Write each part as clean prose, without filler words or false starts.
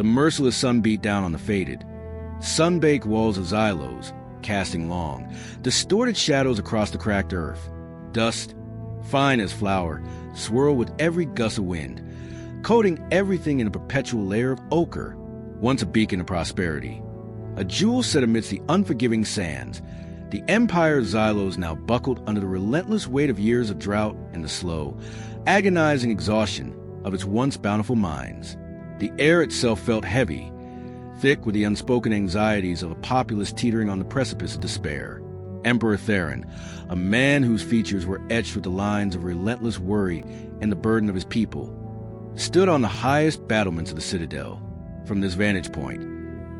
The merciless sun beat down on the faded, sun-baked walls of Xylos, casting long, distorted shadows across the cracked earth. Dust, fine as flour, swirled with every gust of wind, coating everything in a perpetual layer of ochre, once a beacon of prosperity. A jewel set amidst the unforgiving sands, the empire of Xylos now buckled under the relentless weight of years of drought and the slow, agonizing exhaustion of its once bountiful mines. The air itself felt heavy, thick with the unspoken anxieties of a populace teetering on the precipice of despair. Emperor Theron, a man whose features were etched with the lines of relentless worry and the burden of his people, stood on the highest battlements of the citadel. From this vantage point,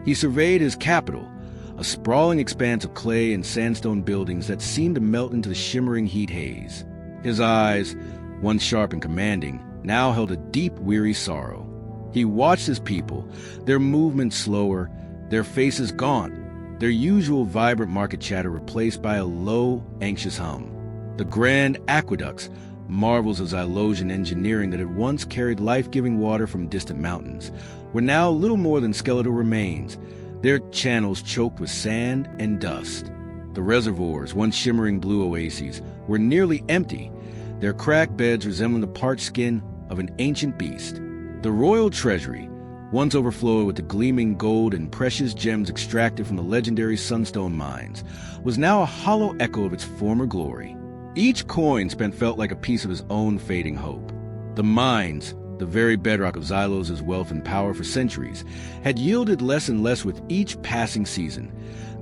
he surveyed his capital, a sprawling expanse of clay and sandstone buildings that seemed to melt into the shimmering heat haze. His eyes, once sharp and commanding, now held a deep, weary sorrow. He watched his people, their movements slower, their faces gaunt, their usual vibrant market chatter replaced by a low, anxious hum. The grand aqueducts, marvels of Xylosian engineering that had once carried life-giving water from distant mountains, were now little more than skeletal remains, their channels choked with sand and dust. The reservoirs, once shimmering blue oases, were nearly empty, their cracked beds resembling the parched skin of an ancient beast. The royal treasury, once overflowed with the gleaming gold and precious gems extracted from the legendary sunstone mines, was now a hollow echo of its former glory. Each coin spent felt like a piece of his own fading hope. The mines, the very bedrock of Xylos' wealth and power for centuries, had yielded less and less with each passing season,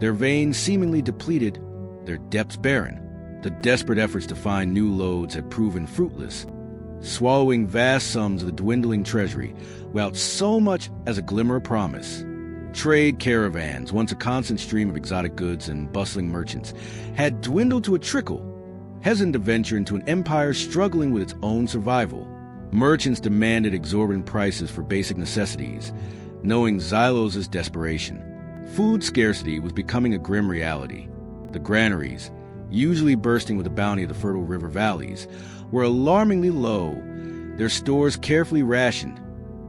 their veins seemingly depleted, their depths barren. The desperate efforts to find new lodes had proven fruitless, swallowing vast sums of the dwindling treasury without so much as a glimmer of promise. Trade caravans, once a constant stream of exotic goods and bustling merchants, had dwindled to a trickle, hesitant to venture into an empire struggling with its own survival. Merchants demanded exorbitant prices for basic necessities, knowing Xylos' desperation. Food scarcity was becoming a grim reality. The granaries, usually bursting with the bounty of the fertile river valleys, were alarmingly low, their stores carefully rationed,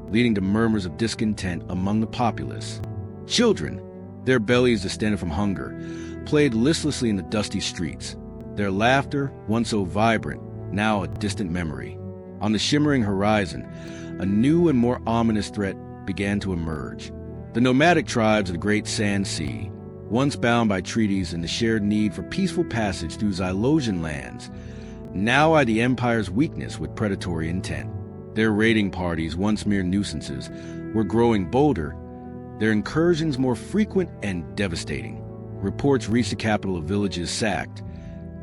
leading to murmurs of discontent among the populace. Children, their bellies distended from hunger, played listlessly in the dusty streets, their laughter, once so vibrant, now a distant memory. On the shimmering horizon, a new and more ominous threat began to emerge. The nomadic tribes of the Great Sand Sea, once bound by treaties and the shared need for peaceful passage through Xylosian lands, now eyed the Empire's weakness with predatory intent. Their raiding parties, once mere nuisances, were growing bolder, their incursions more frequent and devastating. Reports reached the capital of villages sacked,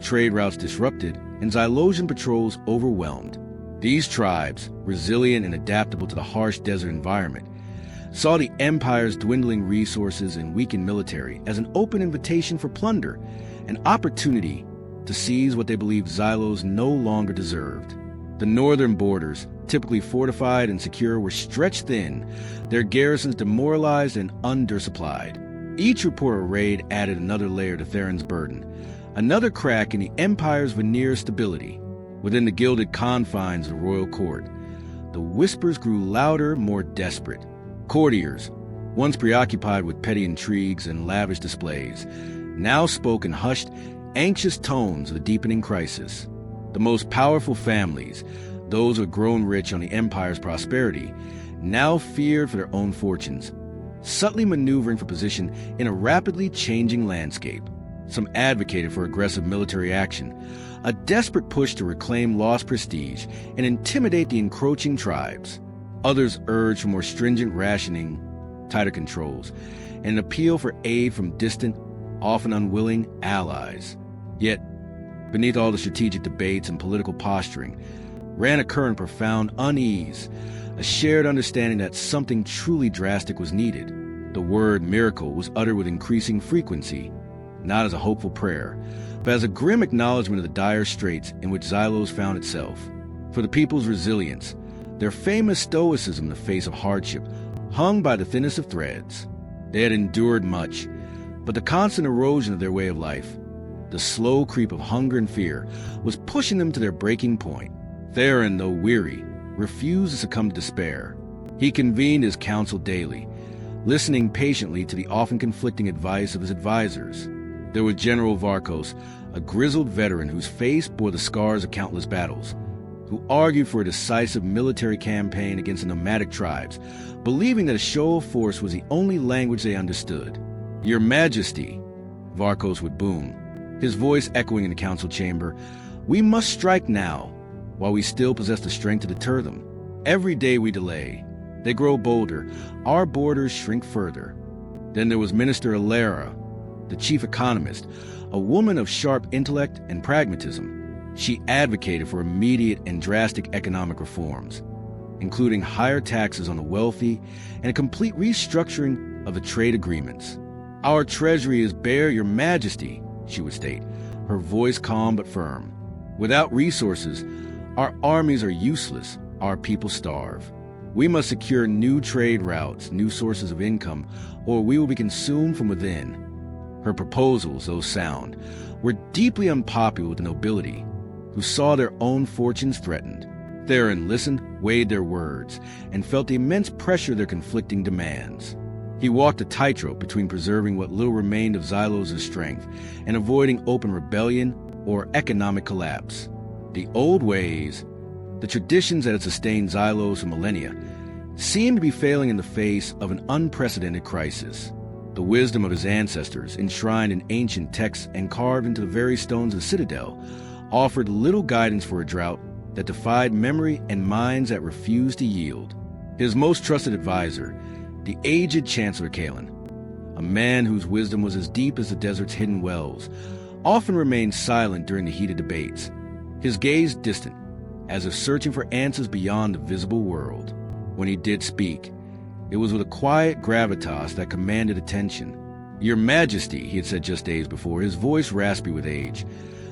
trade routes disrupted, and Xylosian patrols overwhelmed. These tribes, resilient and adaptable to the harsh desert environment, saw the Empire's dwindling resources and weakened military as an open invitation for plunder, an opportunity to seize what they believed Xylos no longer deserved. The northern borders, typically fortified and secure, were stretched thin, their garrisons demoralized and undersupplied. Each report of raid added another layer to Theron's burden, another crack in the Empire's veneer of stability. Within the gilded confines of the royal court, the whispers grew louder, more desperate. Courtiers, once preoccupied with petty intrigues and lavish displays, now spoke in hushed, anxious tones of the deepening crisis. The most powerful families, those who had grown rich on the Empire's prosperity, now feared for their own fortunes, subtly maneuvering for position in a rapidly changing landscape. Some advocated for aggressive military action, a desperate push to reclaim lost prestige and intimidate the encroaching tribes. Others urged for more stringent rationing, tighter controls, and an appeal for aid from distant, often unwilling allies. Yet, beneath all the strategic debates and political posturing, ran a current of profound unease, a shared understanding that something truly drastic was needed. The word miracle was uttered with increasing frequency, not as a hopeful prayer, but as a grim acknowledgement of the dire straits in which Xylos found itself. For the people's resilience, their famous stoicism in the face of hardship, hung by the thinnest of threads. They had endured much, but the constant erosion of their way of life, the slow creep of hunger and fear, was pushing them to their breaking point. Theron, though weary, refused to succumb to despair. He convened his council daily, listening patiently to the often conflicting advice of his advisors. There was General Varkos, a grizzled veteran whose face bore the scars of countless battles, who argued for a decisive military campaign against the nomadic tribes, believing that a show of force was the only language they understood. "Your Majesty," Varkos would boom, his voice echoing in the council chamber, "we must strike now, while we still possess the strength to deter them. Every day we delay, they grow bolder, our borders shrink further." Then there was Minister Alara, the chief economist, a woman of sharp intellect and pragmatism. She advocated for immediate and drastic economic reforms, including higher taxes on the wealthy and a complete restructuring of the trade agreements. "Our treasury is bare, Your Majesty," she would state, her voice calm but firm. "Without resources, our armies are useless, our people starve. We must secure new trade routes, new sources of income, or we will be consumed from within." Her proposals, though sound, were deeply unpopular with the nobility, who saw their own fortunes threatened. Theron listened, weighed their words, and felt the immense pressure of their conflicting demands. He walked a tightrope between preserving what little remained of Xylos' strength and avoiding open rebellion or economic collapse. The old ways, the traditions that had sustained Xylos for millennia, seemed to be failing in the face of an unprecedented crisis. The wisdom of his ancestors, enshrined in ancient texts and carved into the very stones of the citadel, offered little guidance for a drought that defied memory and minds that refused to yield. His most trusted advisor, the aged Chancellor Kalen, a man whose wisdom was as deep as the desert's hidden wells, often remained silent during the heated debates, his gaze distant, as if searching for answers beyond the visible world. When he did speak, it was with a quiet gravitas that commanded attention. "Your Majesty," he had said just days before, his voice raspy with age,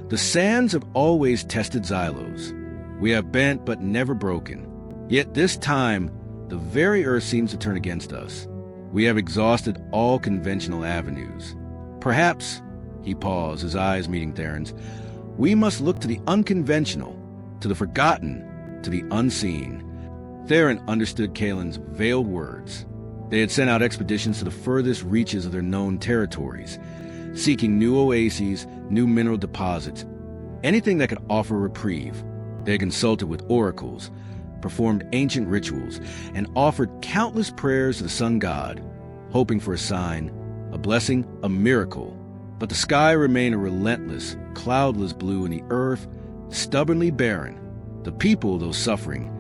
"the sands have always tested Xylos. We have bent but never broken. Yet this time, the very earth seems to turn against us. We have exhausted all conventional avenues. Perhaps," he paused, his eyes meeting Theron's, "we must look to the unconventional, to the forgotten, to the unseen." Theron understood Kalen's veiled words. They had sent out expeditions to the furthest reaches of their known territories, seeking new oases, new mineral deposits, anything that could offer reprieve. They had consulted with oracles, performed ancient rituals, and offered countless prayers to the sun god, hoping for a sign, a blessing, a miracle. But the sky remained a relentless, cloudless blue, and the earth stubbornly barren. The people, though suffering,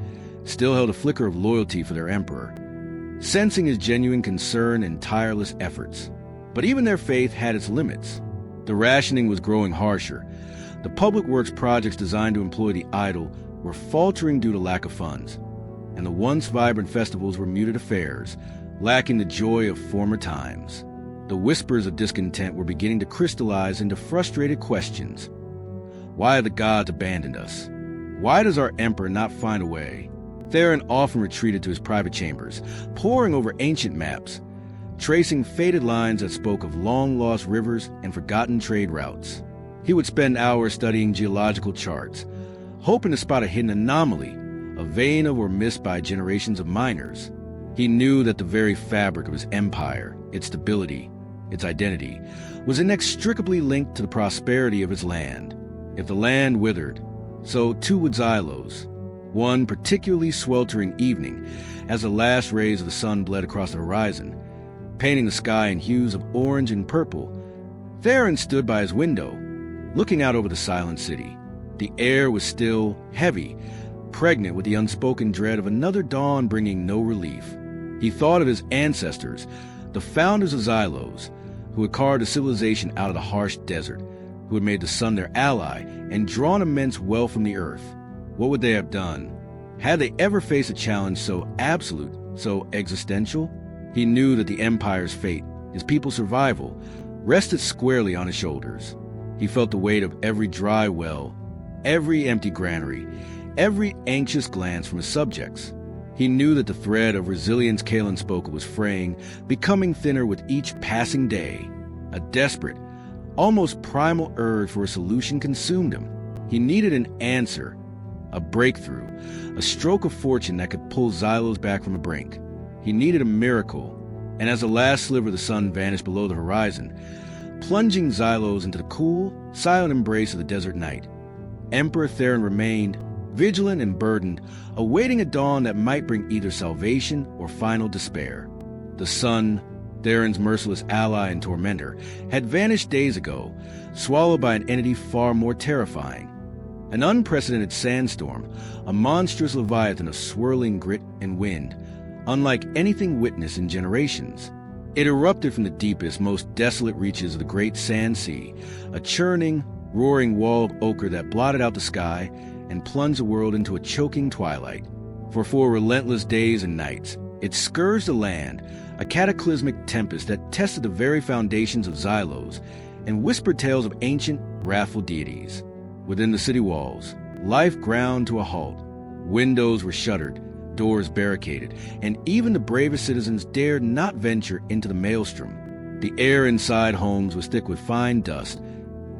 still held a flicker of loyalty for their emperor, sensing his genuine concern and tireless efforts. But even their faith had its limits. The rationing was growing harsher. The public works projects designed to employ the idle were faltering due to lack of funds, and the once vibrant festivals were muted affairs, lacking the joy of former times. The whispers of discontent were beginning to crystallize into frustrated questions. Why have the gods abandoned us? Why does our emperor not find a way? Theron often retreated to his private chambers, poring over ancient maps, tracing faded lines that spoke of long-lost rivers and forgotten trade routes. He would spend hours studying geological charts, hoping to spot a hidden anomaly, a vein of or missed by generations of miners. He knew that the very fabric of his empire, its stability, its identity, was inextricably linked to the prosperity of his land. If the land withered, so too would Xylos. One particularly sweltering evening, as the last rays of the sun bled across the horizon, painting the sky in hues of orange and purple, Theron stood by his window, looking out over the silent city. The air was still, heavy, pregnant with the unspoken dread of another dawn bringing no relief. He thought of his ancestors, the founders of Xylos, who had carved a civilization out of the harsh desert, who had made the sun their ally and drawn immense wealth from the earth. What would they have done? Had they ever faced a challenge so absolute, so existential? He knew that the empire's fate, his people's survival, rested squarely on his shoulders. He felt the weight of every dry well, every empty granary, every anxious glance from his subjects. He knew that the thread of resilience Kalen spoke of was fraying, becoming thinner with each passing day. A desperate, almost primal urge for a solution consumed him. He needed an answer, a breakthrough, a stroke of fortune that could pull Xylos back from the brink. He needed a miracle, and as the last sliver of the sun vanished below the horizon, plunging Xylos into the cool, silent embrace of the desert night, Emperor Theron remained, vigilant and burdened, awaiting a dawn that might bring either salvation or final despair. The sun, Theron's merciless ally and tormentor, had vanished days ago, swallowed by an entity far more terrifying. An unprecedented sandstorm, a monstrous leviathan of swirling grit and wind, unlike anything witnessed in generations. It erupted from the deepest, most desolate reaches of the great sand sea, a churning, roaring wall of ochre that blotted out the sky and plunged the world into a choking twilight. For 4 relentless days and nights, it scourged the land, a cataclysmic tempest that tested the very foundations of Xylos and whispered tales of ancient, wrathful deities. Within the city walls, life ground to a halt. Windows were shuttered, doors barricaded, and even the bravest citizens dared not venture into the maelstrom. The air inside homes was thick with fine dust,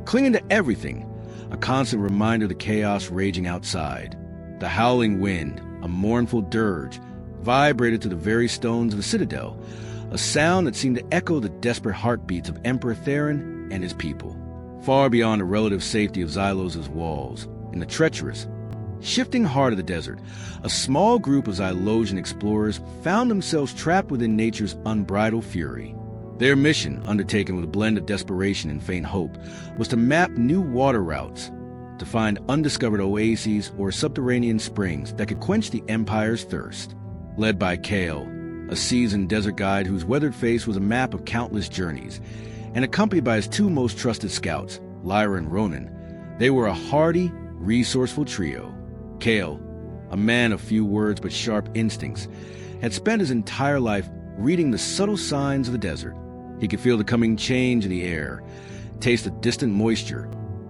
clinging to everything, a constant reminder of the chaos raging outside. The howling wind, a mournful dirge, vibrated to the very stones of the citadel, a sound that seemed to echo the desperate heartbeats of Emperor Theron and his people. Far beyond the relative safety of Xylos' walls, in the treacherous, shifting heart of the desert, a small group of Xylosian explorers found themselves trapped within nature's unbridled fury. Their mission, undertaken with a blend of desperation and faint hope, was to map new water routes, to find undiscovered oases or subterranean springs that could quench the Empire's thirst. Led by Kale, a seasoned desert guide whose weathered face was a map of countless journeys, and accompanied by his 2 most trusted scouts, Lyra and Ronan, they were a hardy, resourceful trio. Kale, a man of few words but sharp instincts, had spent his entire life reading the subtle signs of the desert. He could feel the coming change in the air, taste the distant moisture,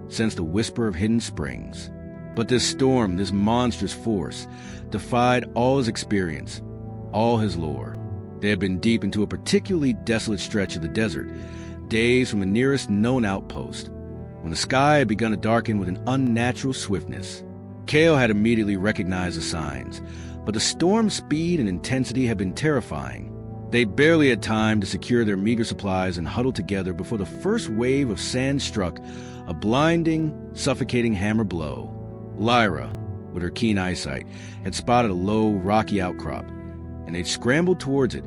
sense the whisper of hidden springs. But this storm, this monstrous force, defied all his experience, all his lore. They had been deep into a particularly desolate stretch of the desert, days from the nearest known outpost, when the sky had begun to darken with an unnatural swiftness. Kale had immediately recognized the signs, but the storm's speed and intensity had been terrifying. They barely had time to secure their meager supplies and huddle together before the first wave of sand struck, a blinding, suffocating hammer blow. Lyra, with her keen eyesight, had spotted a low, rocky outcrop, and they'd scrambled towards it,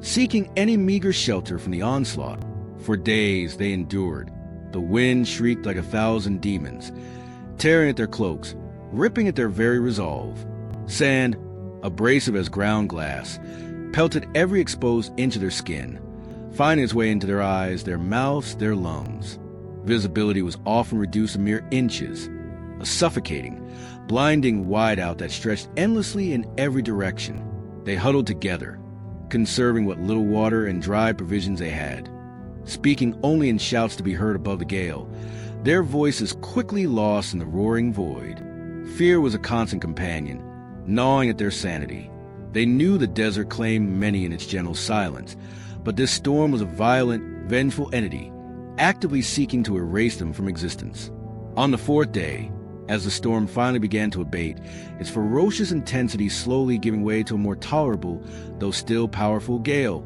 seeking any meager shelter from the onslaught. For days they endured. The wind shrieked like 1,000 demons, tearing at their cloaks, ripping at their very resolve. Sand, abrasive as ground glass, pelted every exposed inch of their skin, finding its way into their eyes, their mouths, their lungs. Visibility was often reduced to mere inches, a suffocating, blinding whiteout that stretched endlessly in every direction. They huddled together, conserving what little water and dry provisions they had, speaking only in shouts to be heard above the gale, their voices quickly lost in the roaring void. Fear was a constant companion, gnawing at their sanity. They knew the desert claimed many in its gentle silence, but this storm was a violent, vengeful entity, actively seeking to erase them from existence. On the 4th day, as the storm finally began to abate, its ferocious intensity slowly giving way to a more tolerable, though still powerful gale,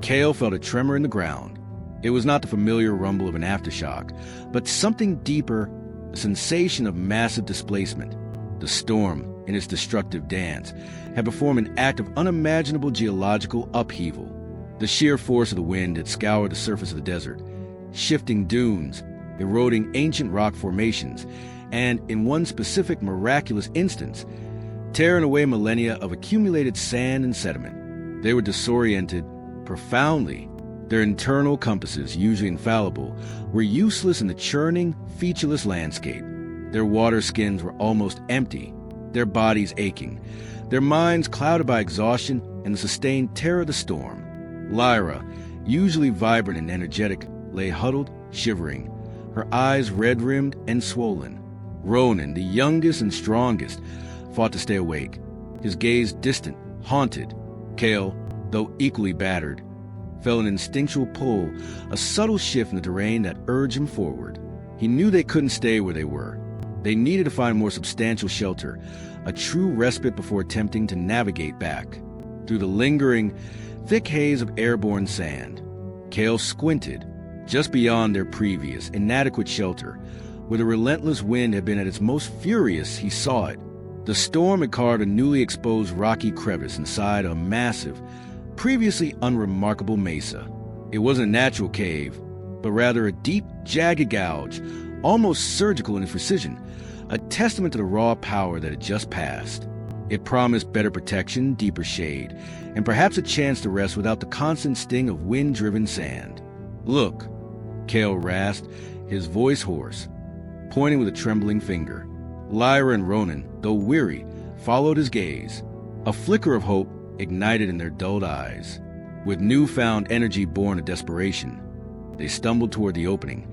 Kale felt a tremor in the ground. It was not the familiar rumble of an aftershock, but something deeper, a sensation of massive displacement. The storm, in its destructive dance, had performed an act of unimaginable geological upheaval. The sheer force of the wind had scoured the surface of the desert, shifting dunes, eroding ancient rock formations, and, in one specific miraculous instance, tearing away millennia of accumulated sand and sediment. They were disoriented profoundly. Their internal compasses, usually infallible, were useless in the churning, featureless landscape. Their water skins were almost empty, their bodies aching, their minds clouded by exhaustion and the sustained terror of the storm. Lyra, usually vibrant and energetic, lay huddled, shivering, her eyes red-rimmed and swollen. Ronan, the youngest and strongest, fought to stay awake, his gaze distant, haunted. Kale, though equally battered, felt an instinctual pull, a subtle shift in the terrain that urged him forward. He knew they couldn't stay where they were. They needed to find more substantial shelter, a true respite before attempting to navigate back. Through the lingering, thick haze of airborne sand, Cale squinted, just beyond their previous, inadequate shelter. Where the relentless wind had been at its most furious, he saw it. The storm had carved a newly exposed rocky crevice inside a massive, previously unremarkable mesa. It wasn't a natural cave, but rather a deep, jagged gouge, almost surgical in its precision, a testament to the raw power that had just passed. It promised better protection, deeper shade, and perhaps a chance to rest without the constant sting of wind-driven sand. "Look," Cale rasped, his voice hoarse, pointing with a trembling finger. Lyra and Ronan, though weary, followed his gaze. A flicker of hope ignited in their dulled eyes. With newfound energy born of desperation, they stumbled toward the opening,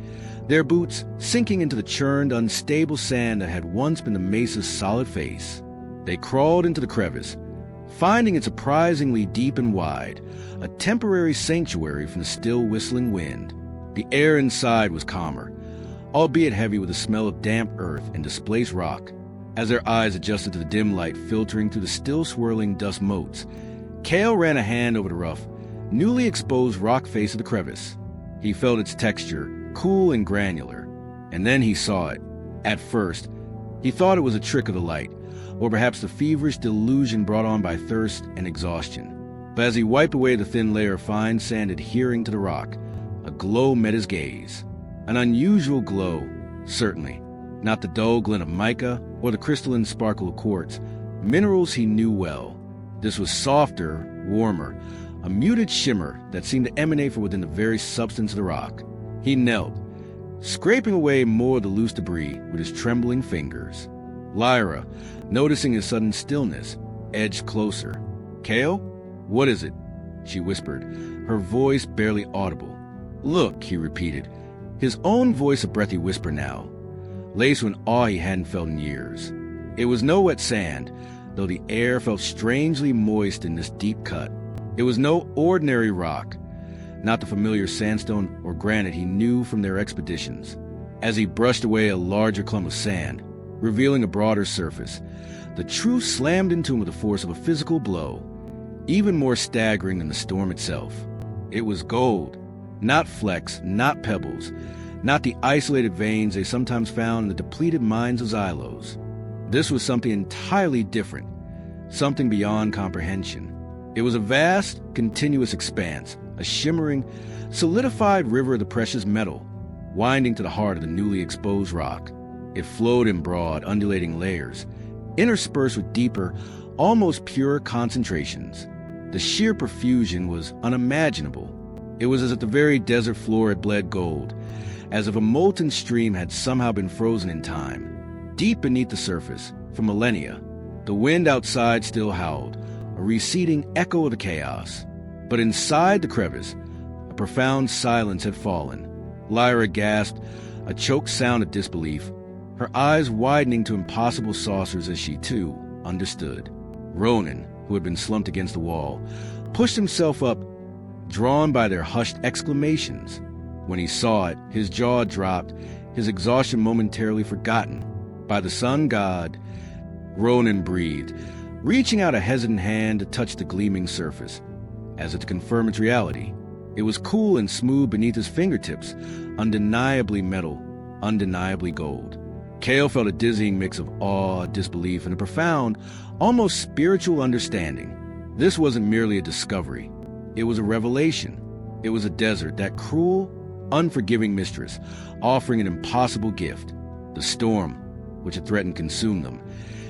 their boots sinking into the churned, unstable sand that had once been the mesa's solid face. They crawled into the crevice, finding it surprisingly deep and wide, a temporary sanctuary from the still whistling wind. The air inside was calmer, albeit heavy with the smell of damp earth and displaced rock. As their eyes adjusted to the dim light filtering through the still swirling dust motes, Cale ran a hand over the rough, newly exposed rock face of the crevice. He felt its texture, cool and granular, and then he saw it. At first, he thought it was a trick of the light, or perhaps the feverish delusion brought on by thirst and exhaustion. But as he wiped away the thin layer of fine sand adhering to the rock, a glow met his gaze. An unusual glow, certainly, not the dull glint of mica or the crystalline sparkle of quartz, minerals he knew well. This was softer, warmer, a muted shimmer that seemed to emanate from within the very substance of the rock. He knelt, scraping away more of the loose debris with his trembling fingers. Lyra, noticing his sudden stillness, edged closer. "Cale, what is it?" she whispered, her voice barely audible. "Look," he repeated, his own voice a breathy whisper now, laced with an awe he hadn't felt in years. It was no wet sand, though the air felt strangely moist in this deep cut. It was no ordinary rock, not the familiar sandstone or granite he knew from their expeditions. As he brushed away a larger clump of sand, revealing a broader surface, the truth slammed into him with the force of a physical blow, even more staggering than the storm itself. It was gold. Not flecks, not pebbles, not the isolated veins they sometimes found in the depleted mines of Xylos. This was something entirely different, something beyond comprehension. It was a vast, continuous expanse, a shimmering, solidified river of the precious metal, winding to the heart of the newly exposed rock. It flowed in broad, undulating layers, interspersed with deeper, almost pure concentrations. The sheer profusion was unimaginable. It was as if the very desert floor had bled gold, as if a molten stream had somehow been frozen in time. Deep beneath the surface, for millennia, the wind outside still howled, a receding echo of the chaos. But inside the crevice, a profound silence had fallen. Lyra gasped, a choked sound of disbelief, her eyes widening to impossible saucers as she, too, understood. Ronan, who had been slumped against the wall, pushed himself up, drawn by their hushed exclamations. When he saw it, his jaw dropped, his exhaustion momentarily forgotten. By the sun god, Ronan breathed, reaching out a hesitant hand to touch the gleaming surface, as if to confirm its reality. It was cool and smooth beneath his fingertips, undeniably metal, undeniably gold. Cale felt a dizzying mix of awe, disbelief, and a profound, almost spiritual understanding. This wasn't merely a discovery. It was a revelation. It was a desert, that cruel, unforgiving mistress, offering an impossible gift. The storm, which had threatened to consume them,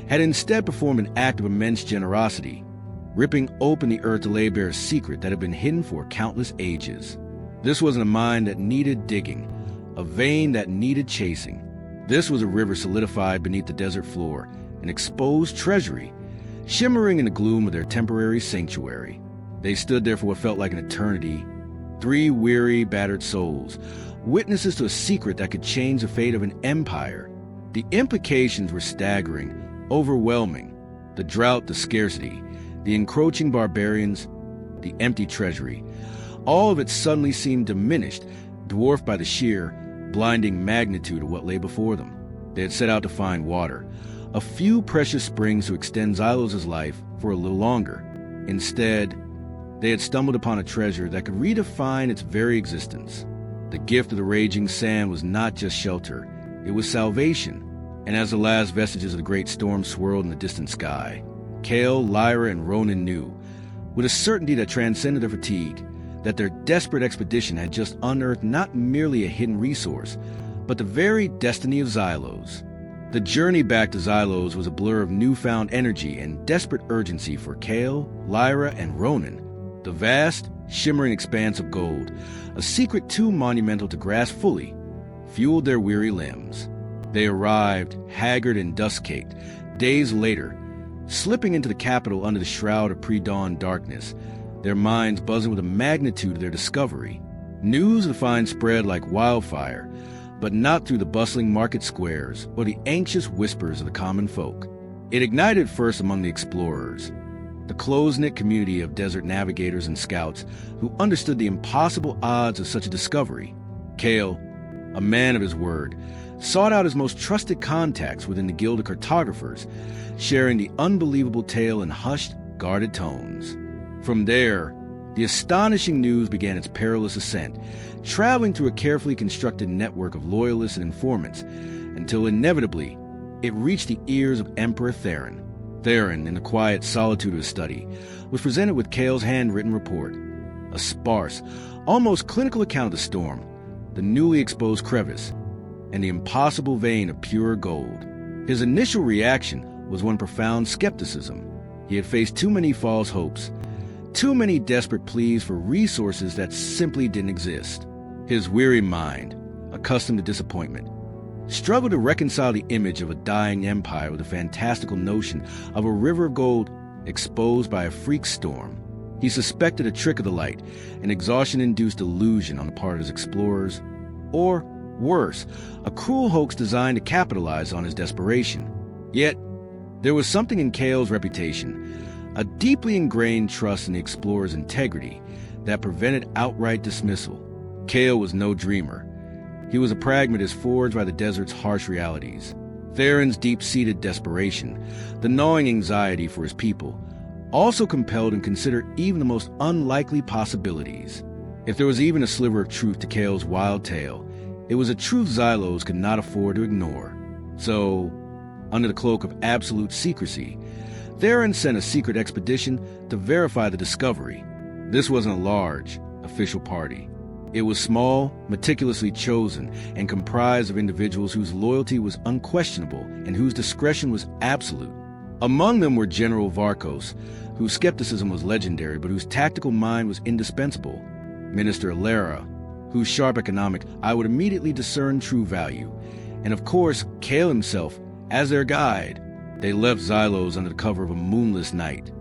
had instead performed an act of immense generosity, ripping open the earth to lay bare a secret that had been hidden for countless ages. This wasn't a mine that needed digging, a vein that needed chasing. This was a river solidified beneath the desert floor, an exposed treasury, shimmering in the gloom of their temporary sanctuary. They stood there for what felt like an eternity, three weary, battered souls, witnesses to a secret that could change the fate of an empire. The implications were staggering, overwhelming. The drought, the scarcity, the encroaching barbarians, the empty treasury. All of it suddenly seemed diminished, dwarfed by the sheer, blinding magnitude of what lay before them. They had set out to find water, a few precious springs to extend Xylos' life for a little longer. Instead, they had stumbled upon a treasure that could redefine its very existence. The gift of the raging sand was not just shelter, it was salvation. And as the last vestiges of the great storm swirled in the distant sky, Kale, Lyra, and Ronan knew, with a certainty that transcended their fatigue, that their desperate expedition had just unearthed not merely a hidden resource, but the very destiny of Xylos. The journey back to Xylos was a blur of newfound energy and desperate urgency for Kale, Lyra, and Ronan. The vast, shimmering expanse of gold, a secret too monumental to grasp fully, fueled their weary limbs. They arrived, haggard and dust-caked, days later, slipping into the capital under the shroud of pre-dawn darkness, their minds buzzing with the magnitude of their discovery. News of the find spread like wildfire, but not through the bustling market squares or the anxious whispers of the common folk. It ignited first among the explorers, the close-knit community of desert navigators and scouts who understood the impossible odds of such a discovery. Kale, a man of his word, sought out his most trusted contacts within the Guild of Cartographers, sharing the unbelievable tale in hushed, guarded tones. From there, the astonishing news began its perilous ascent, traveling through a carefully constructed network of loyalists and informants, until inevitably it reached the ears of Emperor Theron. Theron, in the quiet solitude of his study, was presented with Kale's handwritten report, a sparse, almost clinical account of the storm, the newly exposed crevice, and the impossible vein of pure gold. His initial reaction was one profound skepticism. He had faced too many false hopes, too many desperate pleas for resources that simply didn't exist. His weary mind, accustomed to disappointment, struggled to reconcile the image of a dying empire with the fantastical notion of a river of gold exposed by a freak storm. He suspected a trick of the light, an exhaustion-induced illusion on the part of his explorers, or, worse, a cruel hoax designed to capitalize on his desperation. Yet, there was something in Kale's reputation, a deeply ingrained trust in the explorer's integrity, that prevented outright dismissal. Kale was no dreamer. He was a pragmatist forged by the desert's harsh realities. Theron's deep-seated desperation, the gnawing anxiety for his people, also compelled him to consider even the most unlikely possibilities. If there was even a sliver of truth to Kale's wild tale, it was a truth Xylos could not afford to ignore. So, under the cloak of absolute secrecy, Theron sent a secret expedition to verify the discovery. This wasn't a large, official party. It was small, meticulously chosen, and comprised of individuals whose loyalty was unquestionable and whose discretion was absolute. Among them were General Varkos, whose skepticism was legendary but whose tactical mind was indispensable, Minister Alara, whose sharp economic eye would immediately discern true value, and of course, Kale himself as their guide. They left Xylos under the cover of a moonless night,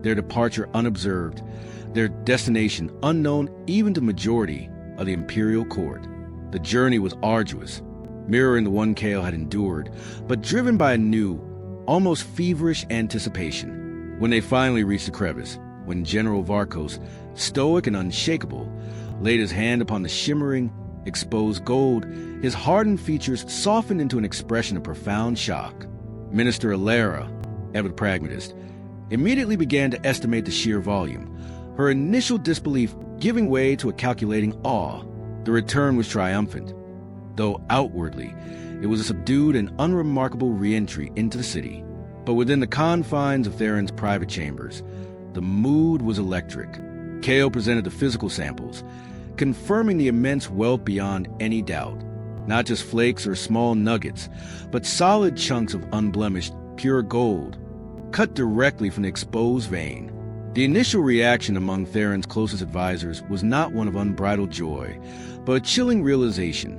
their departure unobserved, their destination unknown even to the majority of the imperial court. The journey was arduous, mirroring the one Kale had endured, but driven by a new, almost feverish anticipation. When they finally reached the crevice, when General Varkos, stoic and unshakable, laid his hand upon the shimmering, exposed gold, his hardened features softened into an expression of profound shock. Minister Alara, ever the pragmatist, immediately began to estimate the sheer volume, her initial disbelief giving way to a calculating awe. The return was triumphant, though outwardly it was a subdued and unremarkable re-entry into the city. But within the confines of Theron's private chambers, the mood was electric. Kale presented the physical samples, confirming the immense wealth beyond any doubt. Not just flakes or small nuggets, but solid chunks of unblemished, pure gold, cut directly from the exposed vein. The initial reaction among Theron's closest advisors was not one of unbridled joy, but a chilling realization.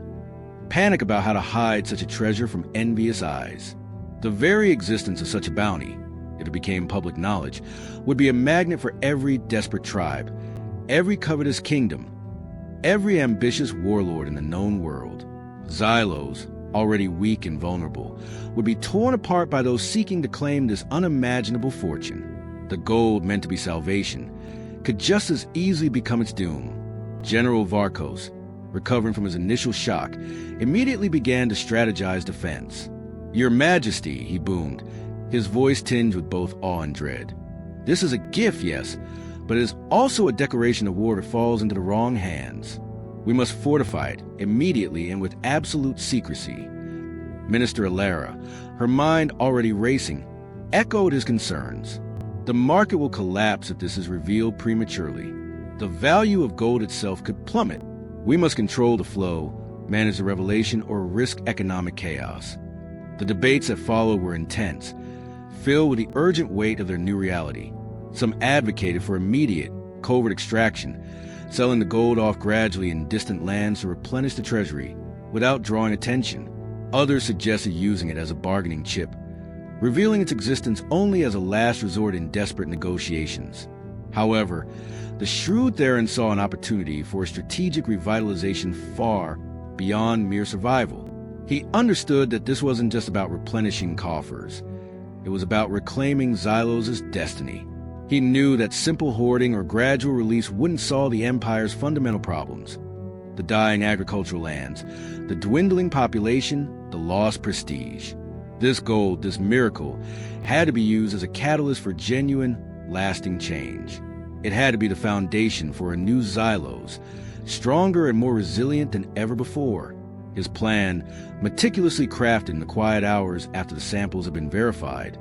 Panic about how to hide such a treasure from envious eyes. The very existence of such a bounty, if it became public knowledge, would be a magnet for every desperate tribe, every covetous kingdom, every ambitious warlord in the known world. Xylos, already weak and vulnerable, would be torn apart by those seeking to claim this unimaginable fortune. The gold meant to be salvation could just as easily become its doom. General Varkos, recovering from his initial shock, immediately began to strategize defense. "Your Majesty," he boomed, his voice tinged with both awe and dread. "This is a gift, yes, but it is also a declaration of war if it falls into the wrong hands. We must fortify it immediately and with absolute secrecy." Minister Alara, her mind already racing, echoed his concerns. "The market will collapse if this is revealed prematurely. The value of gold itself could plummet. We must control the flow, manage the revelation, or risk economic chaos." The debates that followed were intense, filled with the urgent weight of their new reality. Some advocated for immediate, covert extraction, selling the gold off gradually in distant lands to replenish the treasury without drawing attention. Others suggested using it as a bargaining chip, revealing its existence only as a last resort in desperate negotiations. However, the shrewd Theron saw an opportunity for a strategic revitalization far beyond mere survival. He understood that this wasn't just about replenishing coffers. It was about reclaiming Xylos' destiny. He knew that simple hoarding or gradual release wouldn't solve the Empire's fundamental problems. The dying agricultural lands, the dwindling population, the lost prestige. This gold, this miracle, had to be used as a catalyst for genuine, lasting change. It had to be the foundation for a new Xylos, stronger and more resilient than ever before. His plan, meticulously crafted in the quiet hours after the samples had been verified,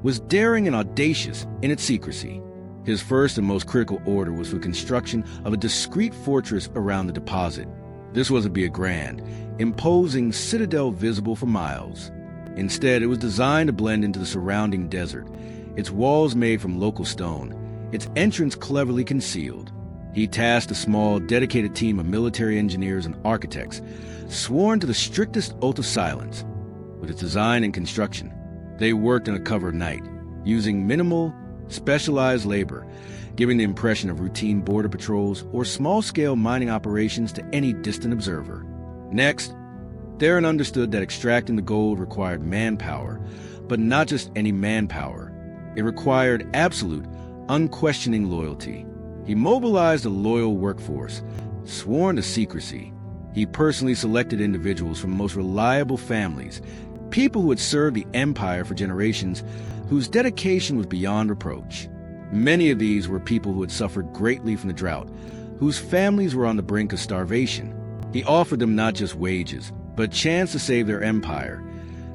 was daring and audacious in its secrecy. His first and most critical order was for the construction of a discreet fortress around the deposit. This wasn't to be a grand, imposing citadel visible for miles. Instead, it was designed to blend into the surrounding desert, its walls made from local stone, its entrance cleverly concealed. He tasked a small, dedicated team of military engineers and architects, sworn to the strictest oath of silence. With its design and construction, they worked in a cover of night, using minimal, specialized labor, giving the impression of routine border patrols or small-scale mining operations to any distant observer. Next, Theron understood that extracting the gold required manpower, but not just any manpower. It required absolute, unquestioning loyalty. He mobilized a loyal workforce, sworn to secrecy. He personally selected individuals from the most reliable families, people who had served the Empire for generations, whose dedication was beyond reproach. Many of these were people who had suffered greatly from the drought, whose families were on the brink of starvation. He offered them not just wages, but a chance to save their empire,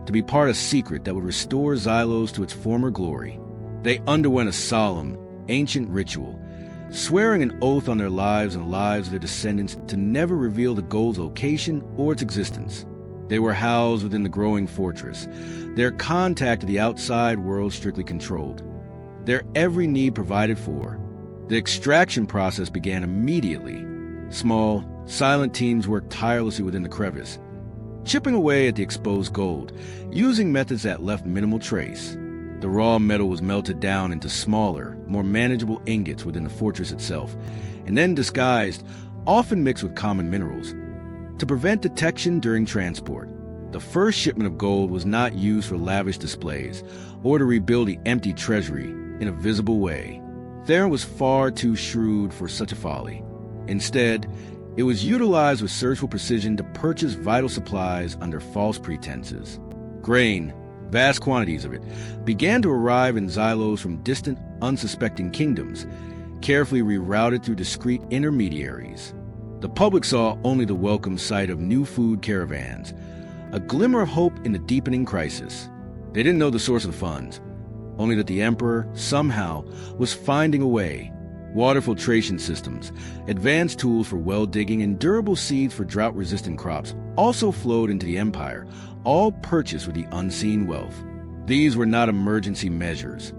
to be part of a secret that would restore Xylos to its former glory. They underwent a solemn, ancient ritual, swearing an oath on their lives and the lives of their descendants to never reveal the gold's location or its existence. They were housed within the growing fortress, their contact to the outside world strictly controlled, their every need provided for. The extraction process began immediately. Small, silent teams worked tirelessly within the crevice, chipping away at the exposed gold, using methods that left minimal trace. The raw metal was melted down into smaller, more manageable ingots within the fortress itself, and then disguised, often mixed with common minerals, to prevent detection during transport. The first shipment of gold was not used for lavish displays or to rebuild the empty treasury in a visible way. Theron was far too shrewd for such a folly. Instead, it was utilized with surgical precision to purchase vital supplies under false pretenses. Grain, vast quantities of it, began to arrive in Xylos from distant, unsuspecting kingdoms, carefully rerouted through discreet intermediaries. The public saw only the welcome sight of new food caravans, a glimmer of hope in the deepening crisis. They didn't know the source of the funds, only that the Emperor, somehow, was finding a way. Water filtration systems, advanced tools for well digging, and durable seeds for drought-resistant crops also flowed into the Empire, all purchased with the unseen wealth. These were not emergency measures.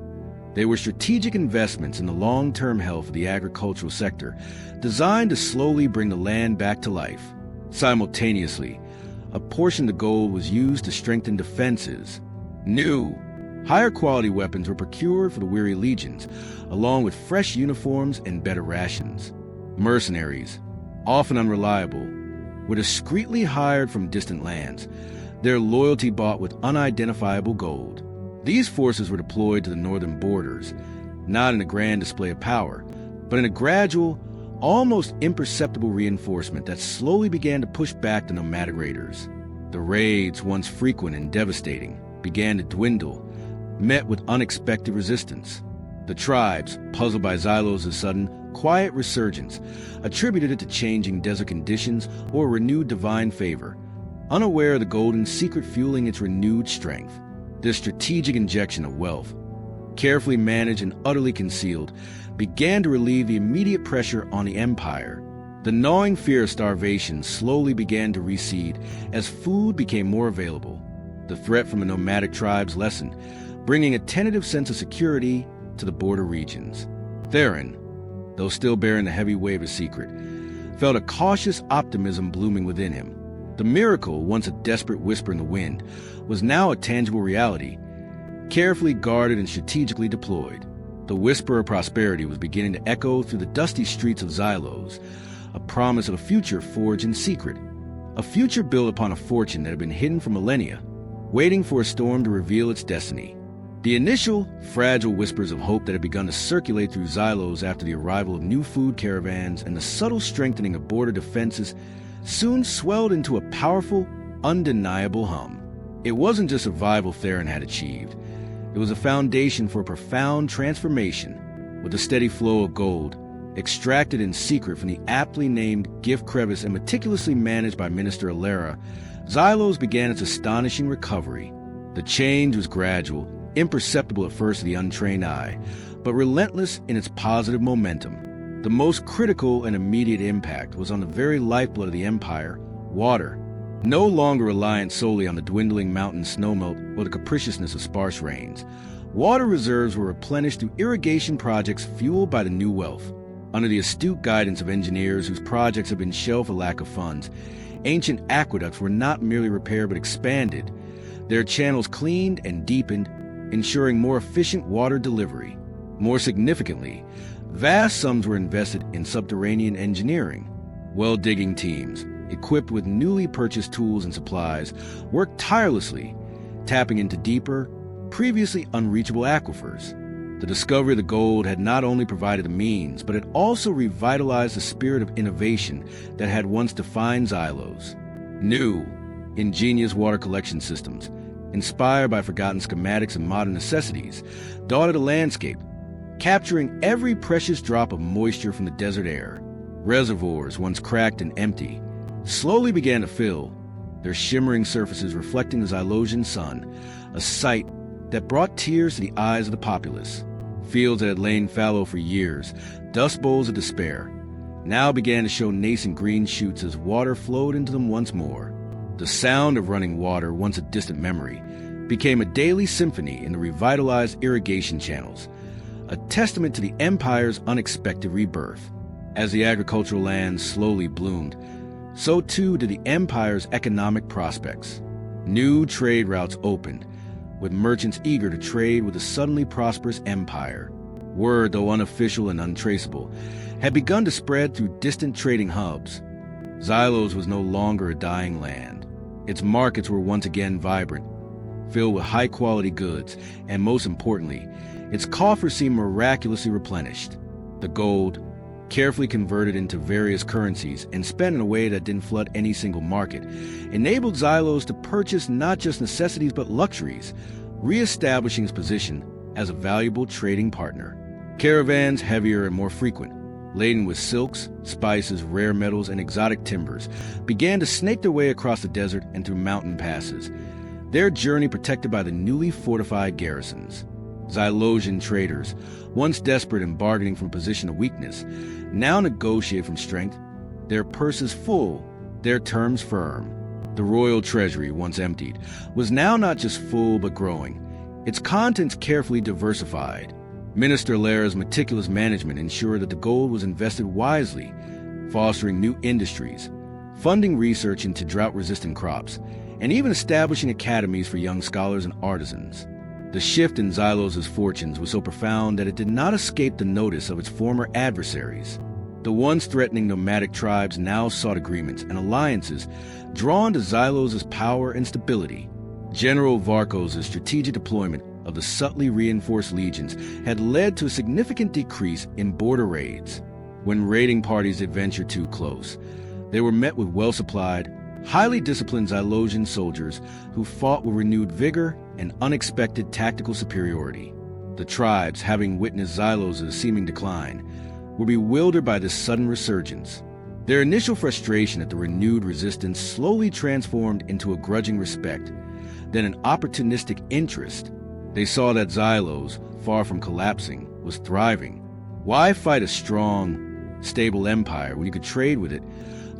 They were strategic investments in the long-term health of the agricultural sector, designed to slowly bring the land back to life. Simultaneously, a portion of the gold was used to strengthen defenses. New, higher-quality weapons were procured for the weary legions, along with fresh uniforms and better rations. Mercenaries, often unreliable, were discreetly hired from distant lands, their loyalty bought with unidentifiable gold. These forces were deployed to the northern borders, not in a grand display of power, but in a gradual, almost imperceptible reinforcement that slowly began to push back the nomadic raiders. The raids, once frequent and devastating, began to dwindle, met with unexpected resistance. The tribes, puzzled by Xylos' sudden, quiet resurgence, attributed it to changing desert conditions or renewed divine favor, unaware of the golden secret fueling its renewed strength. This strategic injection of wealth, carefully managed and utterly concealed, began to relieve the immediate pressure on the empire. The gnawing fear of starvation slowly began to recede as food became more available. The threat from the nomadic tribes lessened, bringing a tentative sense of security to the border regions. Theron, though still bearing the heavy weight of secret, felt a cautious optimism blooming within him. The miracle, once a desperate whisper in the wind, was now a tangible reality, carefully guarded and strategically deployed. The whisper of prosperity was beginning to echo through the dusty streets of Xylos, a promise of a future forged in secret, a future built upon a fortune that had been hidden for millennia, waiting for a storm to reveal its destiny. The initial, fragile whispers of hope that had begun to circulate through Xylos after the arrival of new food caravans and the subtle strengthening of border defenses soon swelled into a powerful, undeniable hum. It wasn't just survival Theron had achieved. It was a foundation for a profound transformation. With a steady flow of gold, extracted in secret from the aptly named Gift Crevice and meticulously managed by Minister Alara, Xylos began its astonishing recovery. The change was gradual, imperceptible at first to the untrained eye, but relentless in its positive momentum. The most critical and immediate impact was on the very lifeblood of the empire, water. No longer reliant solely on the dwindling mountain snowmelt or the capriciousness of sparse rains, water reserves were replenished through irrigation projects fueled by the new wealth. Under the astute guidance of engineers whose projects had been shelved for lack of funds, ancient aqueducts were not merely repaired but expanded, their channels cleaned and deepened, ensuring more efficient water delivery. More significantly, vast sums were invested in subterranean engineering. Well-digging teams, equipped with newly purchased tools and supplies, worked tirelessly, tapping into deeper, previously unreachable aquifers. The discovery of the gold had not only provided the means, but it also revitalized the spirit of innovation that had once defined Xylos. New, ingenious water collection systems, inspired by forgotten schematics and modern necessities, dotted a landscape, capturing every precious drop of moisture from the desert air. Reservoirs, once cracked and empty, slowly began to fill, their shimmering surfaces reflecting the Xylosian sun, a sight that brought tears to the eyes of the populace. Fields that had lain fallow for years, dust bowls of despair, now began to show nascent green shoots as water flowed into them once more. The sound of running water, once a distant memory, became a daily symphony in the revitalized irrigation channels, a testament to the empire's unexpected rebirth. As the agricultural lands slowly bloomed, so too did the empire's economic prospects. New trade routes opened, with merchants eager to trade with the suddenly prosperous empire. Word, though unofficial and untraceable, had begun to spread through distant trading hubs. Xylos was no longer a dying land. Its markets were once again vibrant, filled with high-quality goods, and most importantly, its coffers seemed miraculously replenished. The gold, carefully converted into various currencies and spent in a way that didn't flood any single market, enabled Xylos to purchase not just necessities but luxuries, re-establishing its position as a valuable trading partner. Caravans, heavier and more frequent, laden with silks, spices, rare metals, and exotic timbers, began to snake their way across the desert and through mountain passes, their journey protected by the newly fortified garrisons. Xylosian traders, once desperate and bargaining from a position of weakness, now negotiate from strength, their purses full, their terms firm. The royal treasury, once emptied, was now not just full but growing, its contents carefully diversified. Minister Alara's meticulous management ensured that the gold was invested wisely, fostering new industries, funding research into drought-resistant crops, and even establishing academies for young scholars and artisans. The shift in Xylos' fortunes was so profound that it did not escape the notice of its former adversaries. The once threatening nomadic tribes now sought agreements and alliances drawn to Xylos' power and stability. General Varkos' strategic deployment of the subtly reinforced legions had led to a significant decrease in border raids. when raiding parties had ventured too close. They were met with well-supplied, highly disciplined Zylosian soldiers who fought with renewed vigor and unexpected tactical superiority. The tribes, having witnessed Xylos' seeming decline, were bewildered by this sudden resurgence. Their initial frustration at the renewed resistance slowly transformed into a grudging respect, then an opportunistic interest. They saw that Xylos, far from collapsing, was thriving. Why fight a strong, stable empire when you could trade with it,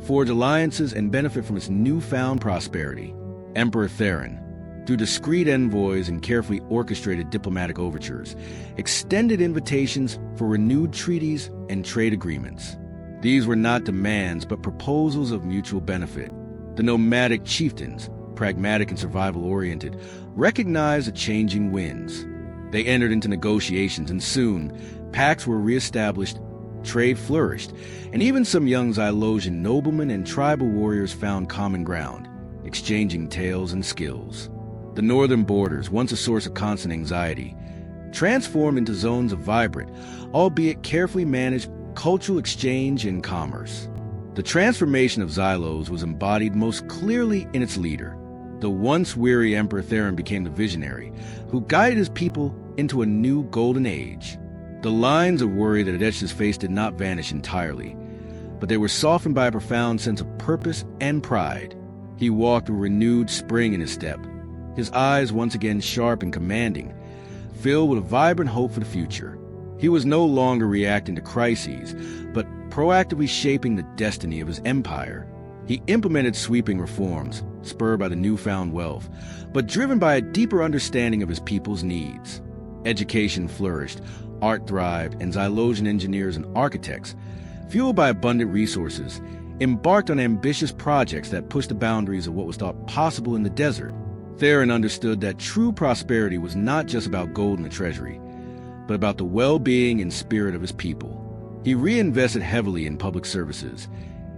forge alliances, and benefit from its newfound prosperity? Emperor Theron, through discreet envoys and carefully orchestrated diplomatic overtures, extended invitations for renewed treaties and trade agreements. These were not demands, but proposals of mutual benefit. The nomadic chieftains, pragmatic and survival-oriented, recognized the changing winds. They entered into negotiations, and soon, pacts were reestablished, trade flourished, and even some young Xylosian noblemen and tribal warriors found common ground, exchanging tales and skills. The northern borders, once a source of constant anxiety, transformed into zones of vibrant, albeit carefully managed, cultural exchange and commerce. The transformation of Xylos was embodied most clearly in its leader. The once weary Emperor Theron became the visionary, who guided his people into a new golden age. The lines of worry that had etched his face did not vanish entirely, but they were softened by a profound sense of purpose and pride. He walked with renewed spring in his step, his eyes once again sharp and commanding, filled with a vibrant hope for the future. He was no longer reacting to crises, but proactively shaping the destiny of his empire. He implemented sweeping reforms, spurred by the newfound wealth, but driven by a deeper understanding of his people's needs. Education flourished, art thrived, and Xylosian engineers and architects, fueled by abundant resources, embarked on ambitious projects that pushed the boundaries of what was thought possible in the desert. Theron understood that true prosperity was not just about gold in the treasury, but about the well-being and spirit of his people. He reinvested heavily in public services,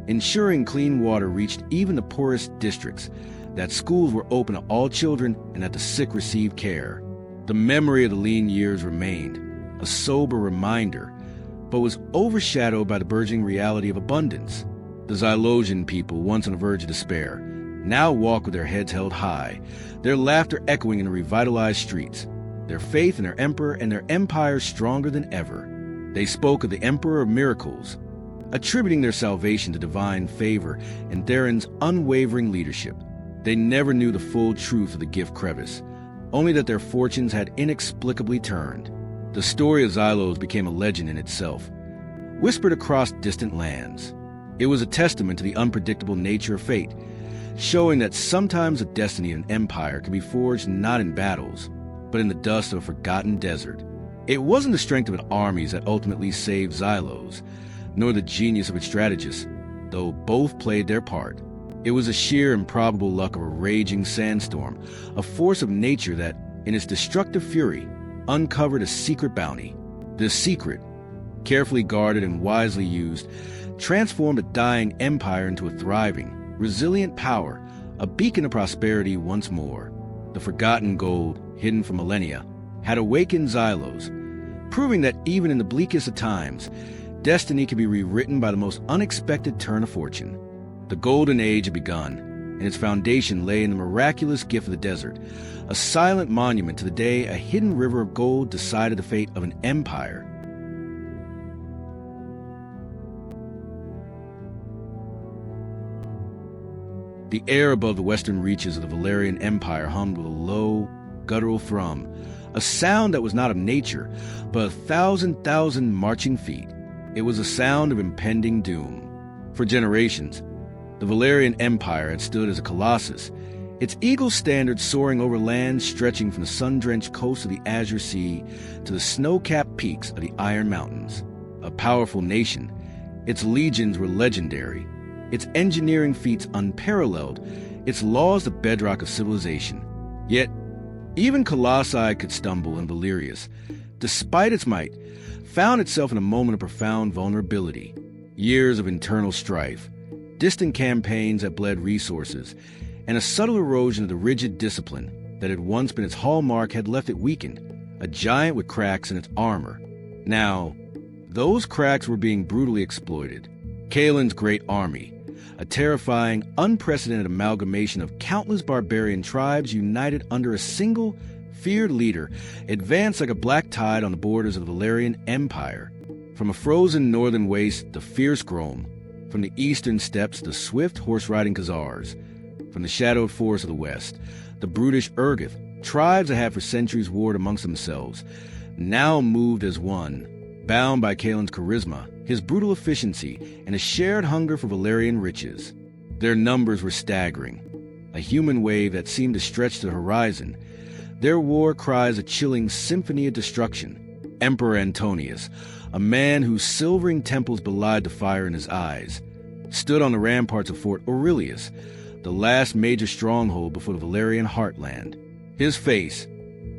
ensuring clean water reached even the poorest districts, that schools were open to all children, and that the sick received care. The memory of the lean years remained, a sober reminder, but was overshadowed by the burgeoning reality of abundance. The Xylosian people, once on the verge of despair, now walk with their heads held high, their laughter echoing in the revitalized streets, their faith in their emperor and their empire stronger than ever. They spoke of the Emperor of Miracles, attributing their salvation to divine favor and Theron's unwavering leadership. They never knew the full truth of the gift crevice, only that their fortunes had inexplicably turned. The story of Xylos became a legend in itself, whispered across distant lands. It was a testament to the unpredictable nature of fate, showing that sometimes the destiny of an empire can be forged not in battles, but in the dust of a forgotten desert. It wasn't the strength of an army that ultimately saved Xylos, nor the genius of its strategists, though both played their part. It was the sheer improbable luck of a raging sandstorm, a force of nature that, in its destructive fury, uncovered a secret bounty. This secret, carefully guarded and wisely used, transformed a dying empire into a thriving, resilient power, a beacon of prosperity once more. The forgotten gold, hidden for millennia, had awakened Xylos, proving that even in the bleakest of times, destiny can be rewritten by the most unexpected turn of fortune. The Golden Age had begun, and its foundation lay in the miraculous gift of the desert, a silent monument to the day a hidden river of gold decided the fate of an empire. The air above the western reaches of the Valerian Empire hummed with a low, guttural thrum, a sound that was not of nature, but 1,000 marching feet. It was a sound of impending doom. For generations, the Valerian Empire had stood as a colossus, its eagle standard soaring over lands stretching from the sun-drenched coast of the Azure Sea to the snow-capped peaks of the Iron Mountains. A powerful nation, its legions were legendary, its engineering feats unparalleled, its laws the bedrock of civilization. Yet, even Colossae could stumble, and Valerius, despite its might, found itself in a moment of profound vulnerability. Years of internal strife, distant campaigns that bled resources, and a subtle erosion of the rigid discipline that had once been its hallmark had left it weakened, a giant with cracks in its armor. Now, those cracks were being brutally exploited. Kaelin's great army, a terrifying, unprecedented amalgamation of countless barbarian tribes united under a single, feared leader, advanced like a black tide on the borders of the Valyrian Empire. From a frozen northern waste, the fierce Grom. From the eastern steppes, the swift horse-riding Khazars. From the shadowed forests of the west, the brutish Urgith, tribes that had for centuries warred amongst themselves, now moved as one, bound by Kaelin's charisma, his brutal efficiency, and a shared hunger for Valyrian riches. Their numbers were staggering, a human wave that seemed to stretch to the horizon. Their war cries a chilling symphony of destruction. Emperor Antonius, a man whose silvering temples belied the fire in his eyes, stood on the ramparts of Fort Aurelius, the last major stronghold before the Valyrian heartland. His face,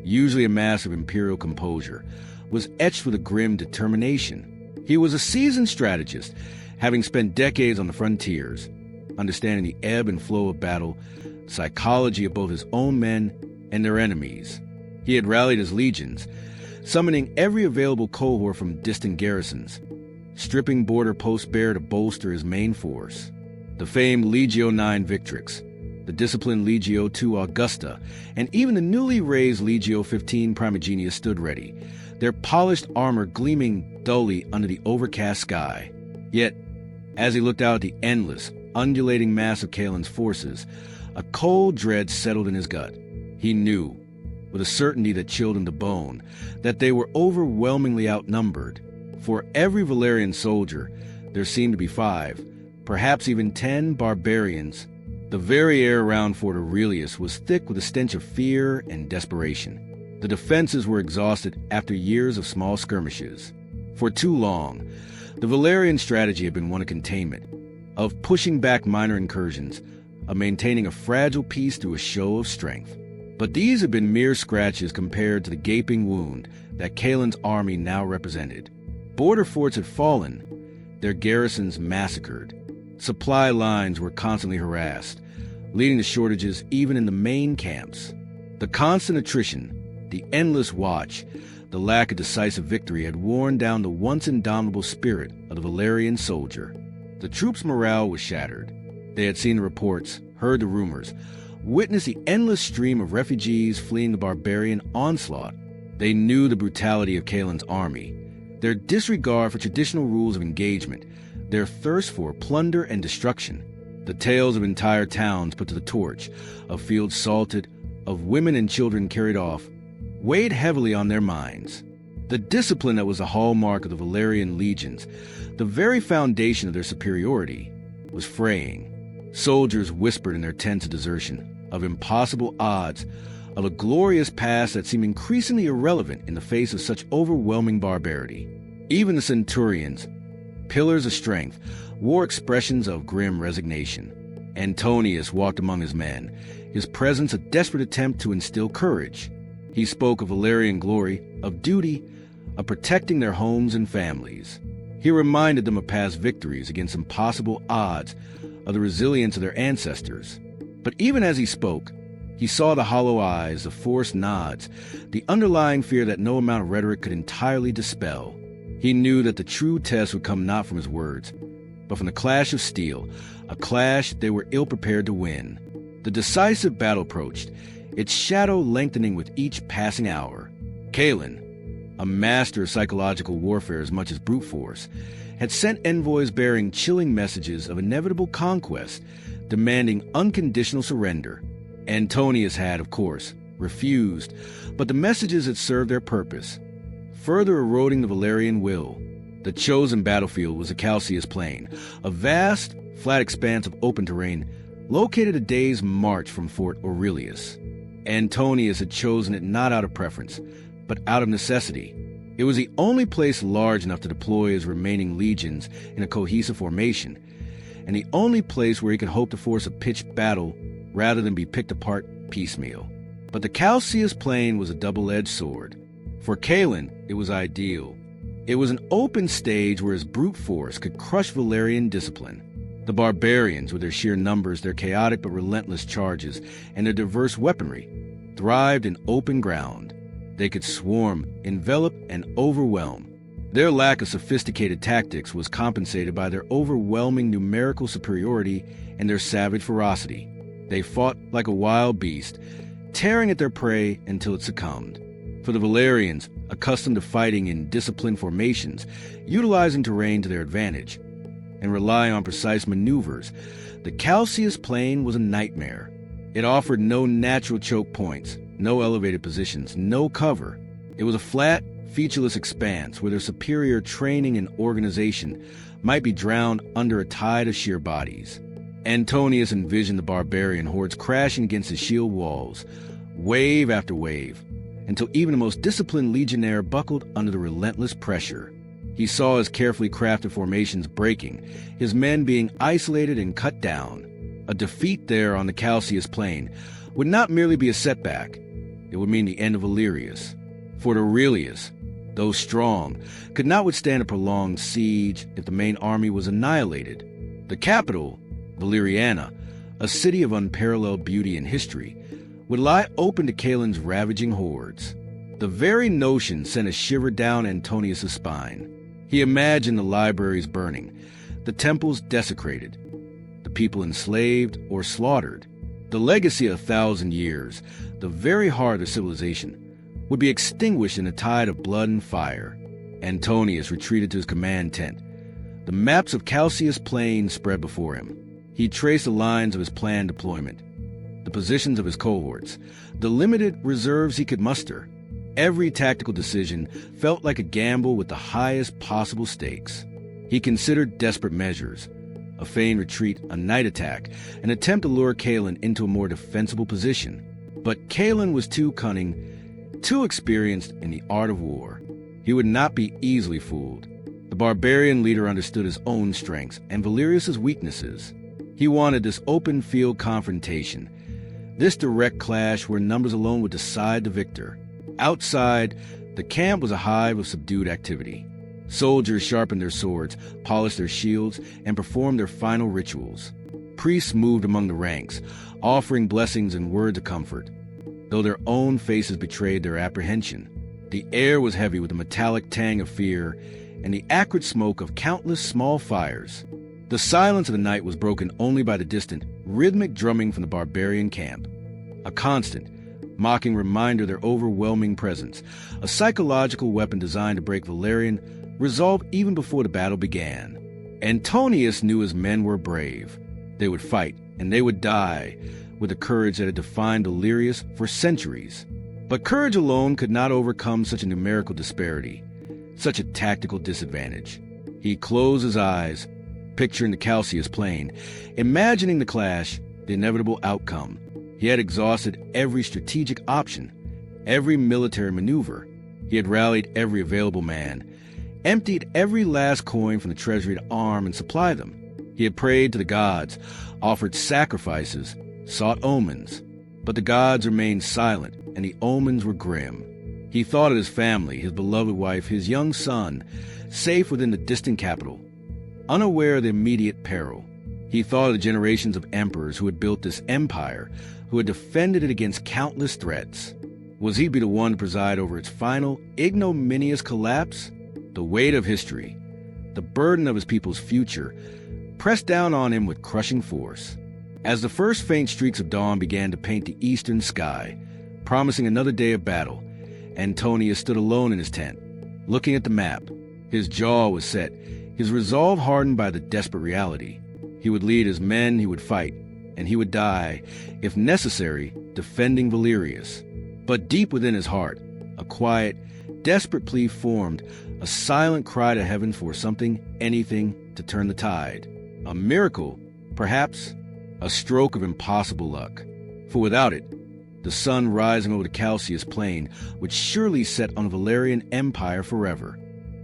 usually a mask of imperial composure, was etched with a grim determination. He was a seasoned strategist, having spent decades on the frontiers, understanding the ebb and flow of battle, the psychology of both his own men and their enemies. He had rallied his legions, summoning every available cohort from distant garrisons, stripping border posts bare to bolster his main force. The famed Legio IX Victrix, the disciplined Legio II Augusta, and even the newly raised Legio XV Primigenia stood ready, their polished armor gleaming dully under the overcast sky. Yet, as he looked out at the endless, undulating mass of Kaelin's forces, a cold dread settled in his gut. He knew, with a certainty that chilled him to bone, that they were overwhelmingly outnumbered. For every Valyrian soldier, there seemed to be 5, perhaps even 10 barbarians. The very air around Fort Aurelius was thick with a stench of fear and desperation. The defenses were exhausted after years of small skirmishes. For too long, the Valyrian strategy had been one of containment, of pushing back minor incursions, of maintaining a fragile peace through a show of strength. But these had been mere scratches compared to the gaping wound that Kaelin's army now represented. Border forts had fallen, their garrisons massacred. Supply lines were constantly harassed, leading to shortages even in the main camps. The constant attrition, the endless watch, the lack of decisive victory had worn down the once indomitable spirit of the Valyrian soldier. The troops' morale was shattered. They had seen the reports, heard the rumors, witnessed the endless stream of refugees fleeing the barbarian onslaught. They knew the brutality of Kaelin's army, their disregard for traditional rules of engagement, their thirst for plunder and destruction. The tales of entire towns put to the torch, of fields salted, of women and children carried off, weighed heavily on their minds. The discipline that was the hallmark of the Valyrian legions, the very foundation of their superiority, was fraying. Soldiers whispered in their tents of desertion, of impossible odds, of a glorious past that seemed increasingly irrelevant in the face of such overwhelming barbarity. Even the centurions, pillars of strength, wore expressions of grim resignation. Antonius walked among his men, his presence a desperate attempt to instill courage. He spoke of Valyrian glory, of duty, of protecting their homes and families. He reminded them of past victories against impossible odds, of the resilience of their ancestors. But even as he spoke, he saw the hollow eyes, the forced nods, the underlying fear that no amount of rhetoric could entirely dispel. He knew that the true test would come not from his words, but from the clash of steel, a clash they were ill-prepared to win. The decisive battle approached, its shadow lengthening with each passing hour. Kaelin, a master of psychological warfare as much as brute force, had sent envoys bearing chilling messages of inevitable conquest, demanding unconditional surrender. Antonius had, of course, refused, but the messages had served their purpose, further eroding the Valyrian will. The chosen battlefield was the Calcaeus Plain, a vast, flat expanse of open terrain located a day's march from Fort Aurelius. Antonius had chosen it not out of preference, but out of necessity. It was the only place large enough to deploy his remaining legions in a cohesive formation, and the only place where he could hope to force a pitched battle rather than be picked apart piecemeal. But the Calcaeus Plain was a double-edged sword. For Kaelin, it was ideal. It was an open stage where his brute force could crush Valyrian discipline. The barbarians, with their sheer numbers, their chaotic but relentless charges, and their diverse weaponry, thrived in open ground. They could swarm, envelop, and overwhelm. Their lack of sophisticated tactics was compensated by their overwhelming numerical superiority and their savage ferocity. They fought like a wild beast, tearing at their prey until it succumbed. For the Valerians, accustomed to fighting in disciplined formations, utilizing terrain to their advantage, and relying on precise maneuvers, the Calcaeus Plain was a nightmare. It offered no natural choke points, no elevated positions, no cover. It was a flat, featureless expanse where their superior training and organization might be drowned under a tide of sheer bodies. Antonius envisioned the barbarian hordes crashing against his shield walls, wave after wave, until even the most disciplined legionnaire buckled under the relentless pressure. He saw his carefully crafted formations breaking, his men being isolated and cut down. A defeat there on the Calcaeus Plain would not merely be a setback, it would mean the end of Valerius. For the Aurelius, though strong, could not withstand a prolonged siege if the main army was annihilated. The capital, Valeriana, a city of unparalleled beauty and history, would lie open to Caelen's ravaging hordes. The very notion sent a shiver down Antonius' spine. He imagined the libraries burning, the temples desecrated, the people enslaved or slaughtered. The legacy of 1,000 years, the very heart of civilization, would be extinguished in a tide of blood and fire. Antonius retreated to his command tent. The maps of Calcaeus Plain spread before him. He traced the lines of his planned deployment, the positions of his cohorts, the limited reserves he could muster. Every tactical decision felt like a gamble with the highest possible stakes. He considered desperate measures, a feigned retreat, a night attack, an attempt to lure Caelen into a more defensible position. But Caelen was too cunning, too experienced in the art of war. He would not be easily fooled. The barbarian leader understood his own strengths and Valerius's weaknesses. He wanted this open field confrontation, this direct clash where numbers alone would decide the victor. Outside, the camp was a hive of subdued activity. Soldiers sharpened their swords, polished their shields, and performed their final rituals. Priests moved among the ranks, offering blessings and words of comfort, though their own faces betrayed their apprehension. The air was heavy with the metallic tang of fear and the acrid smoke of countless small fires. The silence of the night was broken only by the distant, rhythmic drumming from the barbarian camp, a constant, mocking reminder of their overwhelming presence, a psychological weapon designed to break Valerian resolve even before the battle began. Antonius knew his men were brave. They would fight, and they would die, with the courage that had defined Valerius for centuries. But courage alone could not overcome such a numerical disparity, such a tactical disadvantage. He closed his eyes, picturing the Calcaeus Plain, imagining the clash, the inevitable outcome. He had exhausted every strategic option, every military maneuver. He had rallied every available man, emptied every last coin from the treasury to arm and supply them. He had prayed to the gods, offered sacrifices, sought omens. But the gods remained silent, and the omens were grim. He thought of his family, his beloved wife, his young son, safe within the distant capital, unaware of the immediate peril. He thought of the generations of emperors who had built this empire, who had defended it against countless threats. Was he to be the one to preside over its final, ignominious collapse? The weight of history, the burden of his people's future, pressed down on him with crushing force. As the first faint streaks of dawn began to paint the eastern sky, promising another day of battle, Antonius stood alone in his tent, looking at the map. His jaw was set, his resolve hardened by the desperate reality. He would lead his men, he would fight, and he would die, if necessary, defending Valerius. But deep within his heart, a quiet, desperate plea formed, a silent cry to heaven for something, anything, to turn the tide. A miracle, perhaps, a stroke of impossible luck. For without it, the sun rising over the Calcaeus Plain would surely set on the Valerian Empire forever.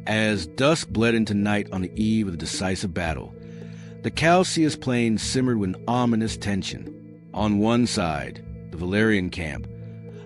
As dusk bled into night on the eve of the decisive battle, the Calcaeus Plain simmered with an ominous tension. On one side, the Valerian camp,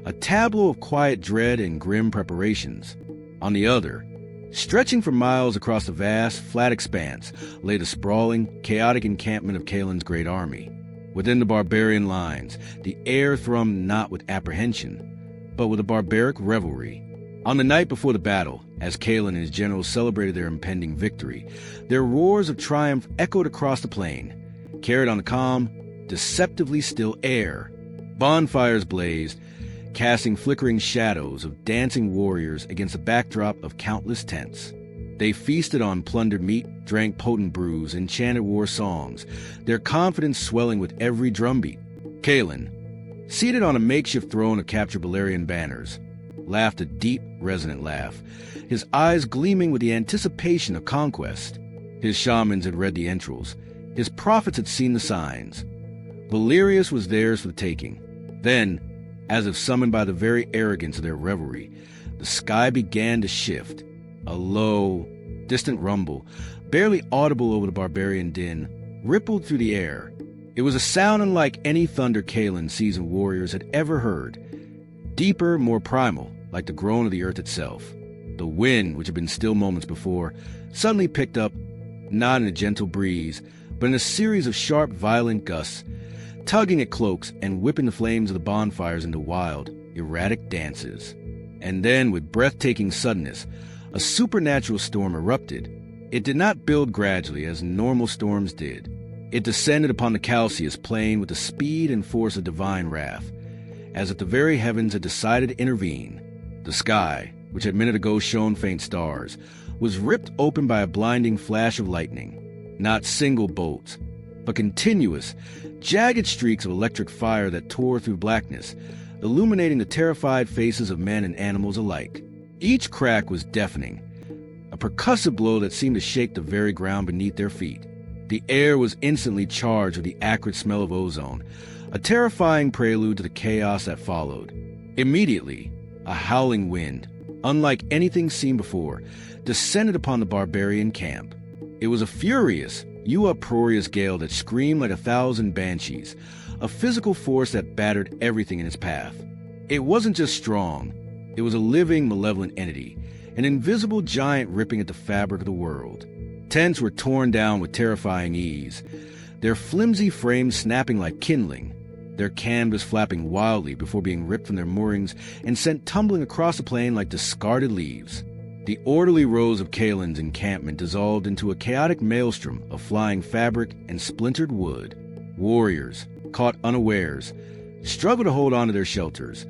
a tableau of quiet dread and grim preparations. On the other, stretching for miles across the vast, flat expanse, lay the sprawling, chaotic encampment of Caelen's great army. Within the barbarian lines, the air thrummed not with apprehension, but with a barbaric revelry. On the night before the battle, as Kalen and his generals celebrated their impending victory, their roars of triumph echoed across the plain, carried on the calm, deceptively still air. Bonfires blazed, casting flickering shadows of dancing warriors against a backdrop of countless tents. They feasted on plundered meat, drank potent brews, and chanted war songs, their confidence swelling with every drumbeat. Kalen, seated on a makeshift throne of captured Balerian banners, laughed a deep, resonant laugh, his eyes gleaming with the anticipation of conquest. His shamans had read the entrails. His prophets had seen the signs. Valerius was theirs for the taking. Then, as if summoned by the very arrogance of their revelry, the sky began to shift. A low, distant rumble, barely audible over the barbarian din, rippled through the air. It was a sound unlike any thunder Kalen's seasoned warriors had ever heard. Deeper, more primal, like the groan of the earth itself. The wind, which had been still moments before, suddenly picked up, not in a gentle breeze, but in a series of sharp, violent gusts, tugging at cloaks and whipping the flames of the bonfires into wild, erratic dances. And then, with breathtaking suddenness, a supernatural storm erupted. It did not build gradually as normal storms did. It descended upon the Calcaeus plain with the speed and force of divine wrath, as if the very heavens had decided to intervene. The sky, which had minute ago shone faint stars, was ripped open by a blinding flash of lightning. Not single bolts, but continuous, jagged streaks of electric fire that tore through blackness, illuminating the terrified faces of men and animals alike. Each crack was deafening, a percussive blow that seemed to shake the very ground beneath their feet. The air was instantly charged with the acrid smell of ozone, a terrifying prelude to the chaos that followed. Immediately, a howling wind, unlike anything seen before, descended upon the barbarian camp. It was a furious, uproarious gale that screamed like 1,000 banshees, a physical force that battered everything in its path. It wasn't just strong. It was a living, malevolent entity, an invisible giant ripping at the fabric of the world. Tents were torn down with terrifying ease, their flimsy frames snapping like kindling, their canvas flapping wildly before being ripped from their moorings and sent tumbling across the plain like discarded leaves. The orderly rows of Kalen's encampment dissolved into a chaotic maelstrom of flying fabric and splintered wood. Warriors, caught unawares, struggled to hold on to their shelters,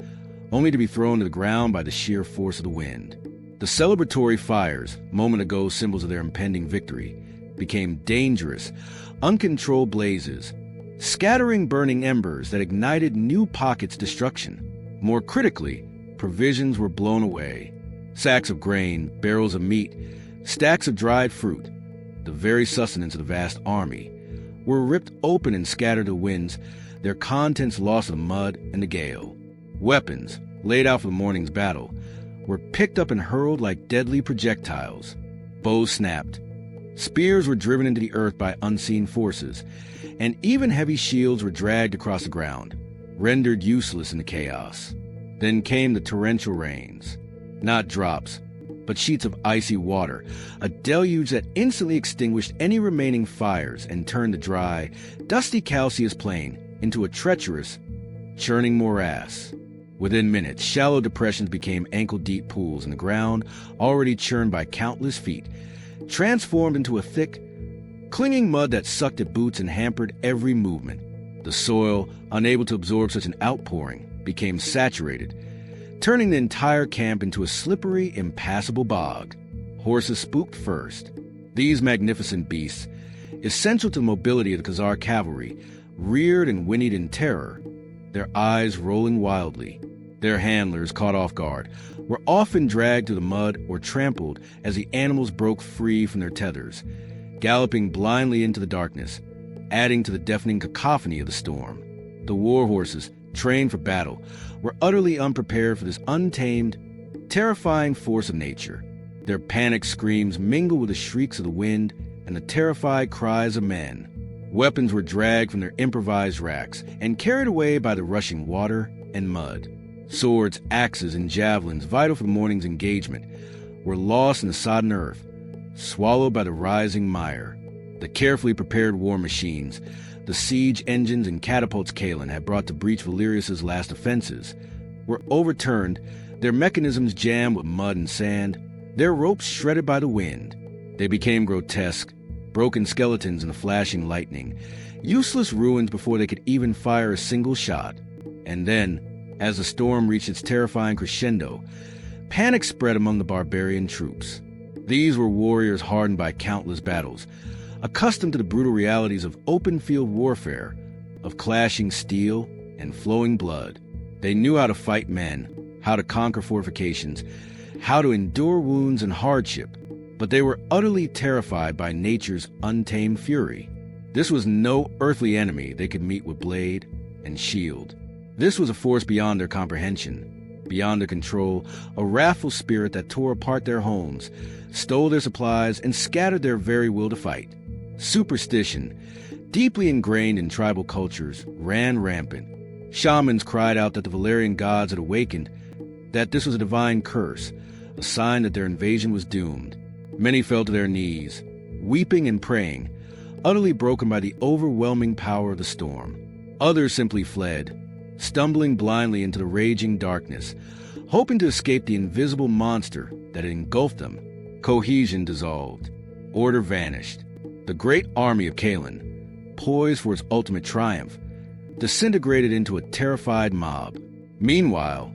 only to be thrown to the ground by the sheer force of the wind. The celebratory fires, moment ago symbols of their impending victory, became dangerous, uncontrolled blazes, scattering burning embers that ignited new pockets of destruction. More critically, provisions were blown away. Sacks of grain, barrels of meat, stacks of dried fruit, the very sustenance of the vast army, were ripped open and scattered to the winds, their contents lost to the mud and the gale. Weapons, laid out for the morning's battle, were picked up and hurled like deadly projectiles. Bows snapped. Spears were driven into the earth by unseen forces, and even heavy shields were dragged across the ground, rendered useless in the chaos. Then came the torrential rains. Not drops, but sheets of icy water, a deluge that instantly extinguished any remaining fires and turned the dry, dusty Calcaeus plain into a treacherous, churning morass. Within minutes, shallow depressions became ankle-deep pools in the ground, already churned by countless feet, transformed into a thick, clinging mud that sucked at boots and hampered every movement. The soil, unable to absorb such an outpouring, became saturated, turning the entire camp into a slippery, impassable bog. Horses spooked first. These magnificent beasts, essential to the mobility of the Khazar cavalry, reared and whinnied in terror, their eyes rolling wildly. Their handlers, caught off guard, were often dragged through the mud or trampled as the animals broke free from their tethers, galloping blindly into the darkness, adding to the deafening cacophony of the storm. The war horses, trained for battle, were utterly unprepared for this untamed, terrifying force of nature. Their panicked screams mingled with the shrieks of the wind and the terrified cries of men. Weapons were dragged from their improvised racks and carried away by the rushing water and mud. Swords, axes, and javelins, vital for the morning's engagement, were lost in the sodden earth, swallowed by the rising mire. The carefully prepared war machines, the siege engines and catapults Kalen had brought to breach Valerius's last defenses, were overturned their mechanisms jammed with mud and sand, their ropes shredded by the wind. They became grotesque, broken skeletons in the flashing lightning, useless ruins before they could even fire a single shot. And then, as the storm reached its terrifying crescendo, panic spread among the barbarian troops. These were warriors hardened by countless battles, accustomed to the brutal realities of open-field warfare, of clashing steel and flowing blood. They knew how to fight men, how to conquer fortifications, how to endure wounds and hardship, but they were utterly terrified by nature's untamed fury. This was no earthly enemy they could meet with blade and shield. This was a force beyond their comprehension, beyond their control, a wrathful spirit that tore apart their homes, stole their supplies, and scattered their very will to fight. Superstition, deeply ingrained in tribal cultures, ran rampant. Shamans cried out that the Valyrian gods had awakened, that this was a divine curse, a sign that their invasion was doomed. Many fell to their knees, weeping and praying, utterly broken by the overwhelming power of the storm. Others simply fled, stumbling blindly into the raging darkness, hoping to escape the invisible monster that had engulfed them. Cohesion dissolved. Order vanished. The great army of Kaelin, poised for its ultimate triumph, disintegrated into a terrified mob. Meanwhile,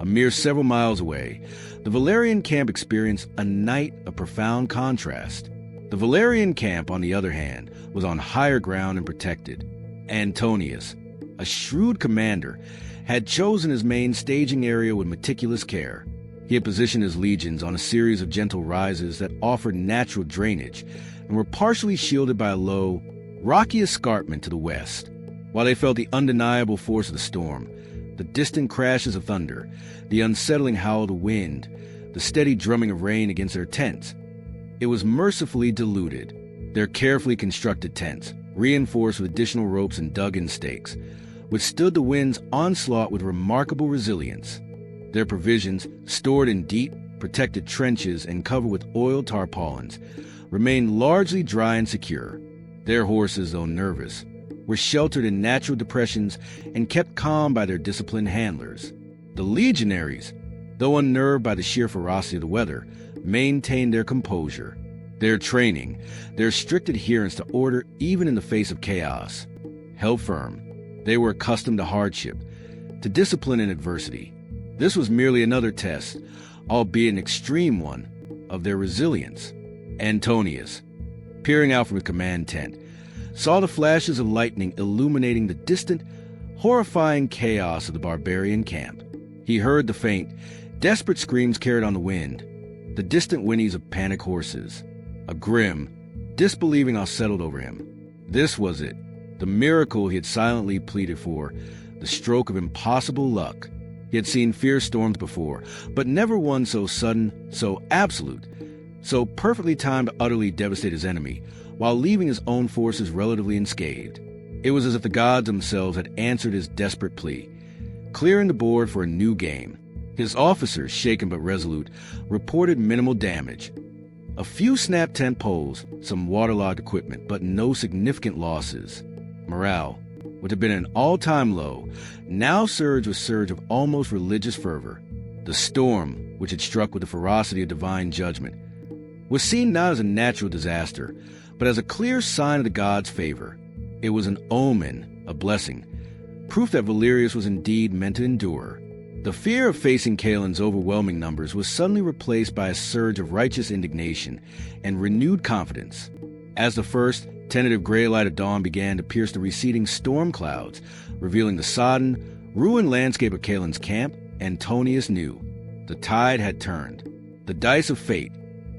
a mere several miles away, the Valyrian camp experienced a night of profound contrast. The Valyrian camp, on the other hand, was on higher ground and protected. Antonius, a shrewd commander, had chosen his main staging area with meticulous care. He had positioned his legions on a series of gentle rises that offered natural drainage and were partially shielded by a low, rocky escarpment to the west. While they felt the undeniable force of the storm, the distant crashes of thunder, the unsettling howl of the wind, the steady drumming of rain against their tents, it was mercifully diluted. Their carefully constructed tents, reinforced with additional ropes and dug-in stakes, withstood the wind's onslaught with remarkable resilience. Their provisions, stored in deep, protected trenches and covered with oiled tarpaulins, remained largely dry and secure. Their horses, though nervous, were sheltered in natural depressions and kept calm by their disciplined handlers. The legionaries, though unnerved by the sheer ferocity of the weather, maintained their composure. Their training, their strict adherence to order even in the face of chaos, held firm. They were accustomed to hardship, to discipline and adversity. This was merely another test, albeit an extreme one, of their resilience. Antonius, peering out from his command tent, saw the flashes of lightning illuminating the distant, horrifying chaos of the barbarian camp. He heard the faint, desperate screams carried on the wind, the distant whinnies of panicked horses. A grim, disbelieving awe settled over him. This was it, the miracle he had silently pleaded for, the stroke of impossible luck. He had seen fierce storms before, but never one so sudden, so absolute, so perfectly timed to utterly devastate his enemy, while leaving his own forces relatively unscathed. It was as if the gods themselves had answered his desperate plea, clearing the board for a new game. His officers, shaken but resolute, reported minimal damage. A few snapped tent poles, some waterlogged equipment, but no significant losses. Morale, which had been at an all-time low, now surged with a surge of almost religious fervor. The storm, which had struck with the ferocity of divine judgment, was seen not as a natural disaster, but as a clear sign of the gods' favor. It was an omen, a blessing, proof that Valerius was indeed meant to endure. The fear of facing Kaelin's overwhelming numbers was suddenly replaced by a surge of righteous indignation and renewed confidence. As the first, tentative gray light of dawn began to pierce the receding storm clouds, revealing the sodden, ruined landscape of Kaelin's camp, Antonius knew the tide had turned. The dice of fate,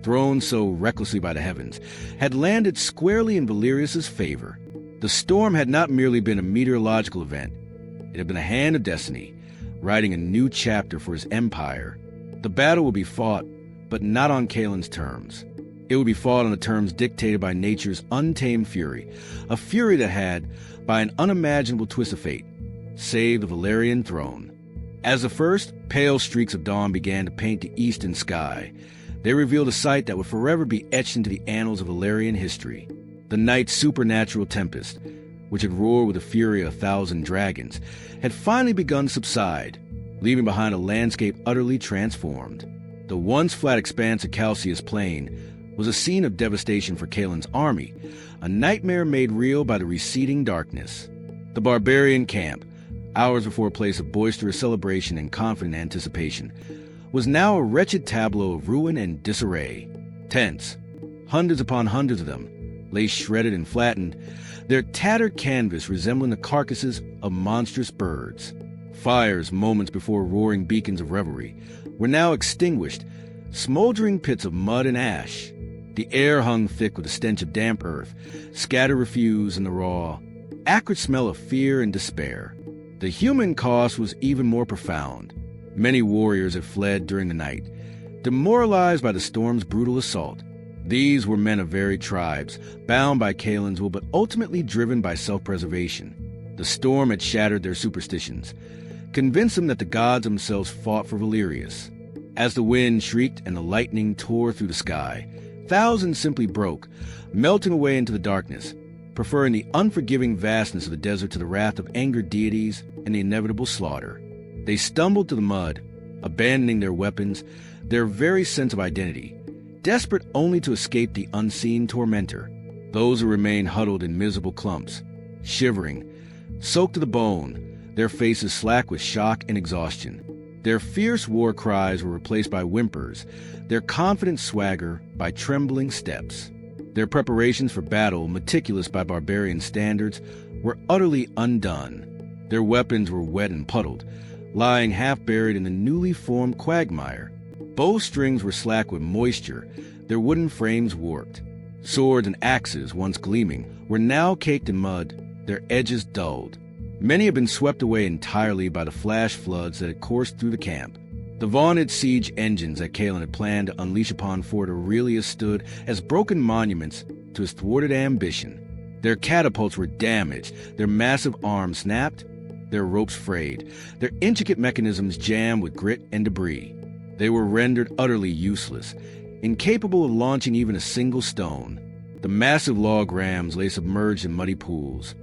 thrown so recklessly by the heavens, had landed squarely in Valerius's favor. The storm had not merely been a meteorological event. It had been a hand of destiny, writing a new chapter for his empire. The battle would be fought, but not on Kaelin's terms. It would be fought on the terms dictated by nature's untamed fury, a fury that had, by an unimaginable twist of fate, saved the Valyrian throne. As the first pale streaks of dawn began to paint the eastern sky, they revealed a sight that would forever be etched into the annals of Valyrian history. The night's supernatural tempest, which had roared with the fury of 1,000 dragons, had finally begun to subside. leaving behind a landscape utterly transformed. The once flat expanse of Calcius Plain was a scene of devastation for Kaelin's army, a nightmare made real by the receding darkness. The barbarian camp, hours before a place of boisterous celebration and confident anticipation, was now a wretched tableau of ruin and disarray. Tents, hundreds upon hundreds of them, lay shredded and flattened, their tattered canvas resembling the carcasses of monstrous birds. Fires, moments before roaring beacons of revelry, were now extinguished, smoldering pits of mud and ash. The air hung thick with the stench of damp earth, scattered refuse, and the raw, acrid smell of fear and despair. The human cost was even more profound. Many warriors had fled during the night, demoralized by the storm's brutal assault. These were men of varied tribes, bound by Kaelin's will but ultimately driven by self-preservation. The storm had shattered their superstitions, convinced them that the gods themselves fought for Valerius. As the wind shrieked and the lightning tore through the sky, thousands simply broke, melting away into the darkness, preferring the unforgiving vastness of the desert to the wrath of angered deities and the inevitable slaughter. They stumbled to the mud, abandoning their weapons, their very sense of identity, desperate only to escape the unseen tormentor. Those who remained huddled in miserable clumps, shivering, soaked to the bone, their faces slack with shock and exhaustion. Their fierce war cries were replaced by whimpers, their confident swagger by trembling steps. Their preparations for battle, meticulous by barbarian standards, were utterly undone. Their weapons were wet and puddled, lying half-buried in the newly formed quagmire. Bowstrings were slack with moisture, their wooden frames warped. Swords and axes, once gleaming, were now caked in mud, their edges dulled. Many had been swept away entirely by the flash floods that had coursed through the camp. The vaunted siege engines that Kaelin had planned to unleash upon Fort Aurelius stood as broken monuments to his thwarted ambition. Their catapults were damaged, their massive arms snapped, their ropes frayed, their intricate mechanisms jammed with grit and debris. They were rendered utterly useless, incapable of launching even a single stone. The massive log rams lay submerged in muddy pools,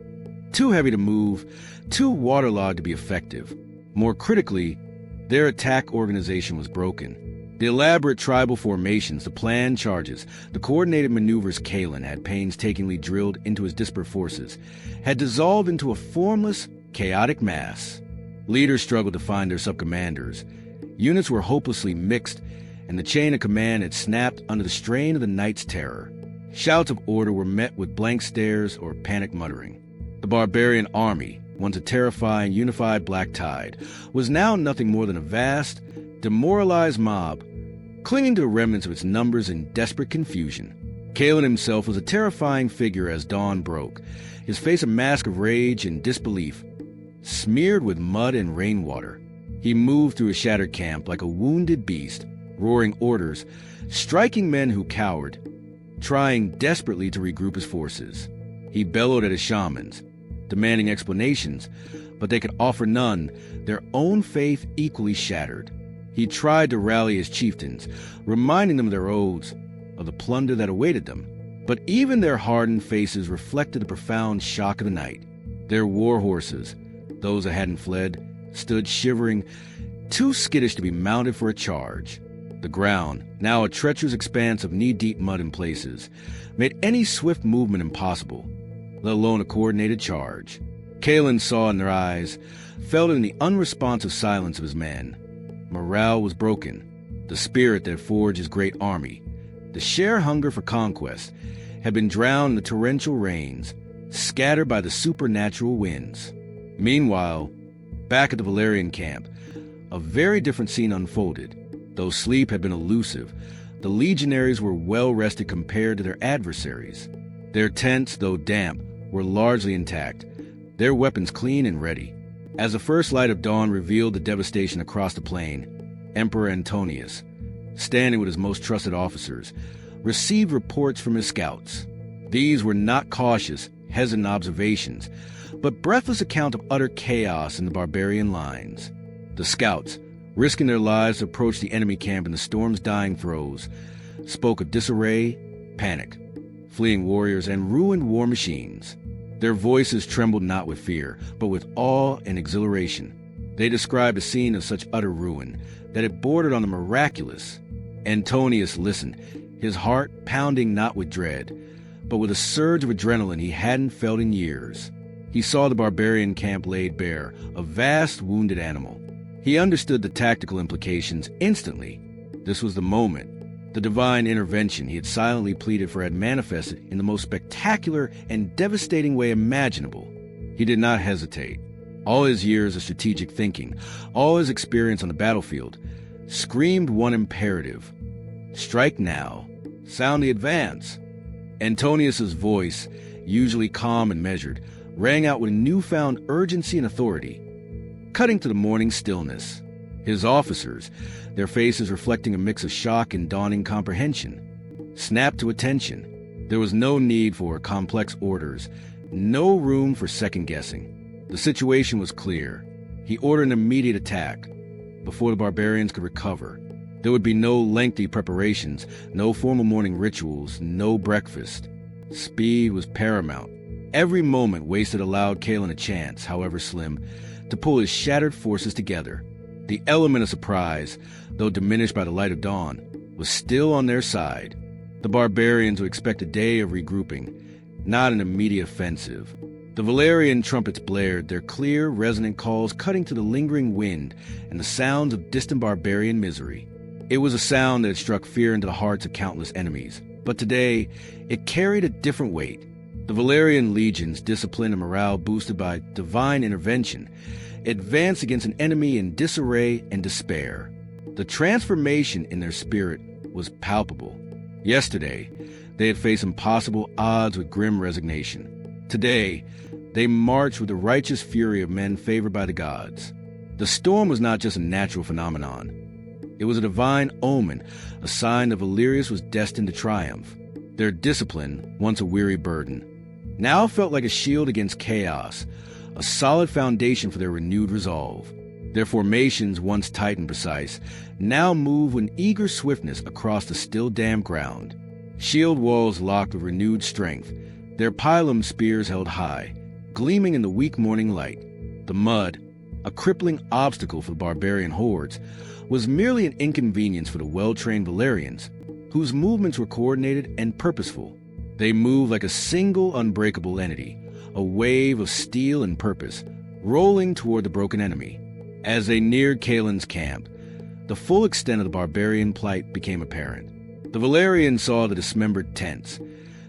too heavy to move, too waterlogged to be effective. More critically, their attack organization was broken. The elaborate tribal formations, the planned charges, the coordinated maneuvers Kaelin had painstakingly drilled into his disparate forces, had dissolved into a formless, chaotic mass. Leaders struggled to find their sub-commanders. Units were hopelessly mixed, and the chain of command had snapped under the strain of the night's terror. Shouts of order were met with blank stares or panicked muttering. The barbarian army, once a terrifying, unified black tide, was now nothing more than a vast, demoralized mob, clinging to the remnants of its numbers in desperate confusion. Kaelin himself was a terrifying figure as dawn broke, his face a mask of rage and disbelief, smeared with mud and rainwater. He moved through a shattered camp like a wounded beast, roaring orders, striking men who cowered, trying desperately to regroup his forces. He bellowed at his shamans, demanding explanations, but they could offer none, their own faith equally shattered. He tried to rally his chieftains, reminding them of their oaths, of the plunder that awaited them, but even their hardened faces reflected the profound shock of the night. Their war horses, those that hadn't fled, stood shivering, too skittish to be mounted for a charge. The ground, now a treacherous expanse of knee-deep mud in places, made any swift movement impossible, let alone a coordinated charge. Kaelin saw in their eyes, felt in the unresponsive silence of his men. Morale was broken. The spirit that forged his great army, the sheer hunger for conquest, had been drowned in the torrential rains, scattered by the supernatural winds. Meanwhile, back at the Valerian camp, a very different scene unfolded. Though sleep had been elusive, the legionaries were well-rested compared to their adversaries. Their tents, though damp, were largely intact, their weapons clean and ready. As the first light of dawn revealed the devastation across the plain, Emperor Antonius, standing with his most trusted officers, received reports from his scouts. These were not cautious, hesitant observations, but breathless account of utter chaos in the barbarian lines. The scouts, risking their lives to approach the enemy camp in the storm's dying throes, spoke of disarray, panic, fleeing warriors, and ruined war machines. Their voices trembled not with fear, but with awe and exhilaration. They described a scene of such utter ruin that it bordered on the miraculous. Antonius listened, his heart pounding not with dread, but with a surge of adrenaline he hadn't felt in years. He saw the barbarian camp laid bare, a vast wounded animal. He understood the tactical implications instantly. This was the moment. The divine intervention he had silently pleaded for had manifested in the most spectacular and devastating way imaginable. He did not hesitate. All his years of strategic thinking, all his experience on the battlefield, screamed one imperative: strike now, sound the advance. Antonius's voice, usually calm and measured, rang out with newfound urgency and authority, cutting to the morning stillness. His officers, their faces reflecting a mix of shock and dawning comprehension, snapped to attention. There was no need for complex orders, no room for second-guessing. The situation was clear. He ordered an immediate attack. Before the barbarians could recover, there would be no lengthy preparations, no formal morning rituals, no breakfast. Speed was paramount. Every moment wasted allowed Cailan a chance, however slim, to pull his shattered forces together. The element of surprise, though diminished by the light of dawn, was still on their side. The barbarians would expect a day of regrouping, not an immediate offensive. The Valerian trumpets blared, their clear, resonant calls cutting to the lingering wind and the sounds of distant barbarian misery. It was a sound that had struck fear into the hearts of countless enemies, but today it carried a different weight. The Valerian legions, discipline and morale boosted by divine intervention, advanced against an enemy in disarray and despair. The transformation in their spirit was palpable. Yesterday, they had faced impossible odds with grim resignation. Today, they marched with the righteous fury of men favored by the gods. The storm was not just a natural phenomenon. It was a divine omen, a sign that Valerius was destined to triumph. Their discipline, once a weary burden, now felt like a shield against chaos, a solid foundation for their renewed resolve. Their formations, once tight and precise, now moved with eager swiftness across the still damp ground. Shield walls locked with renewed strength, their pilum spears held high, gleaming in the weak morning light. The mud, a crippling obstacle for the barbarian hordes, was merely an inconvenience for the well-trained Valerians, whose movements were coordinated and purposeful. They moved like a single unbreakable entity, a wave of steel and purpose, rolling toward the broken enemy. As they neared Cailan's camp, the full extent of the barbarian plight became apparent. The Valerians saw the dismembered tents,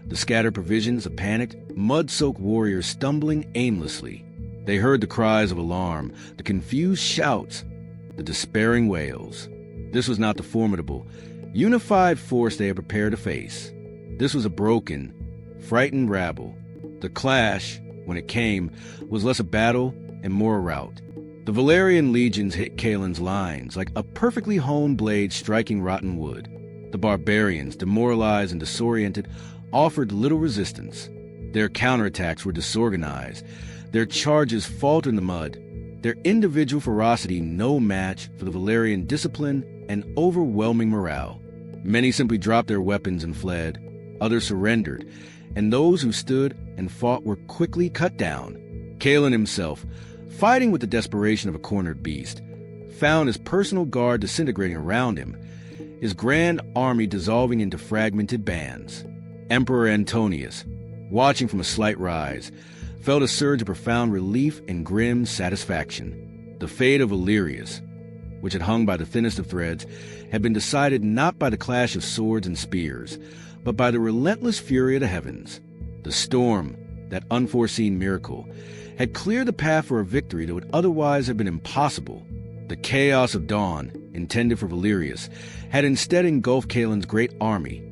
the scattered provisions of panicked, mud-soaked warriors stumbling aimlessly. They heard the cries of alarm, the confused shouts, the despairing wails. This was not the formidable, unified force they had prepared to face. This was a broken, frightened rabble. The clash, when it came, was less a battle and more a rout. The Valerian legions hit Cailan's lines like a perfectly honed blade striking rotten wood. The barbarians, demoralized and disoriented, offered little resistance. Their counterattacks were disorganized, their charges faltered in the mud, their individual ferocity no match for the Valerian discipline and overwhelming morale. Many simply dropped their weapons and fled. Others surrendered, and those who stood and fought were quickly cut down. Cailan himself, fighting with the desperation of a cornered beast, found his personal guard disintegrating around him, his grand army dissolving into fragmented bands. Emperor Antonius, watching from a slight rise, felt a surge of profound relief and grim satisfaction. The fate of Valerius, which had hung by the thinnest of threads, had been decided not by the clash of swords and spears, but by the relentless fury of the heavens. The storm, that unforeseen miracle, had cleared the path for a victory that would otherwise have been impossible. The chaos of dawn, intended for Valerius, had instead engulfed Cailan's great army,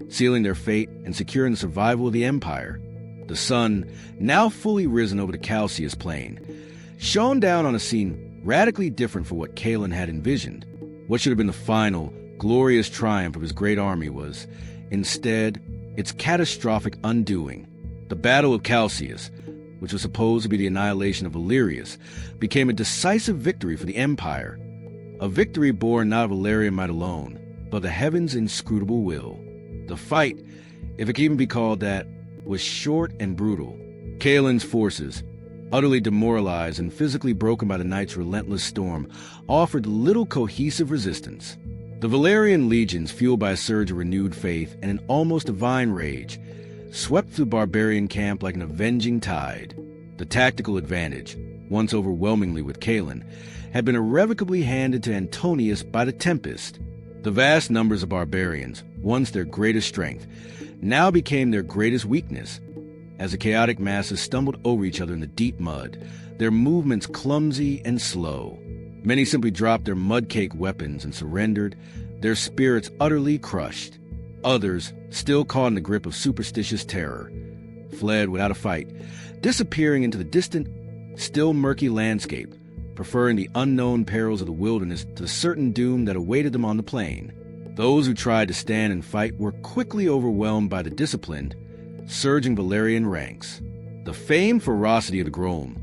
sealing their fate and securing the survival of the empire. The sun, now fully risen over the Calcaeus plain, shone down on a scene radically different from what Cailan had envisioned. What should have been the final, glorious triumph of his great army was, instead, its catastrophic undoing. The Battle of Calcaeus, which was supposed to be the annihilation of Valerius, became a decisive victory for the empire. A victory born not of Valerian might alone, but the heavens' inscrutable will. The fight, if it can even be called that, was short and brutal. Cailan's forces, utterly demoralized and physically broken by the night's relentless storm, offered little cohesive resistance. The Valerian legions, fueled by a surge of renewed faith and an almost divine rage, swept through the barbarian camp like an avenging tide. The tactical advantage, once overwhelmingly with Cailan, had been irrevocably handed to Antonius by the Tempest. The vast numbers of barbarians, once their greatest strength, now became their greatest weakness. As the chaotic masses stumbled over each other in the deep mud, their movements clumsy and slow. Many simply dropped their mud-caked weapons and surrendered, their spirits utterly crushed. Others, still caught in the grip of superstitious terror, fled without a fight, disappearing into the distant, still murky landscape, preferring the unknown perils of the wilderness to the certain doom that awaited them on the plain. Those who tried to stand and fight were quickly overwhelmed by the disciplined, surging Valerian ranks. The famed ferocity of the Grom,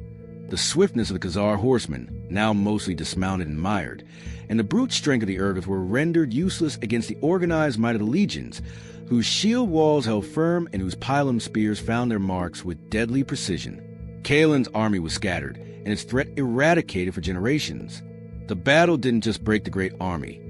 the swiftness of the Khazar horsemen, now mostly dismounted and mired, and the brute strength of the Urgoth were rendered useless against the organized might of the legions, whose shield walls held firm and whose pylon spears found their marks with deadly precision. Cailan's army was scattered, and its threat eradicated for generations. The battle didn't just break the great army.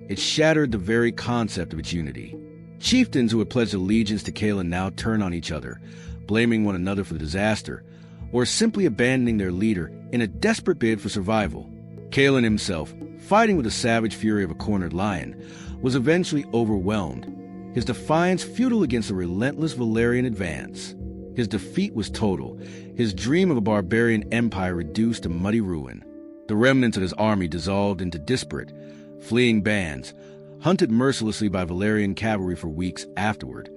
It shattered the very concept of its unity. Chieftains who had pledged allegiance to Cailan now turned on each other, blaming one another for the disaster, or simply abandoning their leader in a desperate bid for survival. Cailan himself, fighting with the savage fury of a cornered lion, was eventually overwhelmed, his defiance futile against the relentless Valerian advance. His defeat was total, his dream of a barbarian empire reduced to muddy ruin. The remnants of his army dissolved into disparate, fleeing bands, hunted mercilessly by Valerian cavalry for weeks afterward,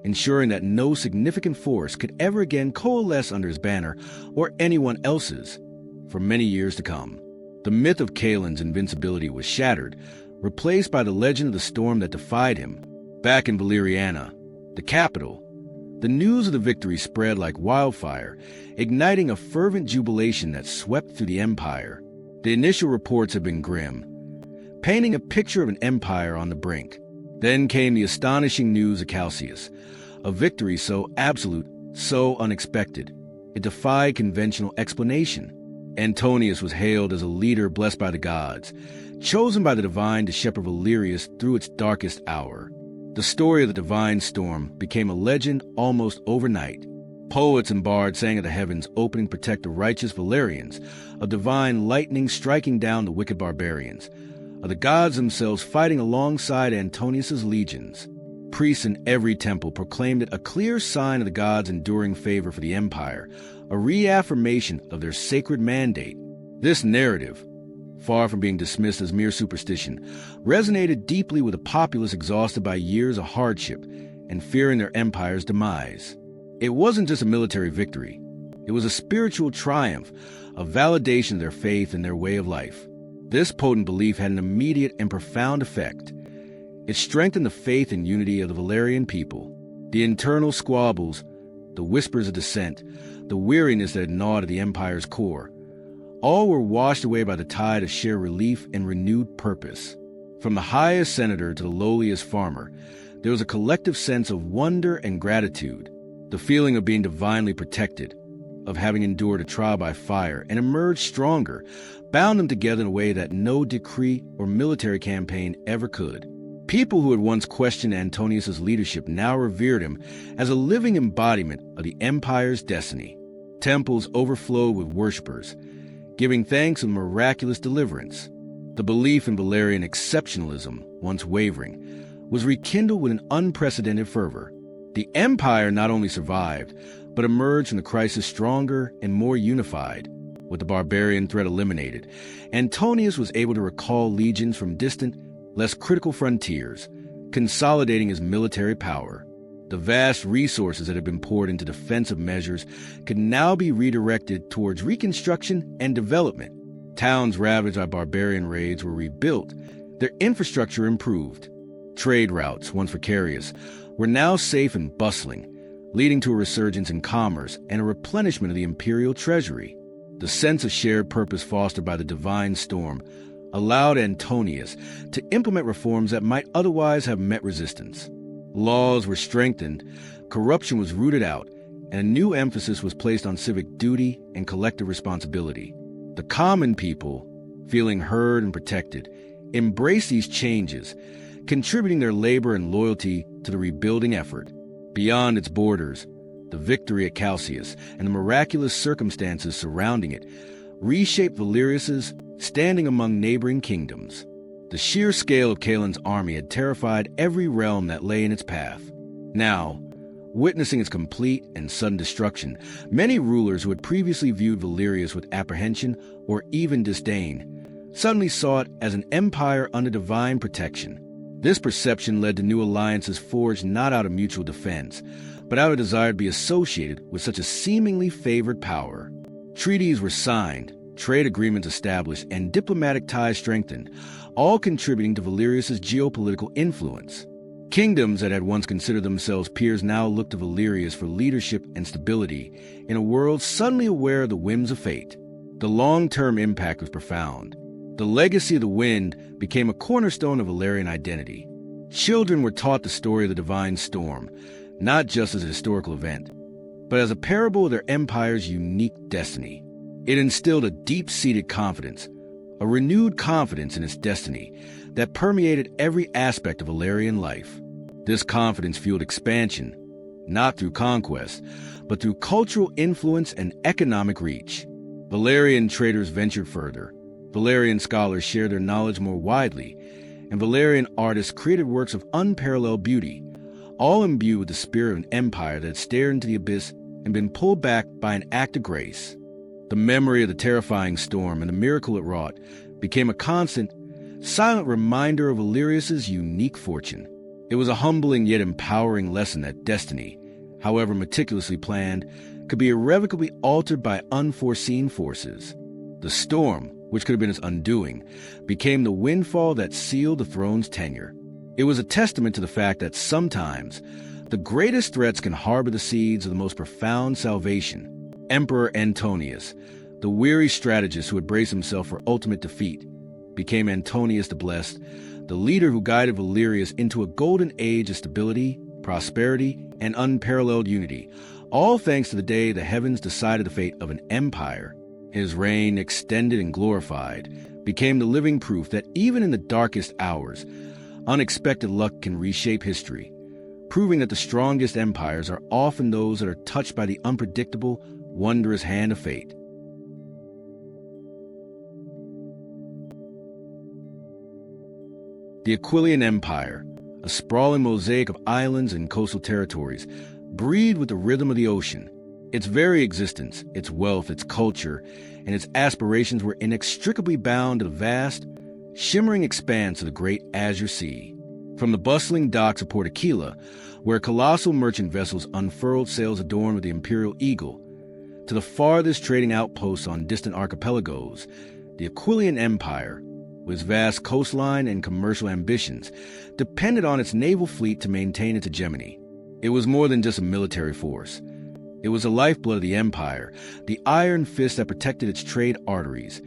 ensuring that no significant force could ever again coalesce under his banner or anyone else's for many years to come. The myth of Cailan's invincibility was shattered, replaced by the legend of the storm that defied him. Back in Valeriana, the capital, the news of the victory spread like wildfire, igniting a fervent jubilation that swept through the empire. The initial reports had been grim, painting a picture of an empire on the brink. Then came the astonishing news of Calcius, a victory so absolute, so unexpected. It defied conventional explanation. Antonius was hailed as a leader blessed by the gods, chosen by the divine to shepherd Valerius through its darkest hour. The story of the divine storm became a legend almost overnight. Poets and bards sang of the heavens opening to protect the righteous Valerians, of divine lightning striking down the wicked barbarians, of the gods themselves fighting alongside Antonius's legions. Priests in every temple proclaimed it a clear sign of the gods' enduring favor for the empire, a reaffirmation of their sacred mandate. This narrative, far from being dismissed as mere superstition, resonated deeply with a populace exhausted by years of hardship and fearing their empire's demise. It wasn't just a military victory. It was a spiritual triumph, a validation of their faith and their way of life. This potent belief had an immediate and profound effect. It strengthened the faith and unity of the Valerian people. The internal squabbles, the whispers of dissent, the weariness that had gnawed at the empire's core, all were washed away by the tide of shared relief and renewed purpose. From the highest senator to the lowliest farmer, there was a collective sense of wonder and gratitude. The feeling of being divinely protected, of having endured a trial by fire and emerged stronger, bound them together in a way that no decree or military campaign ever could. People who had once questioned Antonius's leadership now revered him as a living embodiment of the empire's destiny. Temples overflowed with worshippers, giving thanks for the miraculous deliverance. The belief in Valerian exceptionalism, once wavering, was rekindled with an unprecedented fervor. The empire not only survived, but emerged from the crisis stronger and more unified. With the barbarian threat eliminated, Antonius was able to recall legions from distant, less critical frontiers, consolidating his military power. The vast resources that had been poured into defensive measures could now be redirected towards reconstruction and development. Towns ravaged by barbarian raids were rebuilt, their infrastructure improved. Trade routes, once precarious, were now safe and bustling, leading to a resurgence in commerce and a replenishment of the imperial treasury. The sense of shared purpose fostered by the divine storm allowed Antonius to implement reforms that might otherwise have met resistance. Laws were strengthened, corruption was rooted out, and a new emphasis was placed on civic duty and collective responsibility. The common people, feeling heard and protected, embraced these changes, contributing their labor and loyalty to the rebuilding effort. Beyond its borders, the victory at Calcius and the miraculous circumstances surrounding it reshaped Valerius's standing among neighboring kingdoms. The sheer scale of Caelen's army had terrified every realm that lay in its path. Now, witnessing its complete and sudden destruction, many rulers who had previously viewed Valerius with apprehension or even disdain suddenly saw it as an empire under divine protection. This perception led to new alliances forged not out of mutual defense, but out of desire to be associated with such a seemingly favored power. Treaties were signed, trade agreements established, and diplomatic ties strengthened, all contributing to Valerius's geopolitical influence. Kingdoms that had once considered themselves peers now looked to Valerius for leadership and stability in a world suddenly aware of the whims of fate. The long-term impact was profound. The legacy of the wind became a cornerstone of Valerian identity. Children were taught the story of the divine storm, not just as a historical event, but as a parable of their empire's unique destiny. It instilled a deep-seated confidence, a renewed confidence in its destiny that permeated every aspect of Valerian life. This confidence fueled expansion, not through conquest, but through cultural influence and economic reach. Valerian traders ventured further. Valerian scholars shared their knowledge more widely, and Valerian artists created works of unparalleled beauty, all imbued with the spirit of an empire that had stared into the abyss and been pulled back by an act of grace. The memory of the terrifying storm and the miracle it wrought became a constant, silent reminder of Valerius's unique fortune. It was a humbling yet empowering lesson that destiny, however meticulously planned, could be irrevocably altered by unforeseen forces. The storm, which could have been its undoing, became the windfall that sealed the throne's tenure. It was a testament to the fact that sometimes the greatest threats can harbor the seeds of the most profound salvation. Emperor Antonius, the weary strategist who had braced himself for ultimate defeat, became Antonius the Blessed, the leader who guided Valerius into a golden age of stability, prosperity, and unparalleled unity, all thanks to the day the heavens decided the fate of an empire. His reign, extended and glorified, became the living proof that even in the darkest hours, unexpected luck can reshape history, proving that the strongest empires are often those that are touched by the unpredictable, wondrous hand of fate. The Aquilian Empire, a sprawling mosaic of islands and coastal territories, breathed with the rhythm of the ocean. Its very existence, its wealth, its culture, and its aspirations were inextricably bound to the vast, shimmering expanse of the great Azure Sea. From the bustling docks of Port Aquila, where colossal merchant vessels unfurled sails adorned with the imperial eagle, to the farthest trading outposts on distant archipelagos, the Aquilian Empire, with its vast coastline and commercial ambitions, depended on its naval fleet to maintain its hegemony. It was more than just a military force. It was the lifeblood of the empire, the iron fist that protected its trade arteries,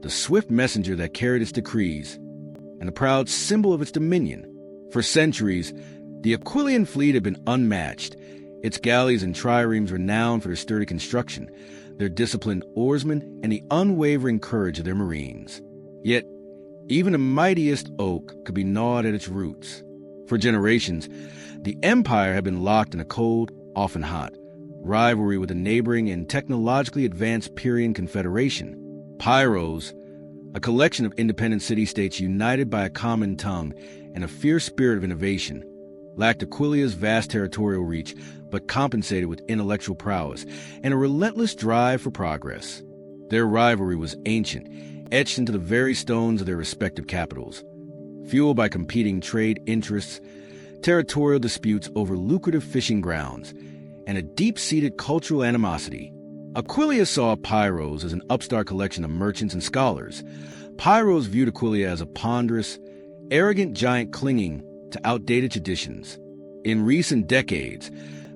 the swift messenger that carried its decrees, and the proud symbol of its dominion. For centuries, the Aquilian fleet had been unmatched, its galleys and triremes renowned for their sturdy construction, their disciplined oarsmen, and the unwavering courage of their marines. Yet, even the mightiest oak could be gnawed at its roots. For generations, the empire had been locked in a cold, often hot, rivalry with a neighboring and technologically advanced Pyrrhian confederation. Pyros, a collection of independent city-states united by a common tongue and a fierce spirit of innovation, lacked Aquilia's vast territorial reach, but compensated with intellectual prowess and a relentless drive for progress. Their rivalry was ancient, etched into the very stones of their respective capitals. Fueled by competing trade interests, territorial disputes over lucrative fishing grounds, and a deep-seated cultural animosity, Aquileia saw Pyros as an upstart collection of merchants and scholars. Pyros viewed Aquileia as a ponderous, arrogant giant clinging to outdated traditions. In recent decades,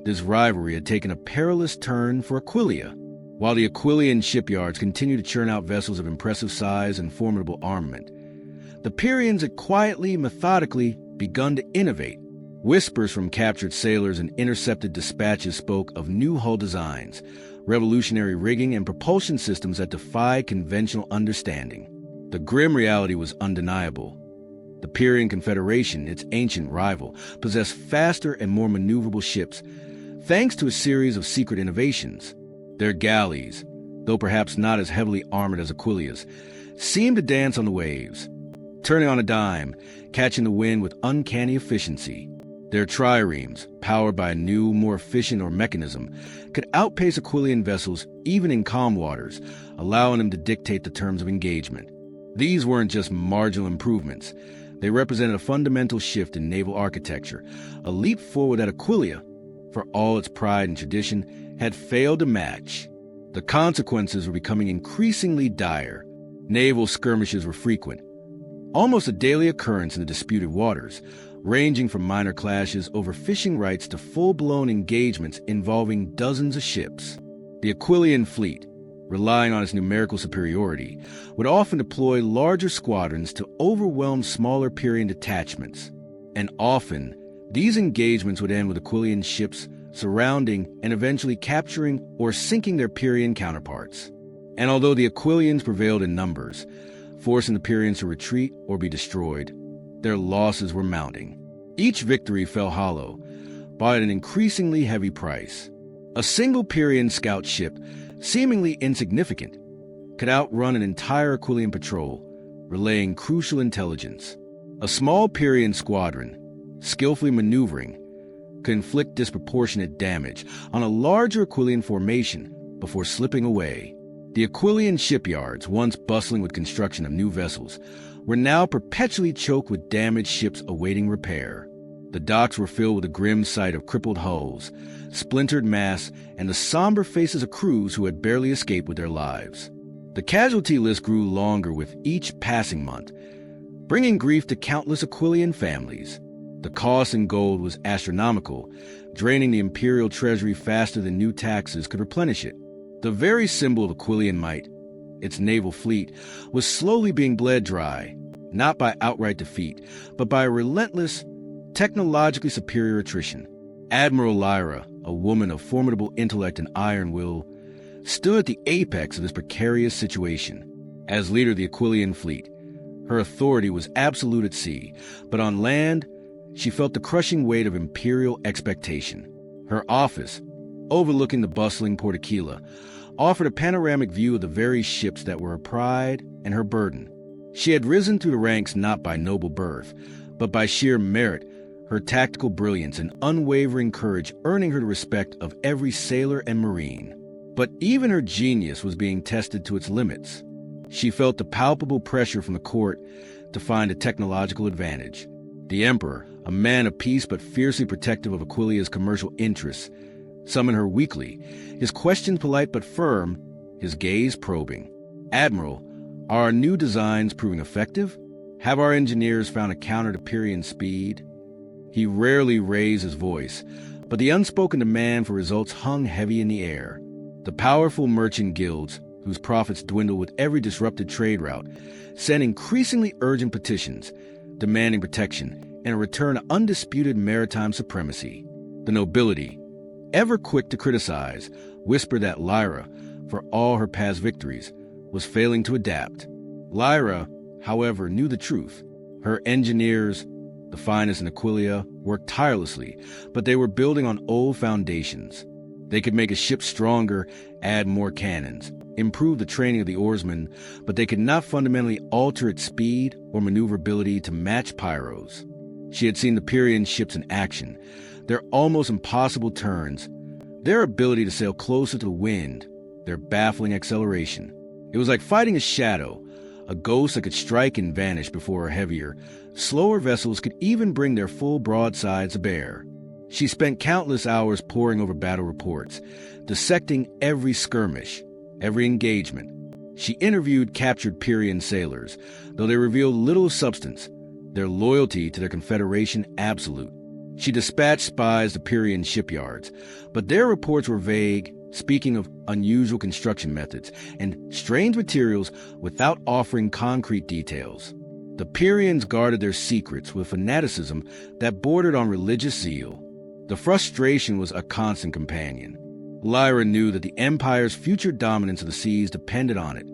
this rivalry had taken a perilous turn for Aquileia. While the Aquilian shipyards continued to churn out vessels of impressive size and formidable armament, the Pyrrhians had quietly, methodically begun to innovate. Whispers from captured sailors and intercepted dispatches spoke of new hull designs, revolutionary rigging, and propulsion systems that defied conventional understanding. The grim reality was undeniable. The Pyrrhian Confederation, its ancient rival, possessed faster and more maneuverable ships, thanks to a series of secret innovations. Their galleys, though perhaps not as heavily armored as Aquilia's, seemed to dance on the waves, turning on a dime, catching the wind with uncanny efficiency. Their triremes, powered by a new, more efficient mechanism, could outpace Aquilian vessels even in calm waters, allowing them to dictate the terms of engagement. These weren't just marginal improvements. They represented a fundamental shift in naval architecture, a leap forward that Aquilia, for all its pride and tradition, had failed to match. The consequences were becoming increasingly dire. Naval skirmishes were frequent, almost a daily occurrence in the disputed waters, ranging from minor clashes over fishing rights to full-blown engagements involving dozens of ships. The Aquilian fleet, relying on its numerical superiority, would often deploy larger squadrons to overwhelm smaller Pyrrhian detachments. And often, these engagements would end with Aquilian ships surrounding and eventually capturing or sinking their Pyrrhian counterparts. And although the Aquilians prevailed in numbers, forcing the Pyrrhians to retreat or be destroyed, their losses were mounting. Each victory fell hollow, but at an increasingly heavy price. A single Pyrrhian scout ship, seemingly insignificant, could outrun an entire Aquilian patrol, relaying crucial intelligence. A small Pyrrhian squadron, skillfully maneuvering, could inflict disproportionate damage on a larger Aquilian formation before slipping away. The Aquilian shipyards, once bustling with construction of new vessels, were now perpetually choked with damaged ships awaiting repair. The docks were filled with the grim sight of crippled hulls, splintered masts, and the somber faces of crews who had barely escaped with their lives. The casualty list grew longer with each passing month, bringing grief to countless Aquilian families. The cost in gold was astronomical, draining the imperial treasury faster than new taxes could replenish it. The very symbol of Aquilian might, its naval fleet, was slowly being bled dry, not by outright defeat, but by a relentless, technologically superior attrition. Admiral Lyra, a woman of formidable intellect and iron will, stood at the apex of this precarious situation. As leader of the Aquilian fleet, her authority was absolute at sea, but on land, she felt the crushing weight of imperial expectation. Her office, overlooking the bustling Port Aquila, offered a panoramic view of the very ships that were her pride and her burden. She had risen through the ranks not by noble birth, but by sheer merit, her tactical brilliance and unwavering courage earning her the respect of every sailor and marine. But even her genius was being tested to its limits. She felt the palpable pressure from the court to find a technological advantage. The emperor, a man of peace but fiercely protective of Aquilia's commercial interests, summoned her weekly, his questions polite but firm, his gaze probing. "Admiral, are our new designs proving effective? Have our engineers found a counter to Pyrrhian speed?" He rarely raised his voice, but the unspoken demand for results hung heavy in the air. The powerful merchant guilds, whose profits dwindled with every disrupted trade route, sent increasingly urgent petitions, demanding protection and a return to undisputed maritime supremacy. The nobility, ever quick to criticize, whispered that Lyra, for all her past victories, was failing to adapt. Lyra, however, knew the truth. Her engineers, the finest in Aquilia, worked tirelessly, but they were building on old foundations. They could make a ship stronger, add more cannons, improve the training of the oarsmen, but they could not fundamentally alter its speed or maneuverability to match Pyrrho's. She had seen the Pyrrhian ships in action, their almost impossible turns, their ability to sail closer to the wind, their baffling acceleration. It was like fighting a shadow, a ghost that could strike and vanish before her heavier, slower vessels could even bring their full broadsides to bear. She spent countless hours poring over battle reports, dissecting every skirmish, every engagement. She interviewed captured Pyrrhian sailors, though they revealed little substance, their loyalty to their confederation absolute. She dispatched spies to Pyrrhian shipyards, but their reports were vague, speaking of unusual construction methods and strange materials without offering concrete details. The Pyrians guarded their secrets with fanaticism that bordered on religious zeal. The frustration was a constant companion. Lyra knew that the Empire's future dominance of the seas depended on it,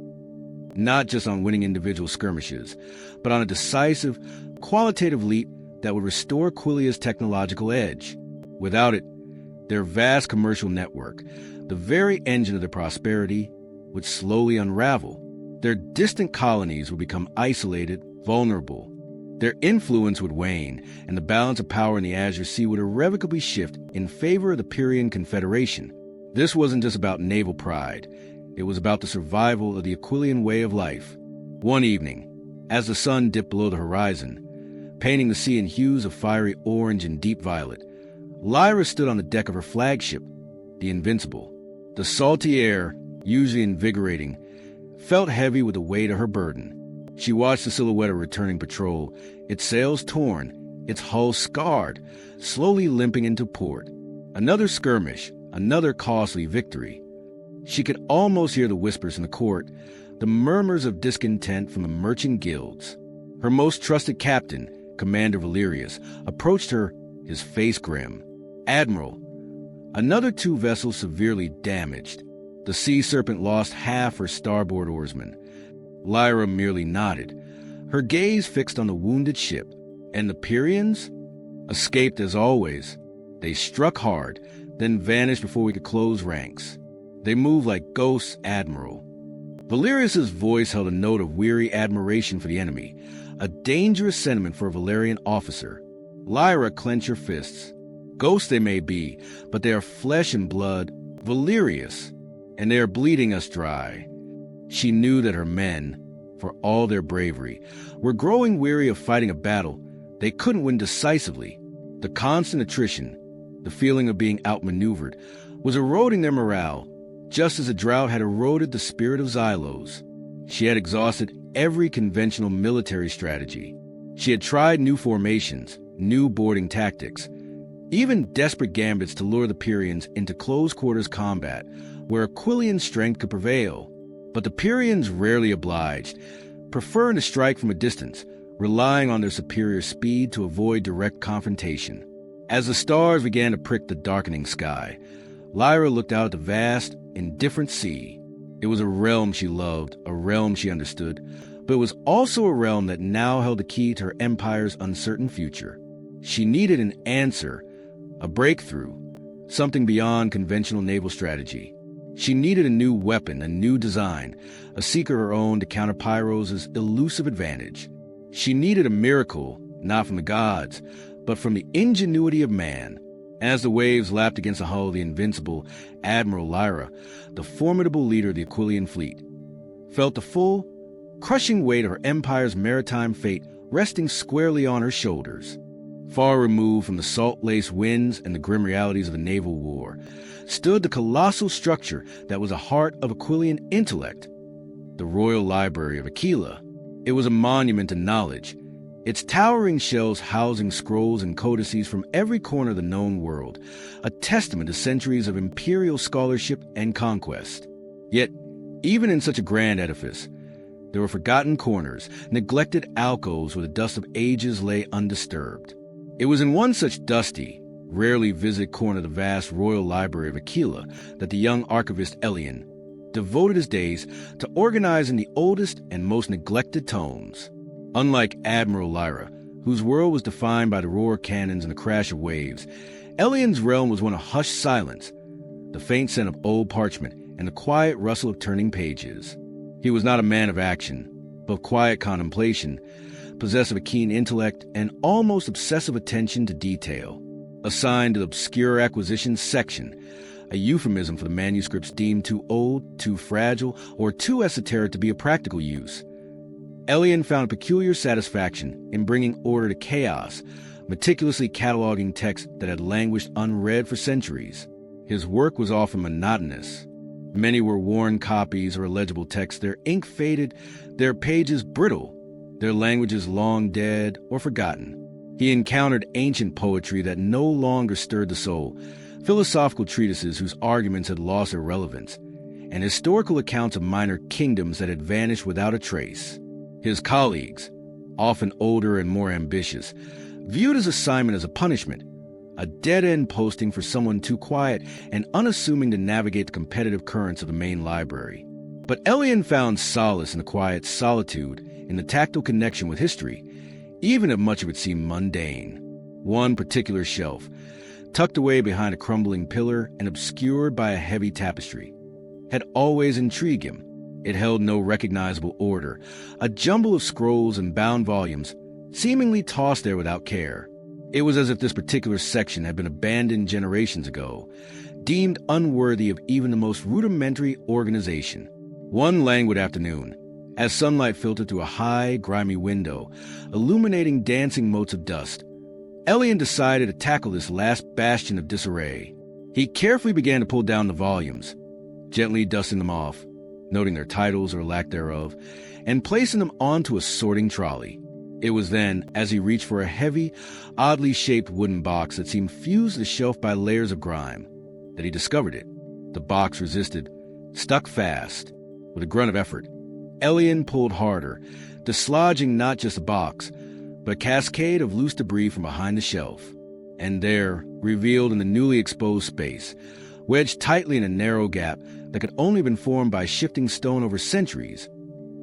not just on winning individual skirmishes, but on a decisive, qualitative leap that would restore Aquilia's technological edge. Without it, their vast commercial network, the very engine of their prosperity, would slowly unravel. Their distant colonies would become isolated, vulnerable. Their influence would wane, and the balance of power in the Azure Sea would irrevocably shift in favor of the Pyrian Confederation. This wasn't just about naval pride. It was about the survival of the Aquilian way of life. One evening, as the sun dipped below the horizon, painting the sea in hues of fiery orange and deep violet, Lyra stood on the deck of her flagship, the Invincible. The salty air, usually invigorating, felt heavy with the weight of her burden. She watched the silhouette of returning patrol, its sails torn, its hull scarred, slowly limping into port. Another skirmish, another costly victory. She could almost hear the whispers in the court, the murmurs of discontent from the merchant guilds. Her most trusted captain, Commander Valerius, approached her, his face grim. "Admiral, another 2 vessels severely damaged. The Sea Serpent lost half her starboard oarsmen." Lyra merely nodded, her gaze fixed on the wounded ship. And the Pyrians? Escaped as always. They struck hard, then vanished before we could close ranks. They moved like ghosts, Admiral. Valerius's voice held a note of weary admiration for the enemy, a dangerous sentiment for a Valerian officer. Lyra clenched her fists. Ghosts they may be, but they are flesh and blood, Valerius, and they are bleeding us dry. She knew that her men, for all their bravery, were growing weary of fighting a battle they couldn't win decisively. The constant attrition, the feeling of being outmaneuvered, was eroding their morale, just as a drought had eroded the spirit of Xylos. She had exhausted every conventional military strategy. She had tried new formations, new boarding tactics, even desperate gambits to lure the Pyrians into close-quarters combat, where Aquilian strength could prevail. But the Pyrians rarely obliged, preferring to strike from a distance, relying on their superior speed to avoid direct confrontation. As the stars began to prick the darkening sky, Lyra looked out at the vast, indifferent sea. It was a realm she loved, a realm she understood, but it was also a realm that now held the key to her empire's uncertain future. She needed an answer, a breakthrough, something beyond conventional naval strategy. She needed a new weapon, a new design, a secret of her own to counter Pyros' elusive advantage. She needed a miracle, not from the gods, but from the ingenuity of man. As the waves lapped against the hull of the Invincible, Admiral Lyra, the formidable leader of the Aquilian fleet, felt the full, crushing weight of her empire's maritime fate resting squarely on her shoulders. Far removed from the salt-laced winds and the grim realities of a naval war, stood the colossal structure that was the heart of Aquilian intellect, the Royal Library of Aquila. It was a monument to knowledge, its towering shelves housing scrolls and codices from every corner of the known world, a testament to centuries of imperial scholarship and conquest. Yet, even in such a grand edifice, there were forgotten corners, neglected alcoves where the dust of ages lay undisturbed. It was in one such dusty, rarely visited corner of the vast Royal Library of Aquila that the young archivist Elian devoted his days to organizing the oldest and most neglected tomes. Unlike Admiral Lyra, whose world was defined by the roar of cannons and the crash of waves, Elian's realm was one of hushed silence, the faint scent of old parchment and the quiet rustle of turning pages. He was not a man of action, but of quiet contemplation, possessed of a keen intellect and almost obsessive attention to detail. Assigned to the obscure acquisitions section, a euphemism for the manuscripts deemed too old, too fragile, or too esoteric to be of practical use, Elian found a peculiar satisfaction in bringing order to chaos, meticulously cataloging texts that had languished unread for centuries. His work was often monotonous. Many were worn copies or illegible texts, their ink faded, their pages brittle, their languages long dead or forgotten. He encountered ancient poetry that no longer stirred the soul, philosophical treatises whose arguments had lost their relevance, and historical accounts of minor kingdoms that had vanished without a trace. His colleagues, often older and more ambitious, viewed his assignment as a punishment, a dead-end posting for someone too quiet and unassuming to navigate the competitive currents of the main library. But Elian found solace in the quiet solitude, in the tactile connection with history, even if much of it seemed mundane. One particular shelf, tucked away behind a crumbling pillar and obscured by a heavy tapestry, had always intrigued him. It held no recognizable order, a jumble of scrolls and bound volumes, seemingly tossed there without care. It was as if this particular section had been abandoned generations ago, deemed unworthy of even the most rudimentary organization. One languid afternoon, as sunlight filtered through a high, grimy window, illuminating dancing motes of dust, Elian decided to tackle this last bastion of disarray. He carefully began to pull down the volumes, gently dusting them off, noting their titles or lack thereof, and placing them onto a sorting trolley. It was then, as he reached for a heavy, oddly shaped wooden box that seemed fused to the shelf by layers of grime, that he discovered it. The box resisted, stuck fast. With a grunt of effort, Elian pulled harder, dislodging not just the box, but a cascade of loose debris from behind the shelf. And there, revealed in the newly exposed space, wedged tightly in a narrow gap that could only have been formed by shifting stone over centuries,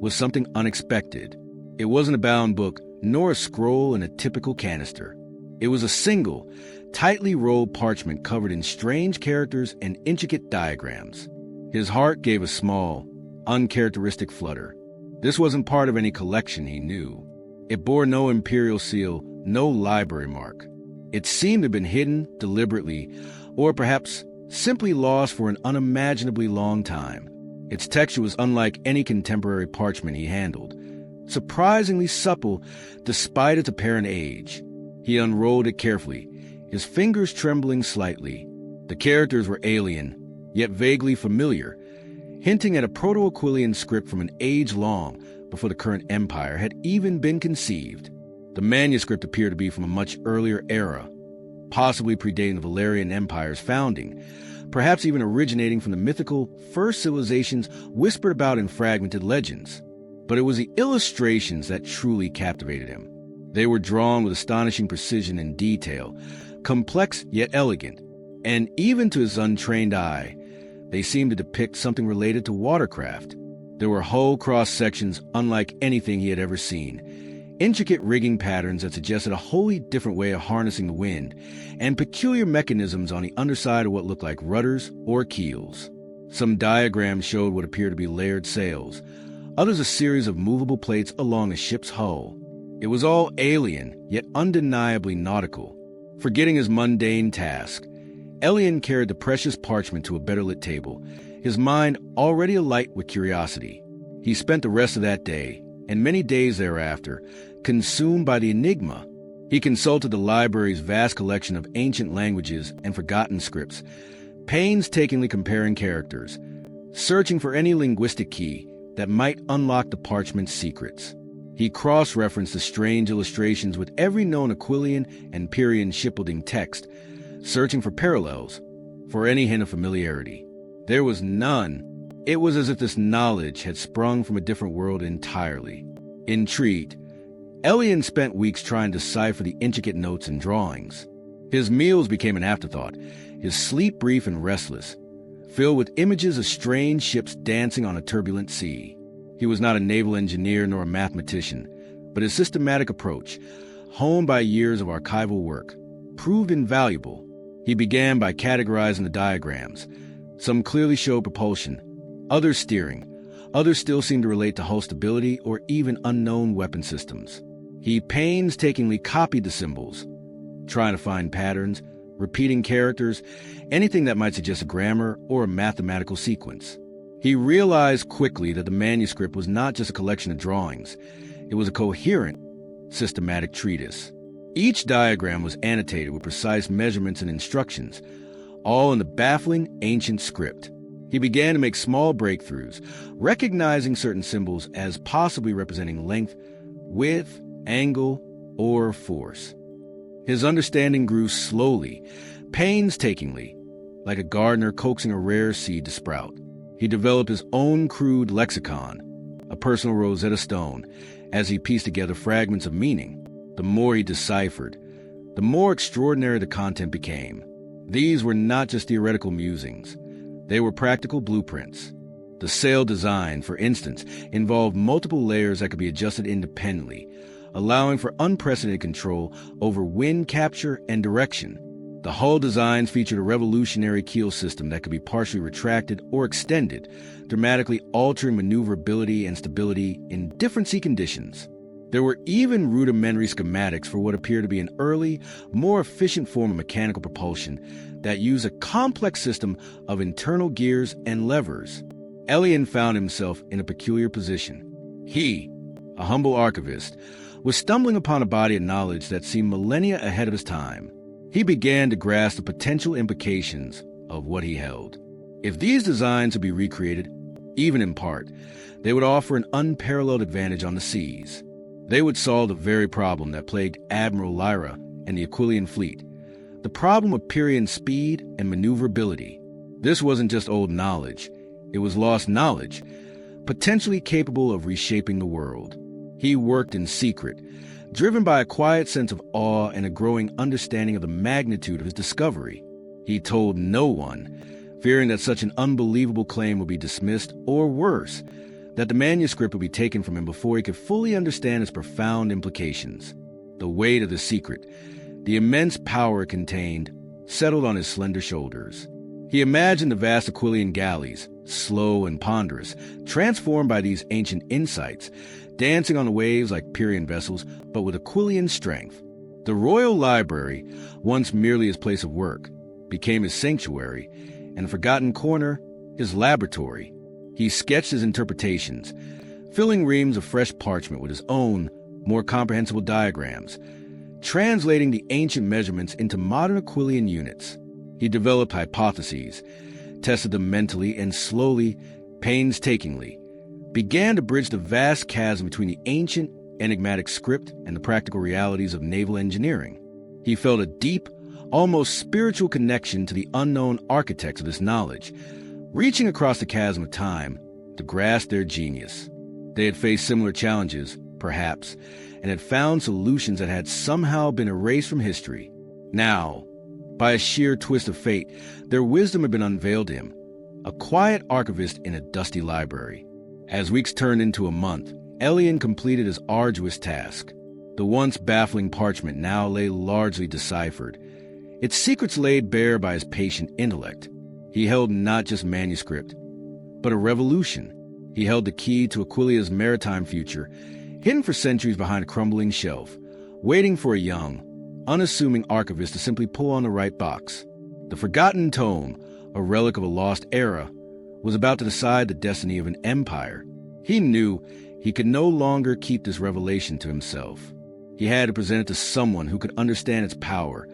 was something unexpected. It wasn't a bound book, nor a scroll in a typical canister. It was a single, tightly rolled parchment covered in strange characters and intricate diagrams. His heart gave a small, uncharacteristic flutter. This wasn't part of any collection he knew. It bore no imperial seal, no library mark. It seemed to have been hidden deliberately, or perhaps simply lost for an unimaginably long time. Its texture was unlike any contemporary parchment he handled, surprisingly supple despite its apparent age. He unrolled it carefully, his fingers trembling slightly. The characters were alien, yet vaguely familiar, hinting at a Proto-Aquilian script from an age long before the current empire had even been conceived. The manuscript appeared to be from a much earlier era, possibly predating the Valerian Empire's founding, perhaps even originating from the mythical first civilizations whispered about in fragmented legends. But it was the illustrations that truly captivated him. They were drawn with astonishing precision and detail, complex yet elegant, and even to his untrained eye, they seemed to depict something related to watercraft. There were hull cross-sections unlike anything he had ever seen, intricate rigging patterns that suggested a wholly different way of harnessing the wind, and peculiar mechanisms on the underside of what looked like rudders or keels. Some diagrams showed what appeared to be layered sails, others a series of movable plates along the ship's hull. It was all alien, yet undeniably nautical. Forgetting his mundane task, Elian carried the precious parchment to a better-lit table, his mind already alight with curiosity. He spent the rest of that day, and many days thereafter, consumed by the enigma. He consulted the library's vast collection of ancient languages and forgotten scripts, painstakingly comparing characters, searching for any linguistic key that might unlock the parchment's secrets. He cross-referenced the strange illustrations with every known Aquilian and Pyrrhian shipbuilding text, searching for parallels, for any hint of familiarity. There was none. It was as if this knowledge had sprung from a different world entirely. Intrigued, Elian spent weeks trying to decipher the intricate notes and drawings. His meals became an afterthought, his sleep brief and restless, filled with images of strange ships dancing on a turbulent sea. He was not a naval engineer nor a mathematician, but his systematic approach, honed by years of archival work, proved invaluable. He began by categorizing the diagrams. Some clearly showed propulsion, others steering, others still seemed to relate to hull stability or even unknown weapon systems. He painstakingly copied the symbols, trying to find patterns, repeating characters, anything that might suggest a grammar or a mathematical sequence. He realized quickly that the manuscript was not just a collection of drawings. It was a coherent, systematic treatise. Each diagram was annotated with precise measurements and instructions, all in the baffling ancient script. He began to make small breakthroughs, recognizing certain symbols as possibly representing length, width, angle, or force. His understanding grew slowly, painstakingly, like a gardener coaxing a rare seed to sprout. He developed his own crude lexicon, a personal Rosetta Stone, As he pieced together fragments of meaning, the more he deciphered, the more extraordinary the content became. These were not just theoretical musings. They were practical blueprints. The sail design, for instance, involved multiple layers that could be adjusted independently, allowing for unprecedented control over wind capture and direction. The hull designs featured a revolutionary keel system that could be partially retracted or extended, dramatically altering maneuverability and stability in different sea conditions. There were even rudimentary schematics for what appeared to be an early, more efficient form of mechanical propulsion that used a complex system of internal gears and levers. Elian found himself in a peculiar position. He, a humble archivist, was stumbling upon a body of knowledge that seemed millennia ahead of his time. He began to grasp the potential implications of what he held. If these designs would be recreated, even in part, they would offer an unparalleled advantage on the seas. They would solve the very problem that plagued Admiral Lyra and the Aquilian fleet, the problem of Pyrrhian speed and maneuverability. This wasn't just old knowledge, it was lost knowledge, potentially capable of reshaping the world. He worked in secret, driven by a quiet sense of awe and a growing understanding of the magnitude of his discovery. He told no one, fearing that such an unbelievable claim would be dismissed, or worse, that the manuscript would be taken from him before he could fully understand its profound implications. The weight of the secret, the immense power it contained, settled on his slender shoulders. He imagined the vast Aquilian galleys, slow and ponderous, transformed by these ancient insights, dancing on the waves like Pyrrhian vessels, but with Aquilian strength. The Royal Library, once merely his place of work, became his sanctuary, and the forgotten corner, his laboratory. He sketched his interpretations, filling reams of fresh parchment with his own, more comprehensible diagrams, translating the ancient measurements into modern Aquilian units. He developed hypotheses, tested them mentally, and slowly, painstakingly, began to bridge the vast chasm between the ancient, enigmatic script and the practical realities of naval engineering. He felt a deep, almost spiritual connection to the unknown architects of this knowledge, reaching across the chasm of time to grasp their genius. They had faced similar challenges, perhaps, and had found solutions that had somehow been erased from history. Now, by a sheer twist of fate, their wisdom had been unveiled to him, a quiet archivist in a dusty library. As weeks turned into a month, Elian completed his arduous task. The once baffling parchment now lay largely deciphered, its secrets laid bare by his patient intellect. He held not just manuscript, but a revolution. He held the key to Aquilia's maritime future, hidden for centuries behind a crumbling shelf, waiting for a young, unassuming archivist to simply pull on the right box. The forgotten tome, a relic of a lost era, was about to decide the destiny of an empire. He knew he could no longer keep this revelation to himself. He had to present it to someone who could understand its power,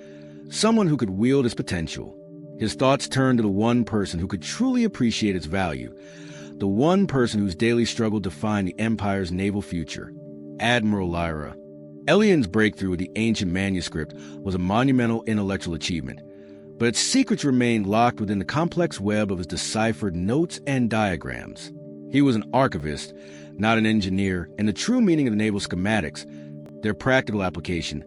someone who could wield its potential. His thoughts turned to the one person who could truly appreciate its value, the one person whose daily struggle defined the Empire's naval future, Admiral Lyra. Elian's breakthrough with the ancient manuscript was a monumental intellectual achievement, but its secrets remained locked within the complex web of his deciphered notes and diagrams. He was an archivist, not an engineer, and the true meaning of the naval schematics, their practical application,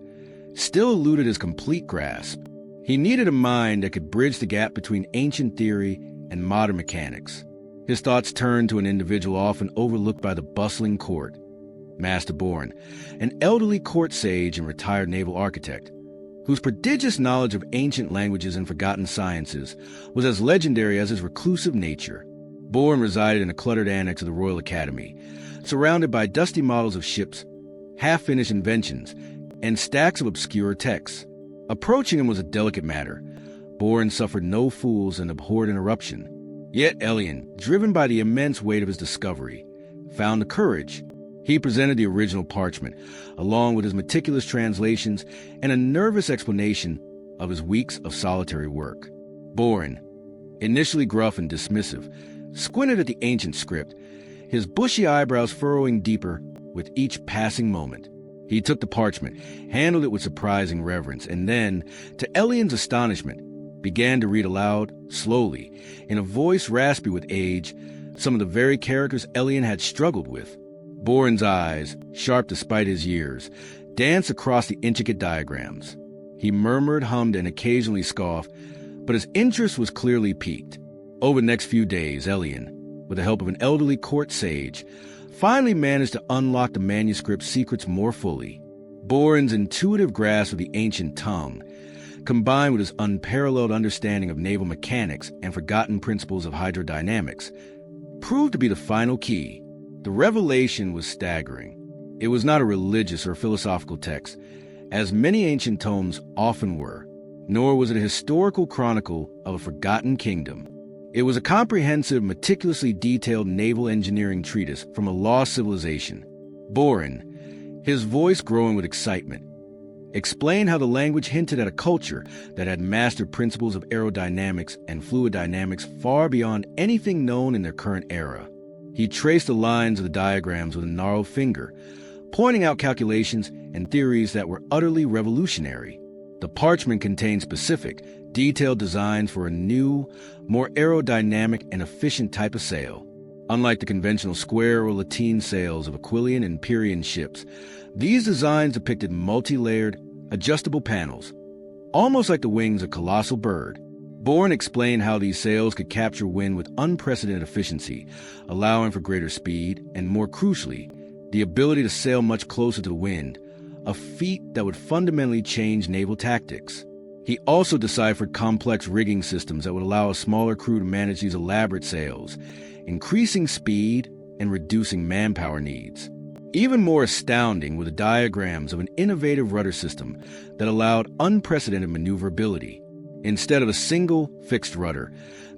still eluded his complete grasp. He needed a mind that could bridge the gap between ancient theory and modern mechanics. His thoughts turned to an individual often overlooked by the bustling court, Master Boren, an elderly court sage and retired naval architect, whose prodigious knowledge of ancient languages and forgotten sciences was as legendary as his reclusive nature. Boren resided in a cluttered annex of the Royal Academy, surrounded by dusty models of ships, half-finished inventions, and stacks of obscure texts. Approaching him was a delicate matter. Boren suffered no fools and abhorred interruption. Yet Elian, driven by the immense weight of his discovery, found the courage. He presented the original parchment, along with his meticulous translations and a nervous explanation of his weeks of solitary work. Boren, initially gruff and dismissive, squinted at the ancient script, his bushy eyebrows furrowing deeper with each passing moment. He took the parchment, handled it with surprising reverence, and then, to Elian's astonishment, began to read aloud, slowly, in a voice raspy with age, some of the very characters Elian had struggled with. Boren's eyes, sharp despite his years, danced across the intricate diagrams. He murmured, hummed, and occasionally scoffed, but his interest was clearly piqued. Over the next few days, Elian, with the help of an elderly court sage, finally managed to unlock the manuscript's secrets more fully. Boren's intuitive grasp of the ancient tongue, combined with his unparalleled understanding of naval mechanics and forgotten principles of hydrodynamics, proved to be the final key. The revelation was staggering. It was not a religious or philosophical text, as many ancient tomes often were, nor was it a historical chronicle of a forgotten kingdom. It was a comprehensive, meticulously detailed naval engineering treatise from a lost civilization. Boren, his voice growing with excitement, explained how the language hinted at a culture that had mastered principles of aerodynamics and fluid dynamics far beyond anything known in their current era. He traced the lines of the diagrams with a gnarled finger, pointing out calculations and theories that were utterly revolutionary. The parchment contained specific, detailed designs for a new, more aerodynamic and efficient type of sail. Unlike the conventional square or lateen sails of Aquilian and Pyrrhian ships, these designs depicted multi-layered, adjustable panels, almost like the wings of a colossal bird. Boren explained how these sails could capture wind with unprecedented efficiency, allowing for greater speed and, more crucially, the ability to sail much closer to the wind, a feat that would fundamentally change naval tactics. He also deciphered complex rigging systems that would allow a smaller crew to manage these elaborate sails, increasing speed and reducing manpower needs. Even more astounding were the diagrams of an innovative rudder system that allowed unprecedented maneuverability. Instead of a single, fixed rudder,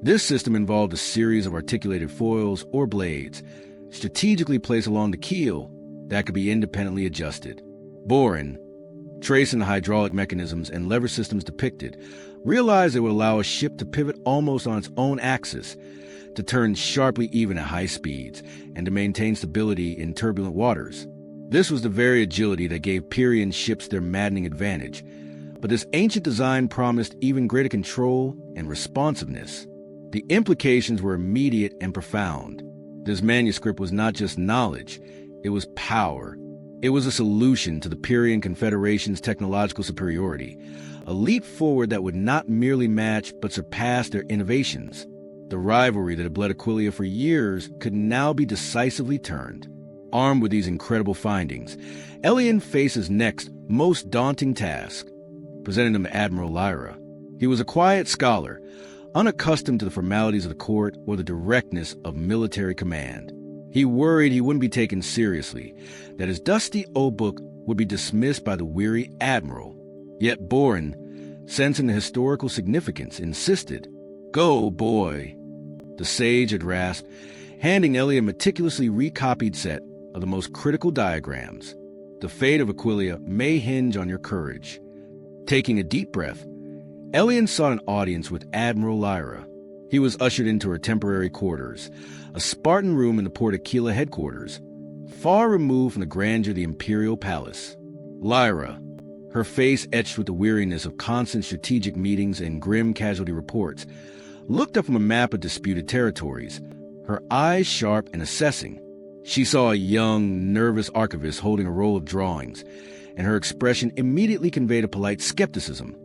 this system involved a series of articulated foils or blades, strategically placed along the keel that could be independently adjusted. Boren, tracing the hydraulic mechanisms and lever systems depicted, realized it would allow a ship to pivot almost on its own axis, to turn sharply even at high speeds, and to maintain stability in turbulent waters. This was the very agility that gave Pyrrhian ships their maddening advantage, but this ancient design promised even greater control and responsiveness. The implications were immediate and profound. This manuscript was not just knowledge, it was power. It was a solution to the Pyrrhian Confederation's technological superiority, a leap forward that would not merely match but surpass their innovations. The rivalry that had bled Aquileia for years could now be decisively turned. Armed with these incredible findings, Elian faced his next, most daunting task, presenting them to Admiral Lyra. He was a quiet scholar, unaccustomed to the formalities of the court or the directness of military command. He worried he wouldn't be taken seriously, that his dusty old book would be dismissed by the weary admiral. Yet Boren, sensing the historical significance, insisted. "Go, boy," the sage had rasped, handing Ellie a meticulously recopied set of the most critical diagrams. "The fate of Aquileia may hinge on your courage." Taking a deep breath, Elian sought an audience with Admiral Lyra. He was ushered into her temporary quarters, a Spartan room in the Port Aquila headquarters, far removed from the grandeur of the imperial palace. Lyra, her face etched with the weariness of constant strategic meetings and grim casualty reports, looked up from a map of disputed territories, her eyes sharp and assessing. She saw a young, nervous archivist holding a roll of drawings, and her expression immediately conveyed a polite skepticism,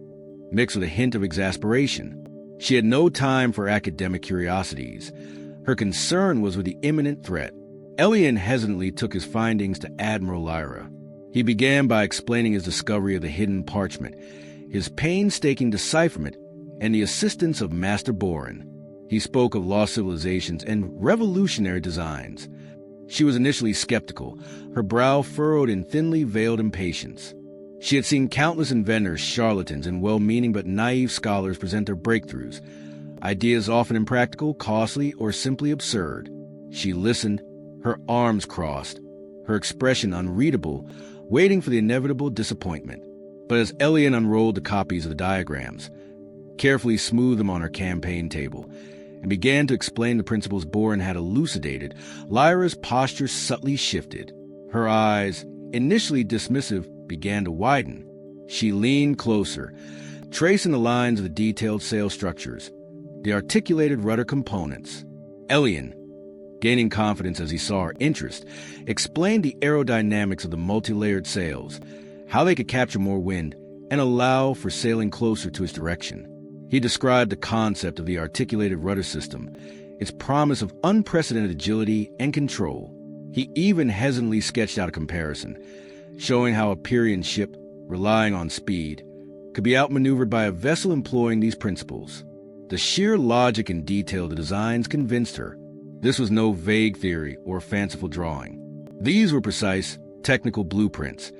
mixed with a hint of exasperation. She had no time for academic curiosities. Her concern was with the imminent threat. Elian hesitantly took his findings to Admiral Lyra. He began by explaining his discovery of the hidden parchment, his painstaking decipherment, and the assistance of Master Boren. He spoke of lost civilizations and revolutionary designs. She was initially skeptical, her brow furrowed in thinly veiled impatience. She had seen countless inventors, charlatans, and well-meaning but naive scholars present their breakthroughs, ideas often impractical, costly, or simply absurd. She listened, her arms crossed, her expression unreadable, waiting for the inevitable disappointment. But as Elian unrolled the copies of the diagrams, carefully smoothed them on her campaign table, and began to explain the principles Boren had elucidated, Lyra's posture subtly shifted. Her eyes, initially dismissive, began to widen. She leaned closer, tracing the lines of the detailed sail structures, the articulated rudder components. "Elian," Gaining confidence as he saw her interest, explained the aerodynamics of the multi-layered sails, how they could capture more wind and allow for sailing closer to its direction. He described the concept of the articulated rudder system, its promise of unprecedented agility and control. He even hesitantly sketched out a comparison, showing how a Pyrrhian ship, relying on speed, could be outmaneuvered by a vessel employing these principles. The sheer logic and detail of the designs convinced her. This was no vague theory or fanciful drawing. These were precise, technical blueprints,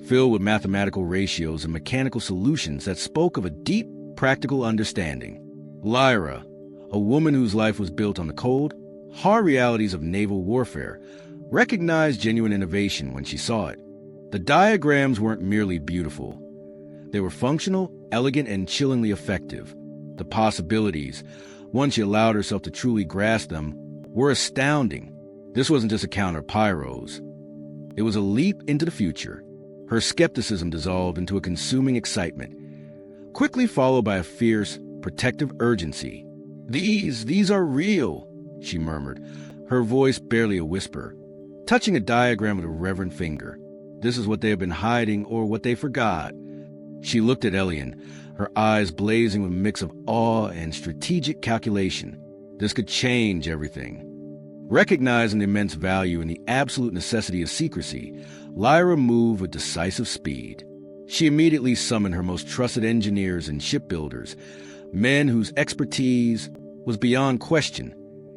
filled with mathematical ratios and mechanical solutions that spoke of a deep, practical understanding. Lyra, a woman whose life was built on the cold, hard realities of naval warfare, recognized genuine innovation when she saw it. The diagrams weren't merely beautiful. They were functional, elegant, and chillingly effective. The possibilities, once she allowed herself to truly grasp them, were astounding. This wasn't just a counter pyros. It was a leap into the future. Her skepticism dissolved into a consuming excitement, quickly followed by a fierce, protective urgency. These are real," she murmured, her voice barely a whisper, touching a diagram with a reverent finger. "This is what they have been hiding or what they forgot." She looked at Elian, her eyes blazing with a mix of awe and strategic calculation. This could change everything. Recognizing the immense value and the absolute necessity of secrecy, Lyra moved with decisive speed. She immediately summoned her most trusted engineers and shipbuilders, men whose expertise was beyond question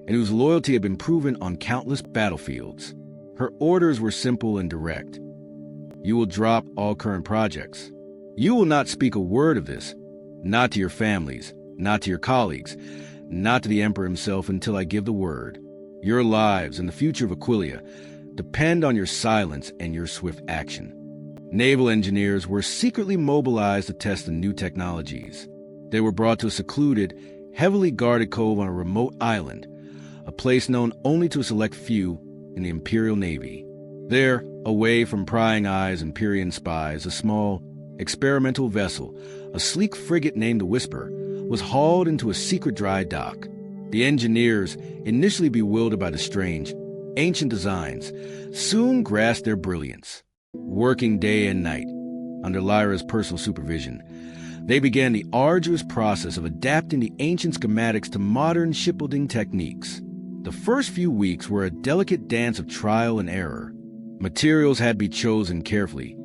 and whose loyalty had been proven on countless battlefields. Her orders were simple and direct. "You will drop all current projects. You will not speak a word of this, not to your families, not to your colleagues, not to the Emperor himself until I give the word. Your lives and the future of Aquileia depend on your silence and your swift action." Naval engineers were secretly mobilized to test the new technologies. They were brought to a secluded, heavily guarded cove on a remote island, a place known only to a select few in the Imperial Navy. There, away from prying eyes and Pyrrhian spies, a small, experimental vessel, a sleek frigate named the Whisper, was hauled into a secret dry dock. The engineers, initially bewildered by the strange, ancient designs, soon grasped their brilliance. Working day and night, under Lyra's personal supervision, they began the arduous process of adapting the ancient schematics to modern shipbuilding techniques. The first few weeks were a delicate dance of trial and error. Materials had to be chosen carefully,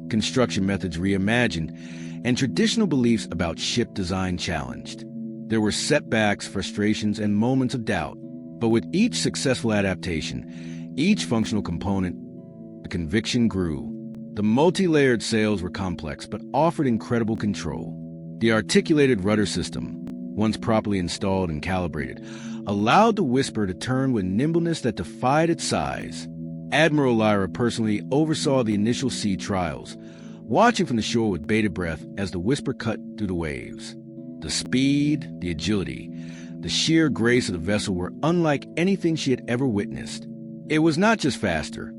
construction methods reimagined, and traditional beliefs about ship design challenged. There were setbacks, frustrations, and moments of doubt, but with each successful adaptation, each functional component, the conviction grew. The multi-layered sails were complex but offered incredible control. The articulated rudder system, once properly installed and calibrated, allowed the Whisper to turn with nimbleness that defied its size. Admiral Lyra personally oversaw the initial sea trials, watching from the shore with bated breath as the Whisper cut through the waves. The speed, the agility, the sheer grace of the vessel were unlike anything she had ever witnessed. It was not just faster.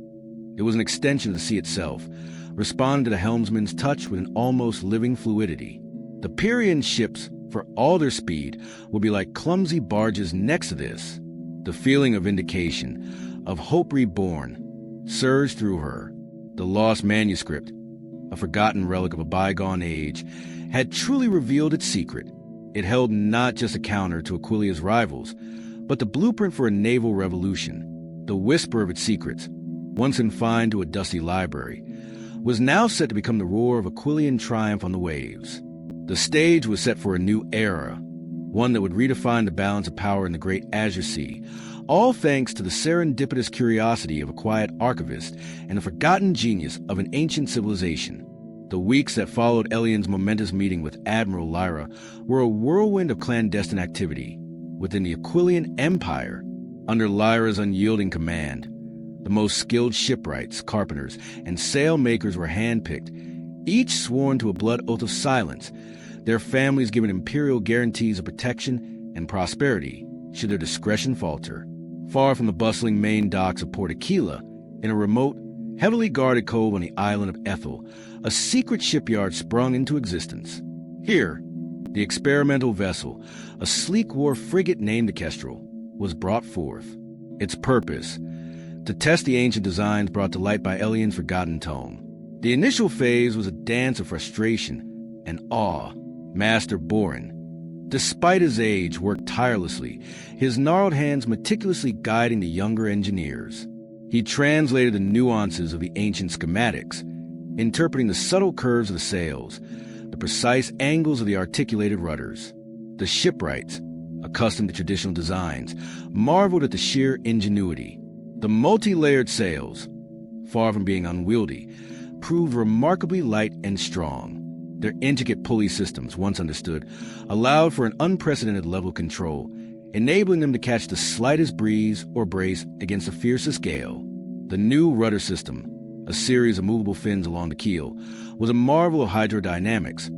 It was an extension of the sea itself, responding to the helmsman's touch with an almost living fluidity. The Pyrrhian ships, for all their speed, would be like clumsy barges next to this. The feeling of vindication, of hope reborn, surged through her. The lost manuscript, a forgotten relic of a bygone age, had truly revealed its secret. It held not just a counter to Aquileia's rivals, but the blueprint for a naval revolution. The whisper of its secrets, once confined to a dusty library, was now set to become the roar of Aquilian triumph on the waves. The stage was set for a new era, one that would redefine the balance of power in the great Azure Sea, all thanks to the serendipitous curiosity of a quiet archivist and the forgotten genius of an ancient civilization. The weeks that followed Elian's momentous meeting with Admiral Lyra were a whirlwind of clandestine activity within the Aquilian Empire. Under Lyra's unyielding command, the most skilled shipwrights, carpenters, and sailmakers were handpicked, each sworn to a blood oath of silence, their families given imperial guarantees of protection and prosperity should their discretion falter. Far from the bustling main docks of Port Aquila, in a remote, heavily guarded cove on the island of Ethel, a secret shipyard sprung into existence. Here, the experimental vessel, a sleek war frigate named the Kestrel, was brought forth. Its purpose: to test the ancient designs brought to light by Elian's forgotten tome. The initial phase was a dance of frustration and awe. Master Borin, despite his age, worked tirelessly, his gnarled hands meticulously guiding the younger engineers. He translated the nuances of the ancient schematics, interpreting the subtle curves of the sails, the precise angles of the articulated rudders. The shipwrights, accustomed to traditional designs, marveled at the sheer ingenuity. The multi-layered sails, far from being unwieldy, proved remarkably light and strong. Their intricate pulley systems, once understood, allowed for an unprecedented level of control, enabling them to catch the slightest breeze or brace against the fiercest gale. The new rudder system, a series of movable fins along the keel, was a marvel of hydrodynamics,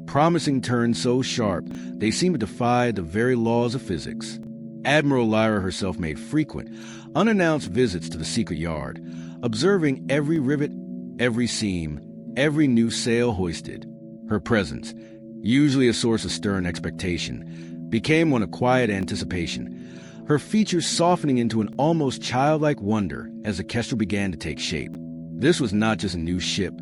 promising turns so sharp they seemed to defy the very laws of physics. Admiral Lyra herself made frequent, unannounced visits to the secret yard, observing every rivet, every seam, every new sail hoisted. Her presence, usually a source of stern expectation, became one of quiet anticipation, her features softening into an almost childlike wonder as the Kestrel began to take shape. This was not just a new ship.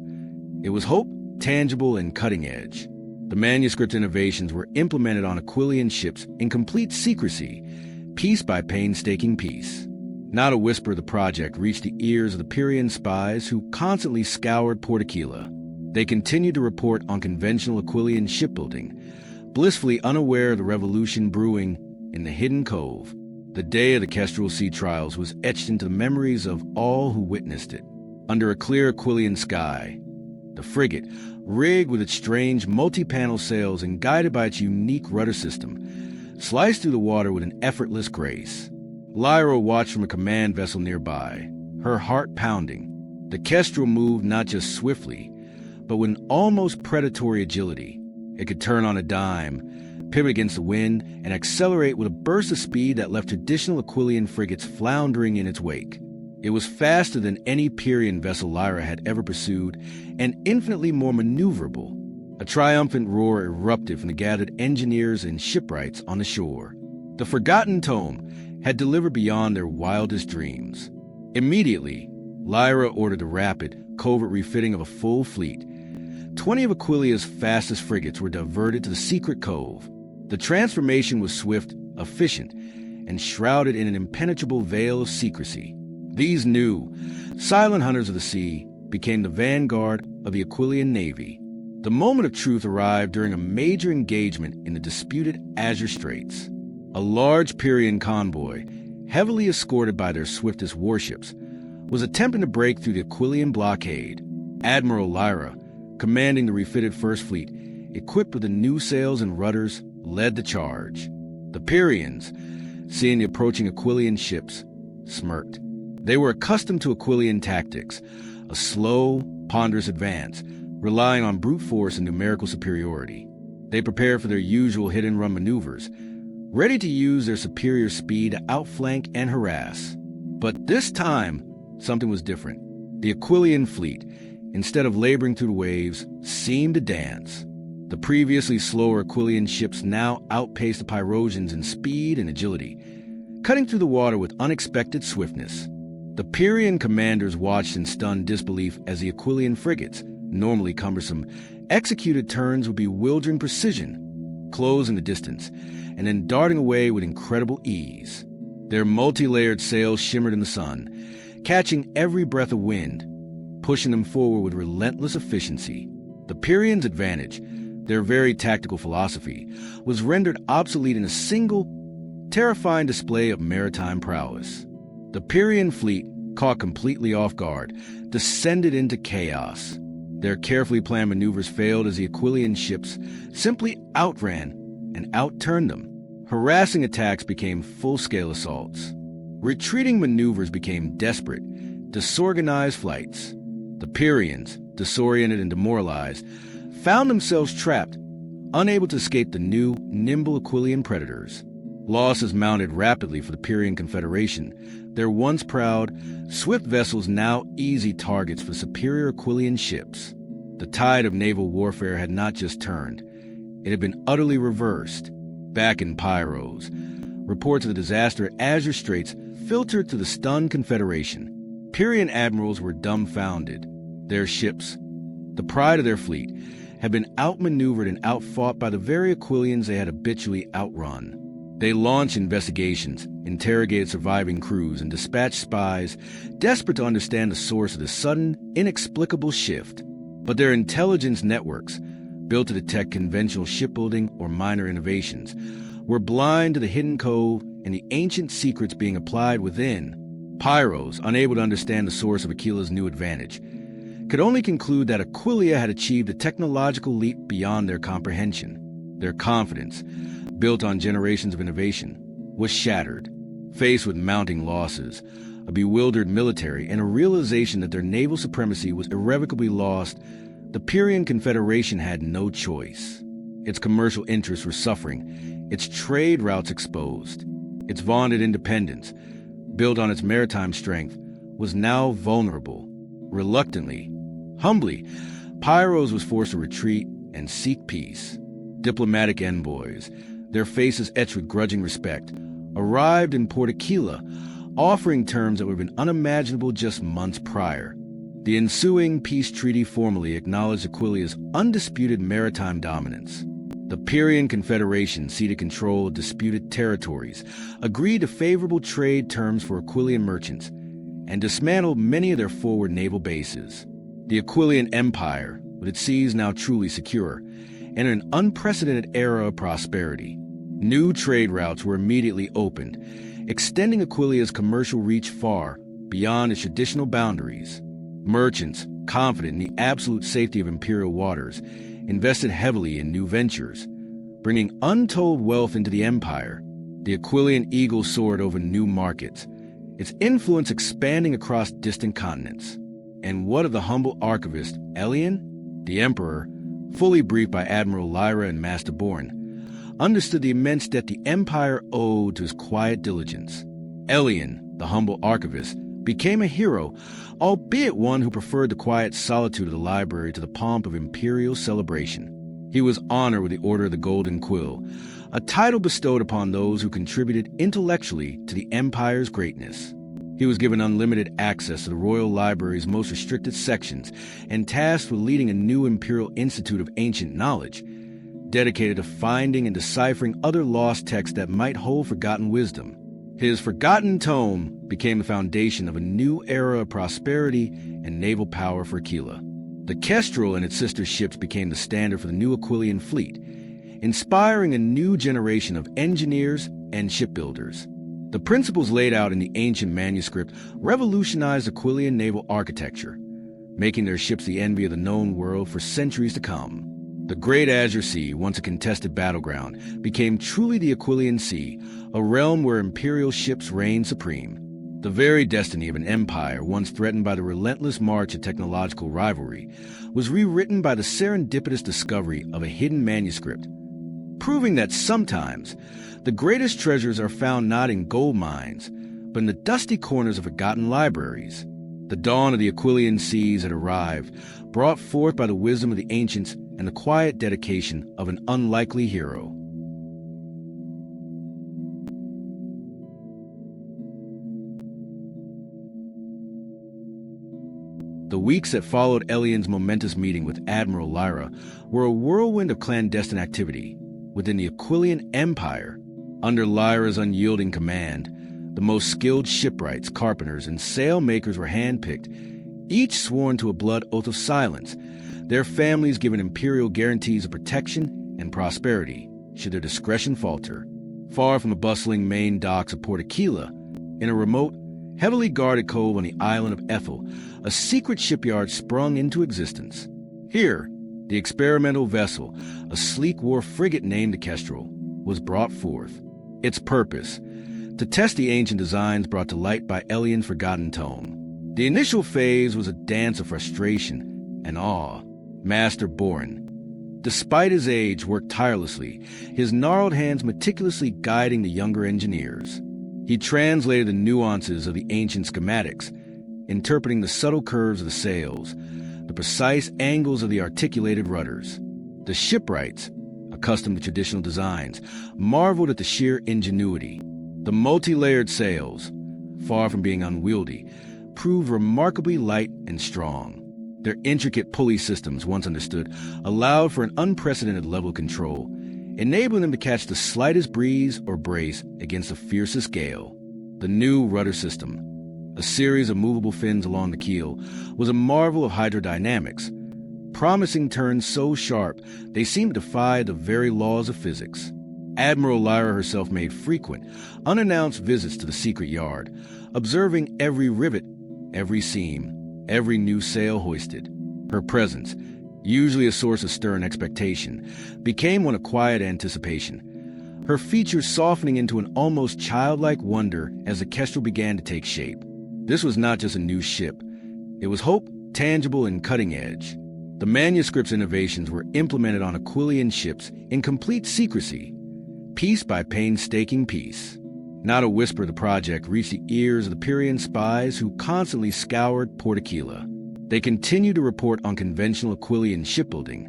It was hope, tangible and cutting edge. The manuscript innovations were implemented on Aquilian ships in complete secrecy, piece by painstaking piece. Not a whisper of the project reached the ears of the Pyrian spies who constantly scoured Port Aquila. They continued to report on conventional Aquilian shipbuilding, blissfully unaware of the revolution brewing in the hidden cove. The day of the Kestrel sea trials was etched into the memories of all who witnessed it. Under a clear Aquilian sky, the frigate, rigged with its strange multi-panel sails and guided by its unique rudder system, sliced through the water with an effortless grace. Lyra watched from a command vessel nearby, her heart pounding. The Kestrel moved not just swiftly, but with an almost predatory agility. It could turn on a dime, pivot against the wind, and accelerate with a burst of speed that left traditional Aquilian frigates floundering in its wake. It was faster than any Pyrian vessel Lyra had ever pursued, and infinitely more maneuverable. A triumphant roar erupted from the gathered engineers and shipwrights on the shore. The forgotten tome had delivered beyond their wildest dreams. Immediately, Lyra ordered the rapid, covert refitting of a full fleet. 20 of Aquilia's fastest frigates were diverted to the secret cove. The transformation was swift, efficient, and shrouded in an impenetrable veil of secrecy. These new, silent hunters of the sea became the vanguard of the Aquilian navy. The moment of truth arrived during a major engagement in the disputed Azure Straits. A large Pyrian convoy, heavily escorted by their swiftest warships, was attempting to break through the Aquilian blockade. Admiral Lyra, commanding the refitted First Fleet, equipped with the new sails and rudders, led the charge. The Pyrians, seeing the approaching Aquilian ships, smirked. They were accustomed to Aquilian tactics, a slow, ponderous advance, relying on brute force and numerical superiority. They prepared for their usual hit-and-run maneuvers, ready to use their superior speed to outflank and harass. But this time, something was different. The Aquilian fleet, instead of laboring through the waves, seemed to dance. The previously slower Aquilian ships now outpaced the Pyrosians in speed and agility, cutting through the water with unexpected swiftness. The Pyrian commanders watched in stunned disbelief as the Aquilian frigates, normally cumbersome, executed turns with bewildering precision, closing the distance, and then darting away with incredible ease. Their multi-layered sails shimmered in the sun, catching every breath of wind, pushing them forward with relentless efficiency. The Pyrians' advantage, their very tactical philosophy, was rendered obsolete in a single, terrifying display of maritime prowess. The Pyrian fleet, caught completely off guard, descended into chaos. Their carefully planned maneuvers failed as the Aquilian ships simply outran and outturned them. Harassing attacks became full-scale assaults. Retreating maneuvers became desperate, disorganized flights. The Pyrians, disoriented and demoralized, found themselves trapped, unable to escape the new, nimble Aquilian predators. Losses mounted rapidly for the Pyrian Confederation, their once proud, swift vessels now easy targets for superior Aquilian ships. The tide of naval warfare had not just turned, it had been utterly reversed. Back in Pyros, reports of the disaster at Azure Straits filtered to the stunned Confederation. Pyrrhian admirals were dumbfounded. Their ships, the pride of their fleet, had been outmaneuvered and outfought by the very Aquilians they had habitually outrun. They launched investigations, interrogated surviving crews, and dispatched spies, desperate to understand the source of the sudden, inexplicable shift. But their intelligence networks, built to detect conventional shipbuilding or minor innovations, were blind to the hidden code and the ancient secrets being applied within. Pyros, unable to understand the source of Aquila's new advantage, could only conclude that Aquilia had achieved a technological leap beyond their comprehension. Their confidence, built on generations of innovation, was shattered. Faced with mounting losses, a bewildered military, and a realization that their naval supremacy was irrevocably lost, the Pyrrhian Confederation had no choice. Its commercial interests were suffering, its trade routes exposed. Its vaunted independence, built on its maritime strength, was now vulnerable. Reluctantly, humbly, Pyros was forced to retreat and seek peace. Diplomatic envoys, their faces etched with grudging respect, arrived in Port Aquila, offering terms that would have been unimaginable just months prior. The ensuing peace treaty formally acknowledged Aquilia's undisputed maritime dominance. The Pyrrhian Confederation ceded control of disputed territories, agreed to favorable trade terms for Aquilian merchants, and dismantled many of their forward naval bases. The Aquilian Empire, with its seas now truly secure, entered an unprecedented era of prosperity. New trade routes were immediately opened, extending Aquilia's commercial reach far beyond its traditional boundaries. Merchants, confident in the absolute safety of imperial waters, invested heavily in new ventures, bringing untold wealth into the empire. The Aquilian eagle soared over new markets, its influence expanding across distant continents. And what of the humble archivist, Elian? The emperor, fully briefed by Admiral Lyra and Master Bourne, understood the immense debt the empire owed to his quiet diligence. Elian, the humble archivist, became a hero, albeit one who preferred the quiet solitude of the library to the pomp of imperial celebration. He was honored with the Order of the Golden Quill, a title bestowed upon those who contributed intellectually to the empire's greatness. He was given unlimited access to the royal library's most restricted sections and tasked with leading a new imperial institute of ancient knowledge, dedicated to finding and deciphering other lost texts that might hold forgotten wisdom. His forgotten tome became the foundation of a new era of prosperity and naval power for Aquila. The Kestrel and its sister ships became the standard for the new Aquilian fleet, inspiring a new generation of engineers and shipbuilders. The principles laid out in the ancient manuscript revolutionized Aquilian naval architecture, making their ships the envy of the known world for centuries to come. The Great Azure Sea, once a contested battleground, became truly the Aquilian Sea, a realm where imperial ships reigned supreme. The very destiny of an empire once threatened by the relentless march of technological rivalry was rewritten by the serendipitous discovery of a hidden manuscript, proving that sometimes the greatest treasures are found not in gold mines, but in the dusty corners of forgotten libraries. The dawn of the Aquilian seas had arrived, brought forth by the wisdom of the ancients and the quiet dedication of an unlikely hero. The weeks that followed Elian's momentous meeting with Admiral Lyra were a whirlwind of clandestine activity within the Aquilian Empire. Under Lyra's unyielding command, the most skilled shipwrights, carpenters, and sailmakers were handpicked, each sworn to a blood oath of silence, their families given imperial guarantees of protection and prosperity should their discretion falter. Far from the bustling main docks of Port Aquila, in a remote, heavily guarded cove on the island of Ethel, a secret shipyard sprung into existence. Here, the experimental vessel, a sleek war frigate named the Kestrel, was brought forth. Its purpose, to test the ancient designs brought to light by Elian's forgotten tome. The initial phase was a dance of frustration and awe. Master Bourne, despite his age, worked tirelessly, his gnarled hands meticulously guiding the younger engineers. He translated the nuances of the ancient schematics, interpreting the subtle curves of the sails, the precise angles of the articulated rudders. The shipwrights, accustomed to traditional designs, marveled at the sheer ingenuity. The multi-layered sails, far from being unwieldy, proved remarkably light and strong. Their intricate pulley systems, once understood, allowed for an unprecedented level of control, enabling them to catch the slightest breeze or brace against the fiercest gale. The new rudder system, a series of movable fins along the keel, was a marvel of hydrodynamics, promising turns so sharp they seemed to defy the very laws of physics. Admiral Lyra herself made frequent, unannounced visits to the secret yard, observing every rivet, every seam, every new sail hoisted. Her presence, usually a source of stern expectation, became one of quiet anticipation, her features softening into an almost childlike wonder as the Kestrel began to take shape. This was not just a new ship. It was hope, tangible and cutting edge. The manuscript's innovations were implemented on Aquilian ships in complete secrecy, piece by painstaking piece. Not a whisper of the project reached the ears of the Pyrrhian spies who constantly scoured Port Aquila. They continued to report on conventional Aquilian shipbuilding,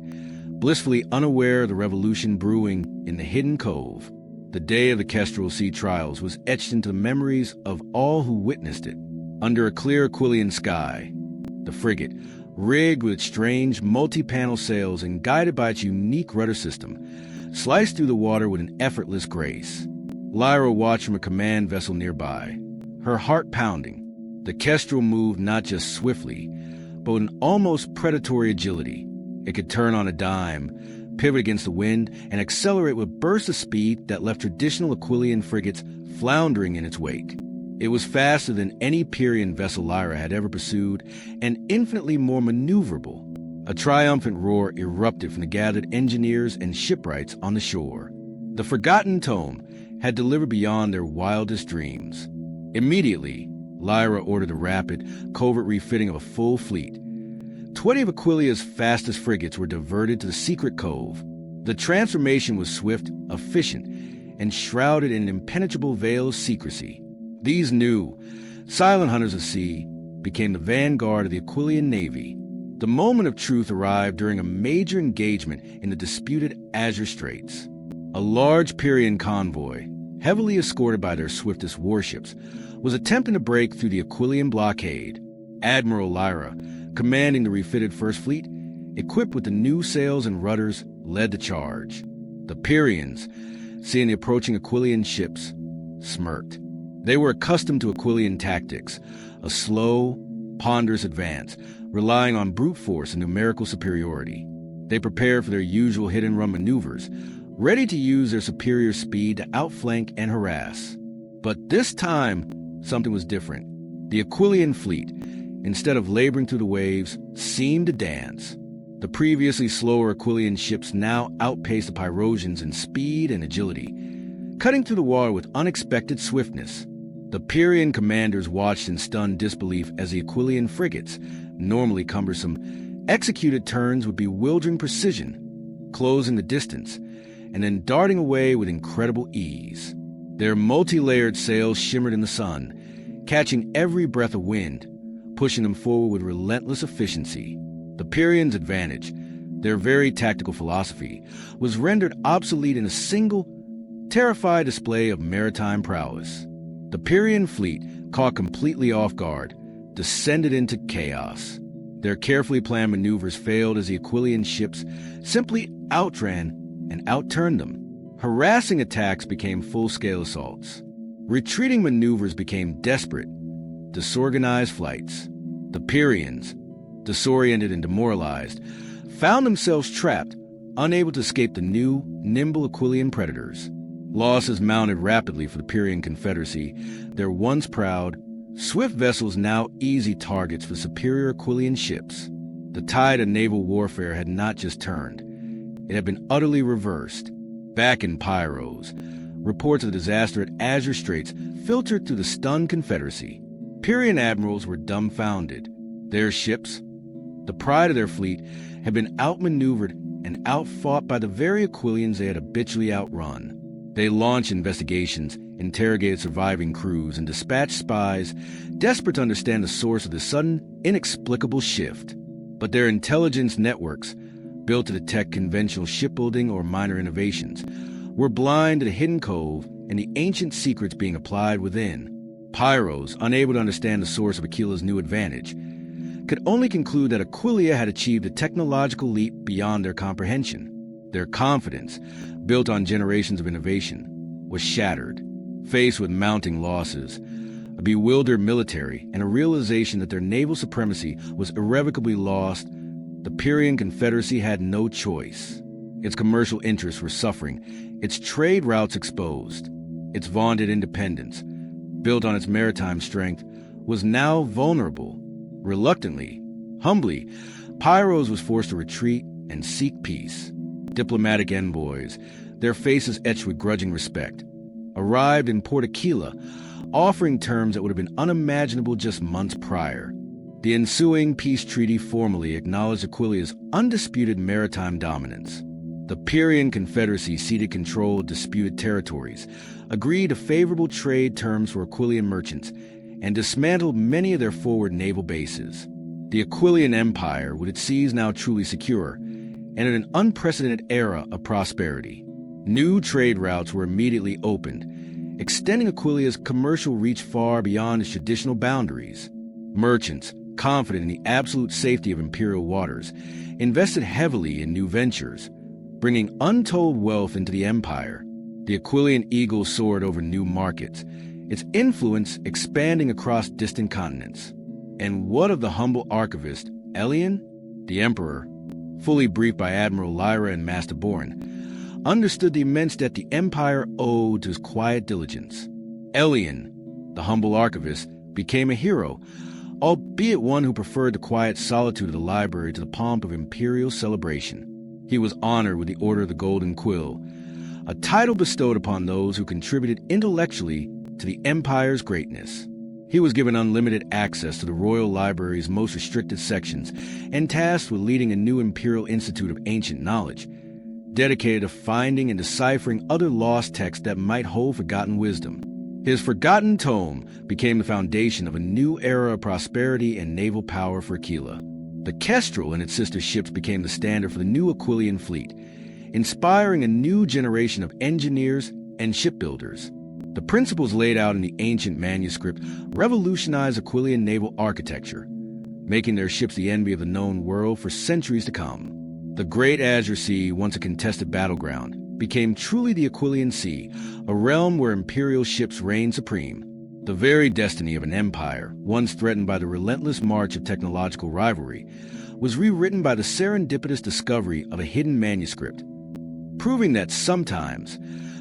blissfully unaware of the revolution brewing in the hidden cove. The day of the Kestrel sea trials was etched into the memories of all who witnessed it. Under a clear Aquilian sky, the frigate, rigged with strange multi-panel sails and guided by its unique rudder system, sliced through the water with an effortless grace. Lyra watched from a command vessel nearby, her heart pounding. The Kestrel moved not just swiftly, but with an almost predatory agility. It could turn on a dime, pivot against the wind, and accelerate with bursts of speed that left traditional Aquilian frigates floundering in its wake. It was faster than any Pyrrhian vessel Lyra had ever pursued, and infinitely more maneuverable. A triumphant roar erupted from the gathered engineers and shipwrights on the shore. The forgotten tome had delivered beyond their wildest dreams. Immediately, Lyra ordered the rapid, covert refitting of a full fleet. 20 of Aquilia's fastest frigates were diverted to the secret cove. The transformation was swift, efficient, and shrouded in an impenetrable veil of secrecy. These new, silent hunters of sea became the vanguard of the Aquilian navy. The moment of truth arrived during a major engagement in the disputed Azure Straits. A large Pyrrhian convoy, heavily escorted by their swiftest warships, was attempting to break through the Aquilian blockade. Admiral Lyra, commanding the refitted First Fleet, equipped with the new sails and rudders, led the charge. The Pyrrhians, seeing the approaching Aquilian ships, smirked. They were accustomed to Aquilian tactics, a slow, ponderous advance, relying on brute force and numerical superiority. They prepared for their usual hit-and-run maneuvers, ready to use their superior speed to outflank and harass. But this time, something was different. The Aquilian fleet, instead of laboring through the waves, seemed to dance. The previously slower Aquilian ships now outpaced the Pyrrhosians in speed and agility, cutting through the water with unexpected swiftness. The Pyrrhian commanders watched in stunned disbelief as the Aquilian frigates, normally cumbersome, executed turns with bewildering precision, closing the distance, and then darting away with incredible ease. Their multi-layered sails shimmered in the sun, catching every breath of wind, pushing them forward with relentless efficiency. The Pyrrhians' advantage, their very tactical philosophy, was rendered obsolete in a single, terrified display of maritime prowess. The Pyrrhian fleet, caught completely off guard, descended into chaos. Their carefully planned maneuvers failed as the Aquilian ships simply outran and outturned them. Harassing attacks became full-scale assaults. Retreating maneuvers became desperate, disorganized flights. The Pyrrhians, disoriented and demoralized, found themselves trapped, unable to escape the new, nimble Aquilian predators. Losses mounted rapidly for the Pyrrhian Confederacy, their once proud, swift vessels now easy targets for superior Aquilian ships. The tide of naval warfare had not just turned. It had been utterly reversed. Back in Pyros, reports of the disaster at Azure Straits filtered through the stunned Confederacy. Pyrrhian admirals were dumbfounded. Their ships, the pride of their fleet, had been outmaneuvered and outfought by the very Aquilians they had habitually outrun. They launched investigations, interrogated surviving crews, and dispatched spies, desperate to understand the source of the sudden, inexplicable shift. But their intelligence networks, built to detect conventional shipbuilding or minor innovations, were blind to the hidden cove and the ancient secrets being applied within. Pyros, unable to understand the source of Aquila's new advantage, could only conclude that Aquilia had achieved a technological leap beyond their comprehension. Their confidence, built on generations of innovation, was shattered. Faced with mounting losses, a bewildered military, and a realization that their naval supremacy was irrevocably lost, the Pyrrhian Confederacy had no choice. Its commercial interests were suffering, its trade routes exposed. Its vaunted independence, built on its maritime strength, was now vulnerable. Reluctantly, humbly, Pyros was forced to retreat and seek peace. Diplomatic envoys, their faces etched with grudging respect, arrived in Port Aquila, offering terms that would have been unimaginable just months prior. The ensuing peace treaty formally acknowledged Aquilia's undisputed maritime dominance. The Pyrrhian Confederacy ceded control of disputed territories, agreed to favorable trade terms for Aquilian merchants, and dismantled many of their forward naval bases. The Aquilian Empire, with its seas now truly secure, entered an unprecedented era of prosperity. New trade routes were immediately opened, extending Aquilia's commercial reach far beyond its traditional boundaries. Merchants, confident in the absolute safety of imperial waters, invested heavily in new ventures, bringing untold wealth into the empire. The Aquilian eagle soared over new markets, its influence expanding across distant continents. And what of the humble archivist, Elian? The emperor, fully briefed by Admiral Lyra and Master Bourne, understood the immense debt the empire owed to his quiet diligence. Elian, the humble archivist, became a hero, albeit one who preferred the quiet solitude of the library to the pomp of imperial celebration. He was honored with the Order of the Golden Quill, a title bestowed upon those who contributed intellectually to the empire's greatness. He was given unlimited access to the royal library's most restricted sections and tasked with leading a new imperial institute of ancient knowledge, dedicated to finding and deciphering other lost texts that might hold forgotten wisdom. His forgotten tome became the foundation of a new era of prosperity and naval power for Aquila. The Kestrel and its sister ships became the standard for the new Aquilian fleet, inspiring a new generation of engineers and shipbuilders. The principles laid out in the ancient manuscript revolutionized Aquilian naval architecture, making their ships the envy of the known world for centuries to come. The Great Azure Sea, once a contested battleground, became truly the Aquilian Sea, a realm where imperial ships reigned supreme. The very destiny of an empire, once threatened by the relentless march of technological rivalry, was rewritten by the serendipitous discovery of a hidden manuscript, proving that sometimes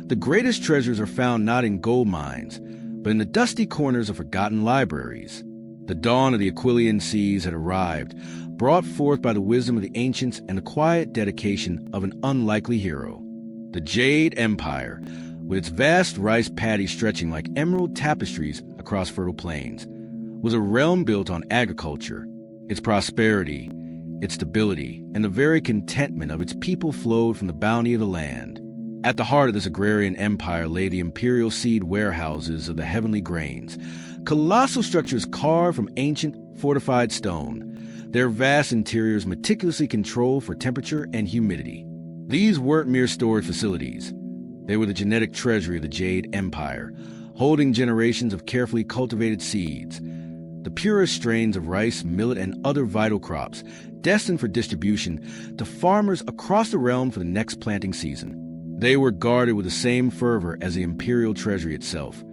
the greatest treasures are found not in gold mines, but in the dusty corners of forgotten libraries. The dawn of the Aquilian seas had arrived, brought forth by the wisdom of the ancients and the quiet dedication of an unlikely hero. The Jade Empire, with its vast rice paddies stretching like emerald tapestries across fertile plains, was a realm built on agriculture. Its prosperity, its stability, and the very contentment of its people flowed from the bounty of the land. At the heart of this agrarian empire lay the imperial seed warehouses of the heavenly grains, colossal structures carved from ancient, fortified stone, their vast interiors meticulously controlled for temperature and humidity. These weren't mere storage facilities. They were the genetic treasury of the Jade Empire, holding generations of carefully cultivated seeds, the purest strains of rice, millet, and other vital crops, destined for distribution to farmers across the realm for the next planting season. They were guarded with the same fervor as the imperial treasury itself,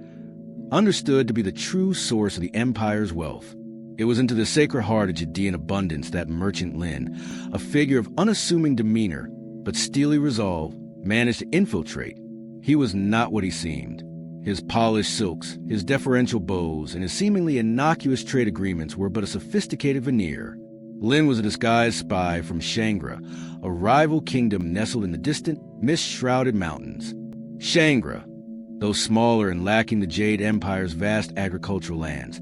understood to be the true source of the empire's wealth. It was into the sacred heart of Judean abundance that merchant Lynn, a figure of unassuming demeanor but steely resolve, managed to infiltrate. He was not what he seemed. His polished silks, his deferential bows, and his seemingly innocuous trade agreements were but a sophisticated veneer. Lynn was a disguised spy from Shangra, a rival kingdom nestled in the distant, mist-shrouded mountains. Shangra, though smaller and lacking the Jade Empire's vast agricultural lands,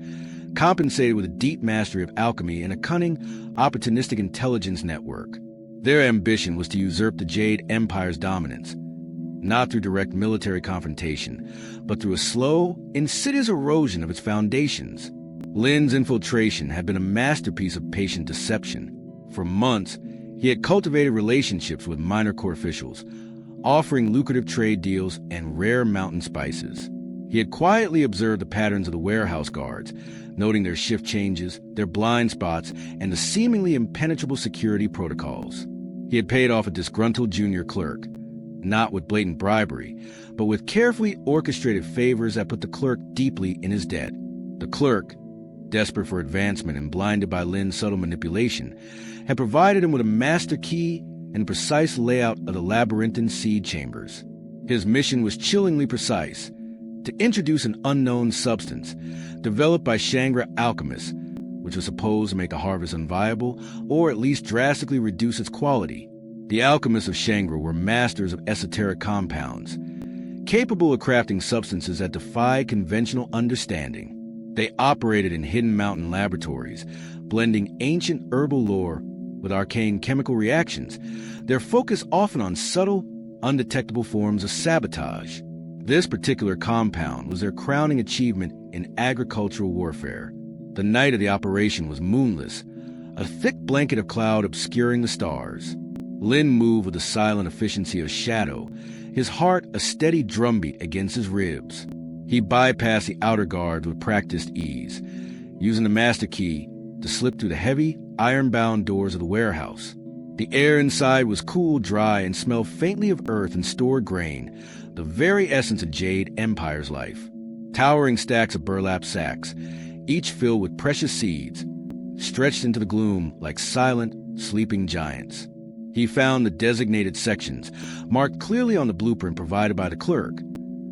compensated with a deep mastery of alchemy and a cunning, opportunistic intelligence network. Their ambition was to usurp the Jade Empire's dominance, not through direct military confrontation, but through a slow, insidious erosion of its foundations. Lynn's infiltration had been a masterpiece of patient deception. For months, he had cultivated relationships with minor court officials, offering lucrative trade deals and rare mountain spices. He had quietly observed the patterns of the warehouse guards, noting their shift changes, their blind spots, and the seemingly impenetrable security protocols. He had paid off a disgruntled junior clerk, not with blatant bribery, but with carefully orchestrated favors that put the clerk deeply in his debt. The clerk, desperate for advancement and blinded by Lin's subtle manipulation, had provided him with a master key and precise layout of the labyrinthine seed chambers. His mission was chillingly precise: to introduce an unknown substance, developed by Shangri alchemists, which was supposed to make the harvest unviable, or at least drastically reduce its quality. The alchemists of Shangri were masters of esoteric compounds, capable of crafting substances that defy conventional understanding. They operated in hidden mountain laboratories, blending ancient herbal lore with arcane chemical reactions, their focus often on subtle, undetectable forms of sabotage. This particular compound was their crowning achievement in agricultural warfare. The night of the operation was moonless, a thick blanket of cloud obscuring the stars. Lin moved with the silent efficiency of shadow, his heart a steady drumbeat against his ribs. He bypassed the outer guards with practiced ease, using the master key to slip through the heavy, iron-bound doors of the warehouse. The air inside was cool, dry, and smelled faintly of earth and stored grain, the very essence of Jade Empire's life. Towering stacks of burlap sacks, each filled with precious seeds, stretched into the gloom like silent, sleeping giants. He found the designated sections, marked clearly on the blueprint provided by the clerk,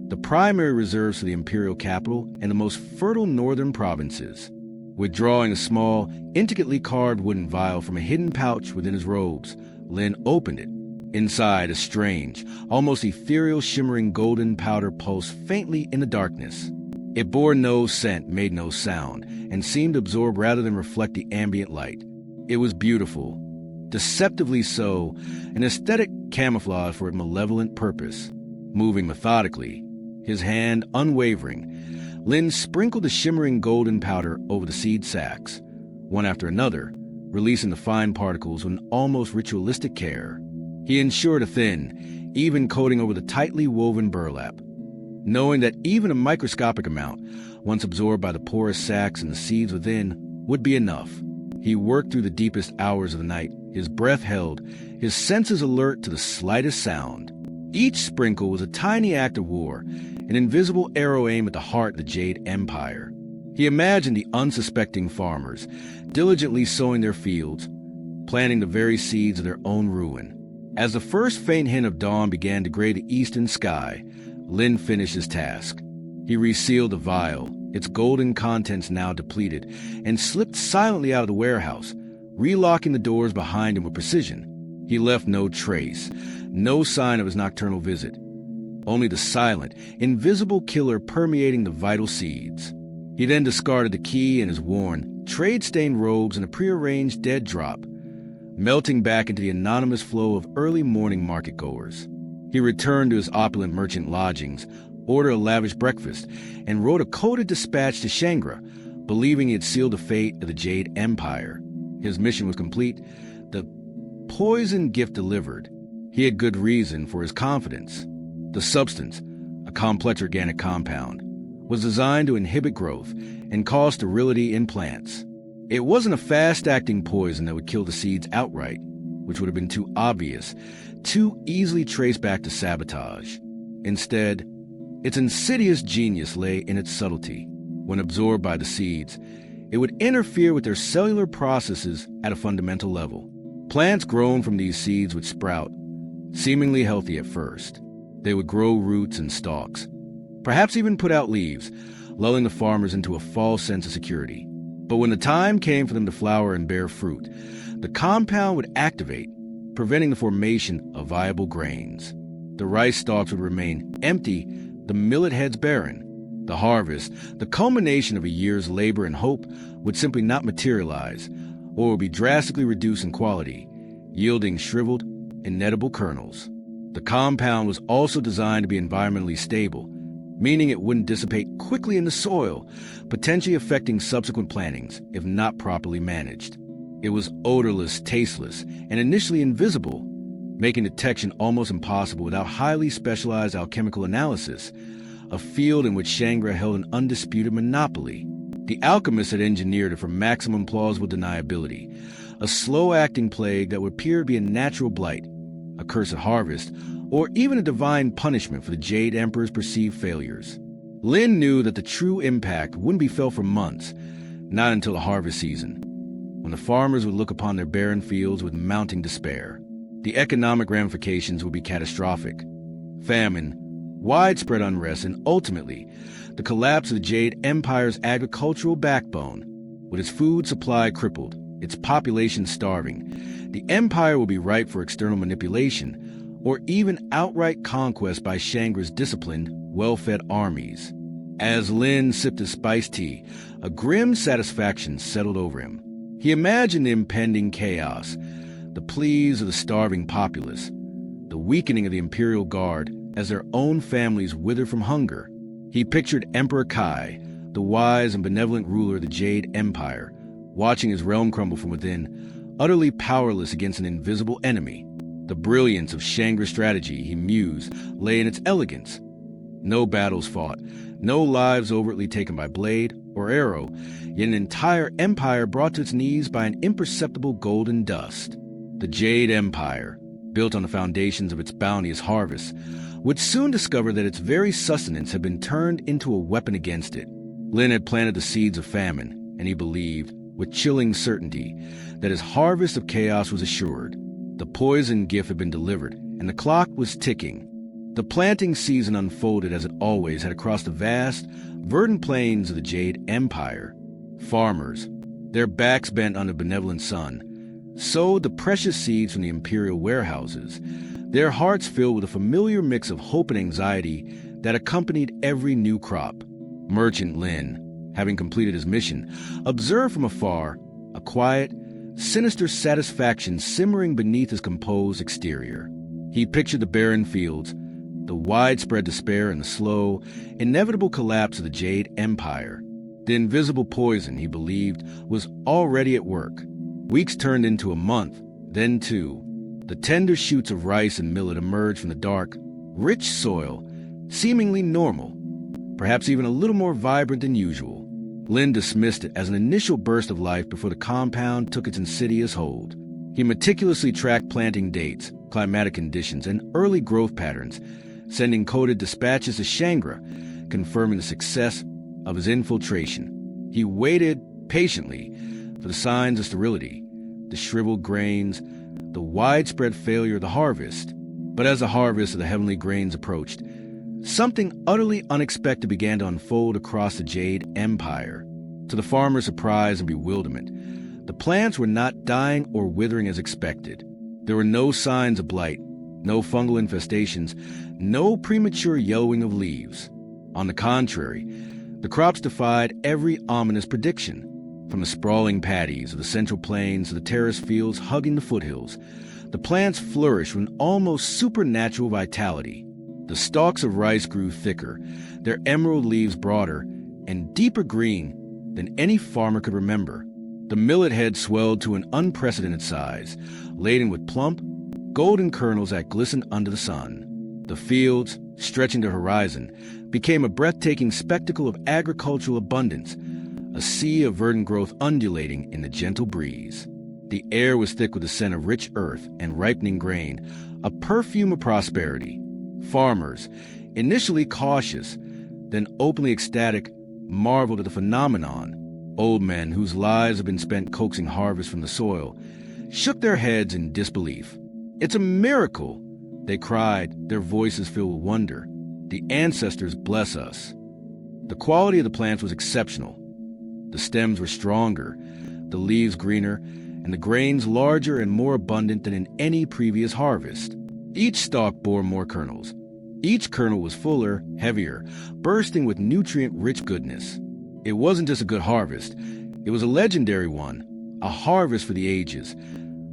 the primary reserves for the imperial capital and the most fertile northern provinces. Withdrawing a small, intricately carved wooden vial from a hidden pouch within his robes, Lin opened it. Inside, a strange, almost ethereal shimmering golden powder pulsed faintly in the darkness. It bore no scent, made no sound, and seemed to absorb rather than reflect the ambient light. It was beautiful, deceptively so, an aesthetic camouflage for a malevolent purpose. Moving methodically, his hand unwavering, Lin sprinkled the shimmering golden powder over the seed sacks, one after another, releasing the fine particles with an almost ritualistic care. He ensured a thin, even coating over the tightly woven burlap, knowing that even a microscopic amount, once absorbed by the porous sacks and the seeds within, would be enough. He worked through the deepest hours of the night, his breath held, his senses alert to the slightest sound. Each sprinkle was a tiny act of war, an invisible arrow aimed at the heart of the Jade Empire. He imagined the unsuspecting farmers, diligently sowing their fields, planting the very seeds of their own ruin. As the first faint hint of dawn began to gray the eastern sky, Lin finished his task. He resealed the vial, its golden contents now depleted, and slipped silently out of the warehouse, relocking the doors behind him with precision. He left no trace, no sign of his nocturnal visit, only the silent, invisible killer permeating the vital seeds. He then discarded the key and his worn, trade-stained robes in a prearranged dead drop, melting back into the anonymous flow of early morning market-goers. He returned to his opulent merchant lodgings, ordered a lavish breakfast, and wrote a coded dispatch to Shangri, believing he had sealed the fate of the Jade Empire. His mission was complete, the poison gift delivered. He had good reason for his confidence. The substance, a complex organic compound, was designed to inhibit growth and cause sterility in plants. It wasn't a fast-acting poison that would kill the seeds outright, which would have been too obvious, too easily traced back to sabotage. Instead, its insidious genius lay in its subtlety. When absorbed by the seeds, it would interfere with their cellular processes at a fundamental level. Plants grown from these seeds would sprout, seemingly healthy at first. They would grow roots and stalks, perhaps even put out leaves, lulling the farmers into a false sense of security. But when the time came for them to flower and bear fruit, the compound would activate, preventing the formation of viable grains. The rice stalks would remain empty, the millet heads barren. The harvest, the culmination of a year's labor and hope, would simply not materialize, or would be drastically reduced in quality, yielding shriveled, inedible kernels. The compound was also designed to be environmentally stable, meaning it wouldn't dissipate quickly in the soil, potentially affecting subsequent plantings if not properly managed. It was odorless, tasteless, and initially invisible, making detection almost impossible without highly specialized alchemical analysis, a field in which Shangri held an undisputed monopoly. The alchemists had engineered it for maximum plausible deniability, a slow-acting plague that would appear to be a natural blight, a cursed harvest, or even a divine punishment for the Jade Emperor's perceived failures. Lin knew that the true impact wouldn't be felt for months, not until the harvest season, when the farmers would look upon their barren fields with mounting despair. The economic ramifications would be catastrophic. Famine, widespread unrest, and ultimately, the collapse of the Jade Empire's agricultural backbone. With its food supply crippled, its population starving, the empire will be ripe for external manipulation, or even outright conquest by Shangri's disciplined, well-fed armies. As Lin sipped his spiced tea, a grim satisfaction settled over him. He imagined the impending chaos, the pleas of the starving populace, the weakening of the Imperial Guard as their own families withered from hunger. He pictured Emperor Kai, the wise and benevolent ruler of the Jade Empire, watching his realm crumble from within, utterly powerless against an invisible enemy. The brilliance of Shangri's strategy, he mused, lay in its elegance. No battles fought, no lives overtly taken by blade or arrow, yet an entire empire brought to its knees by an imperceptible golden dust. The Jade Empire, built on the foundations of its bounteous harvests, would soon discover that its very sustenance had been turned into a weapon against it. Lin had planted the seeds of famine, and he believed, with chilling certainty, that his harvest of chaos was assured. The poison gift had been delivered, and the clock was ticking. The planting season unfolded as it always had across the vast, verdant plains of the Jade Empire. Farmers, their backs bent under the benevolent sun, sowed the precious seeds from the imperial warehouses, their hearts filled with a familiar mix of hope and anxiety that accompanied every new crop. Merchant Lin, having completed his mission, observed from afar a quiet, sinister satisfaction simmering beneath his composed exterior. He pictured the barren fields, the widespread despair and the slow, inevitable collapse of the Jade Empire. The invisible poison, he believed, was already at work. Weeks turned into a month, then two. The tender shoots of rice and millet emerged from the dark, rich soil, seemingly normal, perhaps even a little more vibrant than usual. Lin dismissed it as an initial burst of life before the compound took its insidious hold. He meticulously tracked planting dates, climatic conditions, and early growth patterns, sending coded dispatches to Shangri, confirming the success of his infiltration. He waited patiently for the signs of sterility, the shriveled grains, the widespread failure of the harvest. But as the harvest of the heavenly grains approached, something utterly unexpected began to unfold across the Jade Empire. To the farmer's surprise and bewilderment, the plants were not dying or withering as expected. There were no signs of blight, no fungal infestations, no premature yellowing of leaves. On the contrary, the crops defied every ominous prediction. From the sprawling paddies of the central plains to the terraced fields hugging the foothills, the plants flourished with an almost supernatural vitality. The stalks of rice grew thicker, their emerald leaves broader and deeper green than any farmer could remember. The millet head swelled to an unprecedented size, laden with plump, golden kernels that glistened under the sun. The fields, stretching to the horizon, became a breathtaking spectacle of agricultural abundance, a sea of verdant growth undulating in the gentle breeze. The air was thick with the scent of rich earth and ripening grain, a perfume of prosperity. Farmers, initially cautious, then openly ecstatic, marveled at the phenomenon. Old men, whose lives had been spent coaxing harvest from the soil, shook their heads in disbelief. "It's a miracle!" they cried, their voices filled with wonder. "The ancestors bless us." The quality of the plants was exceptional. The stems were stronger, the leaves greener, and the grains larger and more abundant than in any previous harvest. Each stalk bore more kernels. Each kernel was fuller, heavier, bursting with nutrient-rich goodness. It wasn't just a good harvest. It was a legendary one, a harvest for the ages,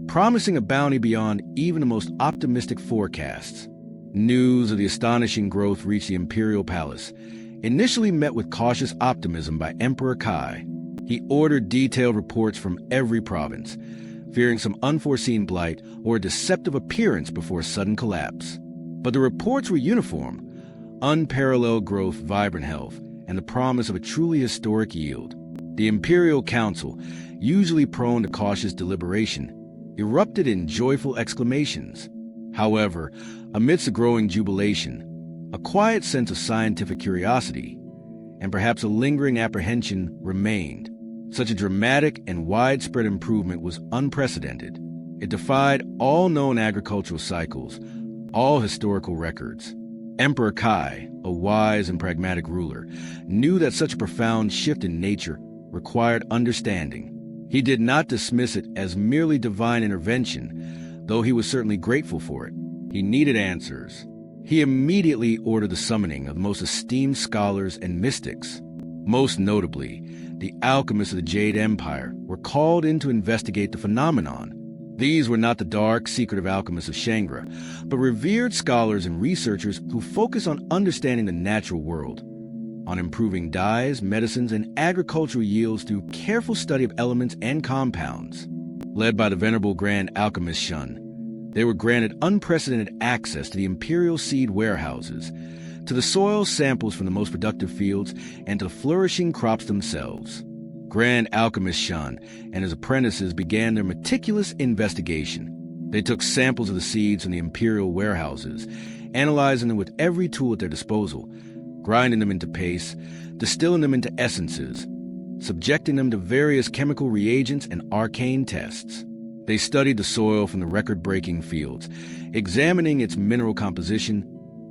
promising a bounty beyond even the most optimistic forecasts. News of the astonishing growth reached the imperial palace, initially met with cautious optimism by Emperor Kai. He ordered detailed reports from every province, fearing some unforeseen blight or a deceptive appearance before a sudden collapse. But the reports were uniform. unparalleled growth, vibrant health, and the promise of a truly historic yield. The Imperial Council, usually prone to cautious deliberation, erupted in joyful exclamations. However, amidst the growing jubilation, a quiet sense of scientific curiosity, and perhaps a lingering apprehension, remained. Such a dramatic and widespread improvement was unprecedented. It defied all known agricultural cycles, all historical records. Emperor Kai, a wise and pragmatic ruler, knew that such a profound shift in nature required understanding. He did not dismiss it as merely divine intervention, though he was certainly grateful for it. He needed answers. He immediately ordered the summoning of the most esteemed scholars and mystics. Most notably, the alchemists of the Jade Empire were called in to investigate the phenomenon. These were not the dark, secretive alchemists of Shangri, but revered scholars and researchers who focus on understanding the natural world, on improving dyes, medicines, and agricultural yields through careful study of elements and compounds. Led by the venerable Grand Alchemist Shun, they were granted unprecedented access to the imperial seed warehouses, to the soil samples from the most productive fields, and to the flourishing crops themselves. Grand Alchemist Shun and his apprentices began their meticulous investigation. They took samples of the seeds from the imperial warehouses, analyzing them with every tool at their disposal, grinding them into paste, distilling them into essences, subjecting them to various chemical reagents and arcane tests. They studied the soil from the record-breaking fields, examining its mineral composition,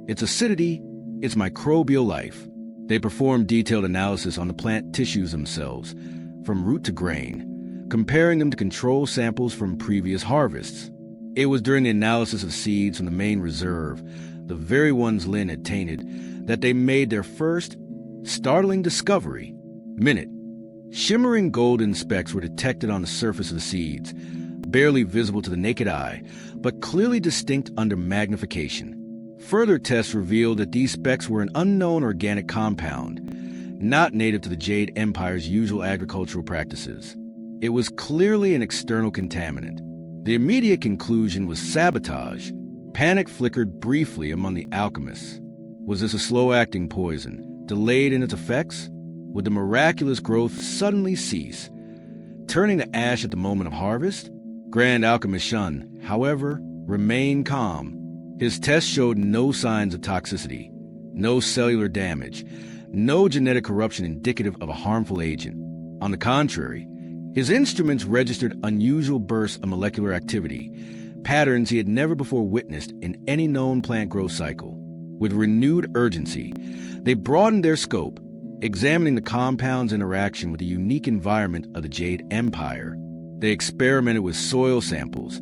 its acidity, its microbial life. They performed detailed analysis on the plant tissues themselves, from root to grain, comparing them to control samples from previous harvests. It was during the analysis of seeds from the main reserve, the very ones Lin had tainted, that they made their first, startling discovery. Minute. Shimmering golden specks were detected on the surface of the seeds, barely visible to the naked eye, but clearly distinct under magnification. Further tests revealed that these specks were an unknown organic compound, not native to the Jade Empire's usual agricultural practices. It was clearly an external contaminant. The immediate conclusion was sabotage. Panic flickered briefly among the alchemists. Was this a slow-acting poison, delayed in its effects? Would the miraculous growth suddenly cease, turning to ash at the moment of harvest? Grand Alchemist Shun, however, remained calm. His tests showed no signs of toxicity, no cellular damage, no genetic corruption indicative of a harmful agent. On the contrary, his instruments registered unusual bursts of molecular activity, patterns he had never before witnessed in any known plant growth cycle. With renewed urgency, they broadened their scope, examining the compound's interaction with the unique environment of the Jade Empire. They experimented with soil samples,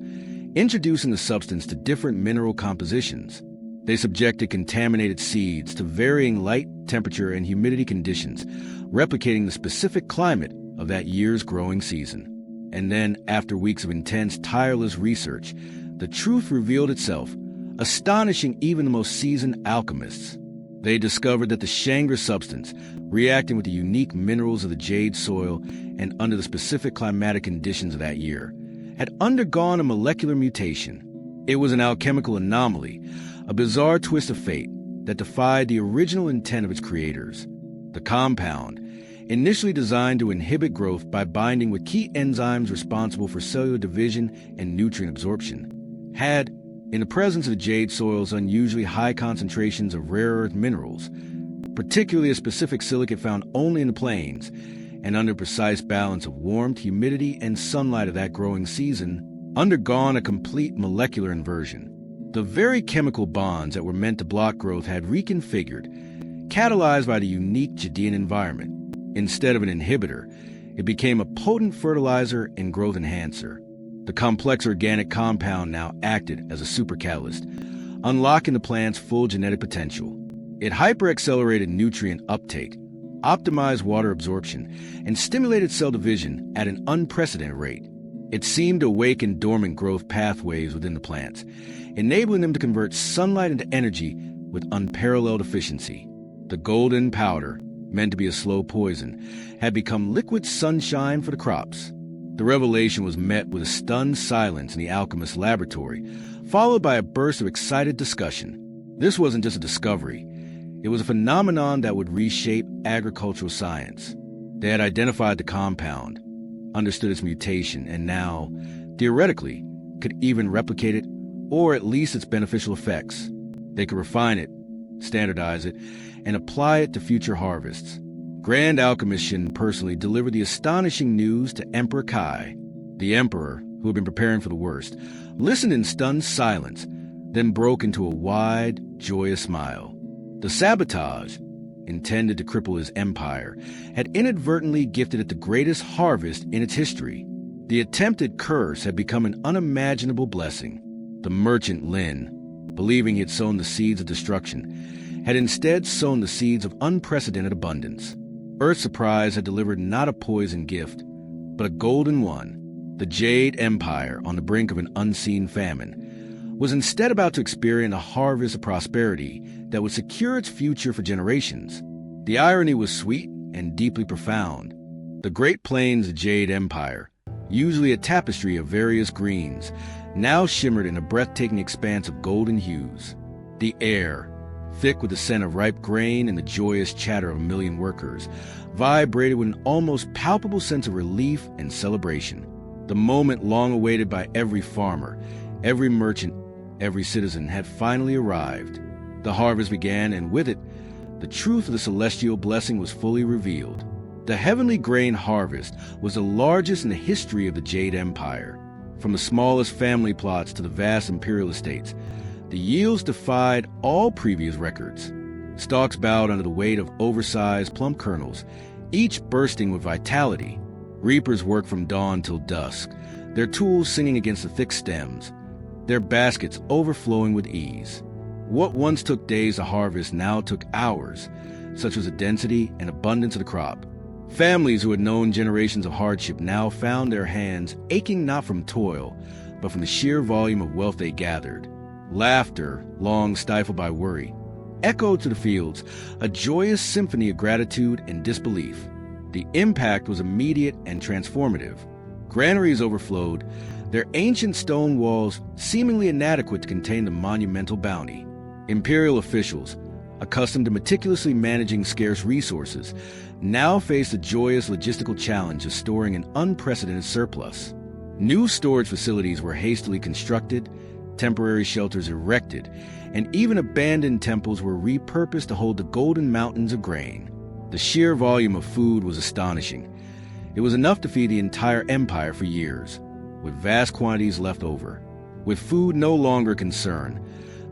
introducing the substance to different mineral compositions. They subjected contaminated seeds to varying light, temperature, and humidity conditions, replicating the specific climate of that year's growing season. And then, after weeks of intense, tireless research, the truth revealed itself, astonishing even the most seasoned alchemists. They discovered that the Shangri substance, reacting with the unique minerals of the jade soil and under the specific climatic conditions of that year, had undergone a molecular mutation. It was an alchemical anomaly, a bizarre twist of fate that defied the original intent of its creators. The compound, initially designed to inhibit growth by binding with key enzymes responsible for cellular division and nutrient absorption, had, in the presence of the jade soil's unusually high concentrations of rare earth minerals, particularly a specific silicate found only in the plains, and under precise balance of warmth, humidity, and sunlight of that growing season, undergone a complete molecular inversion. The very chemical bonds that were meant to block growth had reconfigured, catalyzed by the unique Jadean environment. Instead of an inhibitor, it became a potent fertilizer and growth enhancer. The complex organic compound now acted as a supercatalyst, unlocking the plant's full genetic potential. It hyper-accelerated nutrient uptake, optimized water absorption, and stimulated cell division at an unprecedented rate. It seemed to awaken dormant growth pathways within the plants, enabling them to convert sunlight into energy with unparalleled efficiency. The golden powder, meant to be a slow poison, had become liquid sunshine for the crops. The revelation was met with a stunned silence in the alchemist's laboratory, followed by a burst of excited discussion. This wasn't just a discovery. It was a phenomenon that would reshape agricultural science. They had identified the compound, understood its mutation, and now, theoretically, could even replicate it, or at least its beneficial effects. They could refine it, standardize it, and apply it to future harvests. Grand Alchemist Shen personally delivered the astonishing news to Emperor Kai. The emperor, who had been preparing for the worst, listened in stunned silence, then broke into a wide, joyous smile. The sabotage, intended to cripple his empire, had inadvertently gifted it the greatest harvest in its history. The attempted curse had become an unimaginable blessing. The merchant Lin, believing he had sown the seeds of destruction, had instead sown the seeds of unprecedented abundance. Earth Surprise had delivered not a poison gift, but a golden one. The Jade Empire, on the brink of an unseen famine, was instead about to experience a harvest of prosperity that would secure its future for generations. The irony was sweet and deeply profound. The Great Plains Jade Empire, usually a tapestry of various greens, now shimmered in a breathtaking expanse of golden hues. The air, thick with the scent of ripe grain and the joyous chatter of a million workers, vibrated with an almost palpable sense of relief and celebration. The moment long awaited by every farmer, every merchant, every citizen had finally arrived. The harvest began, and with it, the truth of the celestial blessing was fully revealed. The heavenly grain harvest was the largest in the history of the Jade Empire. From the smallest family plots to the vast imperial estates, the yields defied all previous records. Stalks bowed under the weight of oversized plump kernels, each bursting with vitality. Reapers worked from dawn till dusk, their tools singing against the thick stems, their baskets overflowing with ease. What once took days to harvest now took hours, such was the density and abundance of the crop. Families who had known generations of hardship now found their hands aching not from toil, but from the sheer volume of wealth they gathered. Laughter, long stifled by worry, echoed to the fields, a joyous symphony of gratitude and disbelief. The impact was immediate and transformative. Granaries overflowed, their ancient stone walls seemingly inadequate to contain the monumental bounty. Imperial officials, accustomed to meticulously managing scarce resources, now faced the joyous logistical challenge of storing an unprecedented surplus. New storage facilities were hastily constructed, temporary shelters erected, and even abandoned temples were repurposed to hold the golden mountains of grain. The sheer volume of food was astonishing. It was enough to feed the entire empire for years, with vast quantities left over. With food no longer a concern,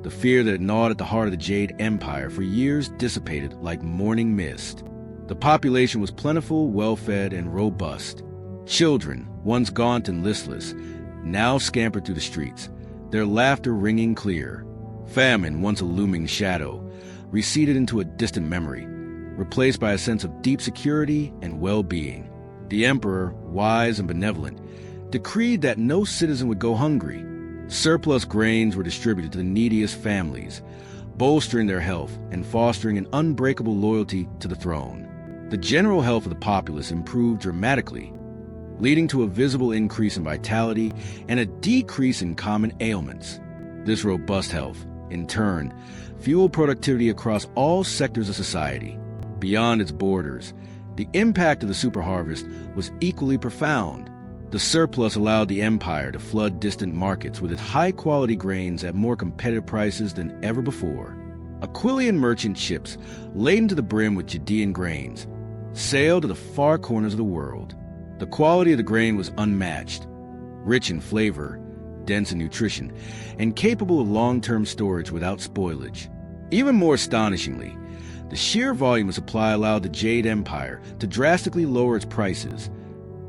the fear that had gnawed at the heart of the Jade Empire for years dissipated like morning mist. The population was plentiful, well-fed, and robust. Children, once gaunt and listless, now scampered through the streets, their laughter ringing clear. Famine, once a looming shadow, receded into a distant memory, replaced by a sense of deep security and well-being. The emperor, wise and benevolent, decreed that no citizen would go hungry. Surplus grains were distributed to the neediest families, bolstering their health and fostering an unbreakable loyalty to the throne. The general health of the populace improved dramatically, leading to a visible increase in vitality and a decrease in common ailments. This robust health, in turn, fueled productivity across all sectors of society. Beyond its borders, the impact of the superharvest was equally profound. The surplus allowed the empire to flood distant markets with its high-quality grains at more competitive prices than ever before. Aquilian merchant ships, laden to the brim with Judean grains, sailed to the far corners of the world. The quality of the grain was unmatched, rich in flavor, dense in nutrition, and capable of long-term storage without spoilage. Even more astonishingly, the sheer volume of supply allowed the Jade Empire to drastically lower its prices,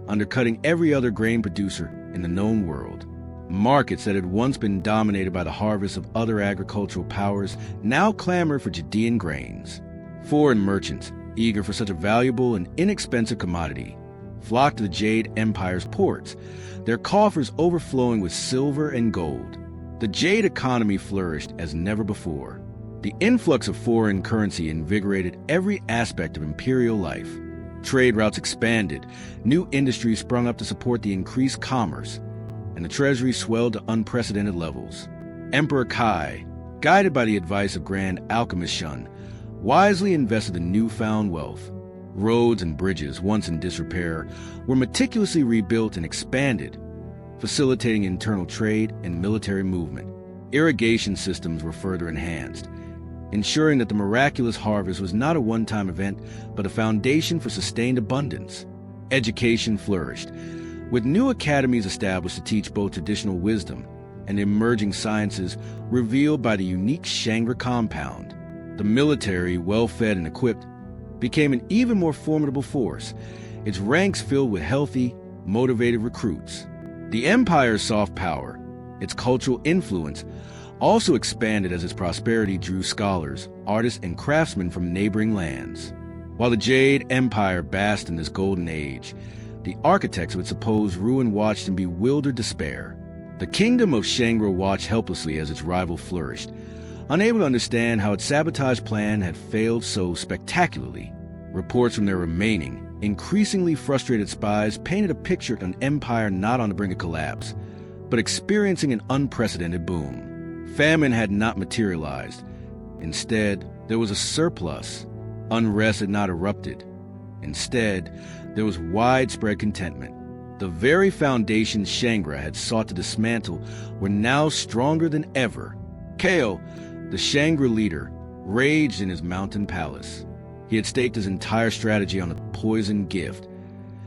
undercutting every other grain producer in the known world. Markets that had once been dominated by the harvest of other agricultural powers now clamored for Judean grains. Foreign merchants, eager for such a valuable and inexpensive commodity, flocked to the Jade Empire's ports, their coffers overflowing with silver and gold. The Jade economy flourished as never before. The influx of foreign currency invigorated every aspect of imperial life. Trade routes expanded, new industries sprung up to support the increased commerce, and the treasury swelled to unprecedented levels. Emperor Kai, guided by the advice of Grand Alchemist Shun, wisely invested the newfound wealth. Roads and bridges, once in disrepair, were meticulously rebuilt and expanded, facilitating internal trade and military movement. Irrigation systems were further enhanced, ensuring that the miraculous harvest was not a one-time event, but a foundation for sustained abundance. Education flourished, with new academies established to teach both traditional wisdom and emerging sciences revealed by the unique Shangri compound. The military, well-fed and equipped, became an even more formidable force, its ranks filled with healthy, motivated recruits. The empire's soft power, its cultural influence, also expanded as its prosperity drew scholars, artists, and craftsmen from neighboring lands. While the Jade Empire basked in this golden age, the architects of its supposed ruin watched in bewildered despair. The kingdom of Shangri watched helplessly as its rival flourished, unable to understand how its sabotage plan had failed so spectacularly. Reports from their remaining, increasingly frustrated spies painted a picture of an empire not on the brink of collapse, but experiencing an unprecedented boom. Famine had not materialized. Instead, there was a surplus. Unrest had not erupted. Instead, there was widespread contentment. The very foundations Shangri had sought to dismantle were now stronger than ever. Kao, the Shangri leader, raged in his mountain palace. He had staked his entire strategy on the poison gift,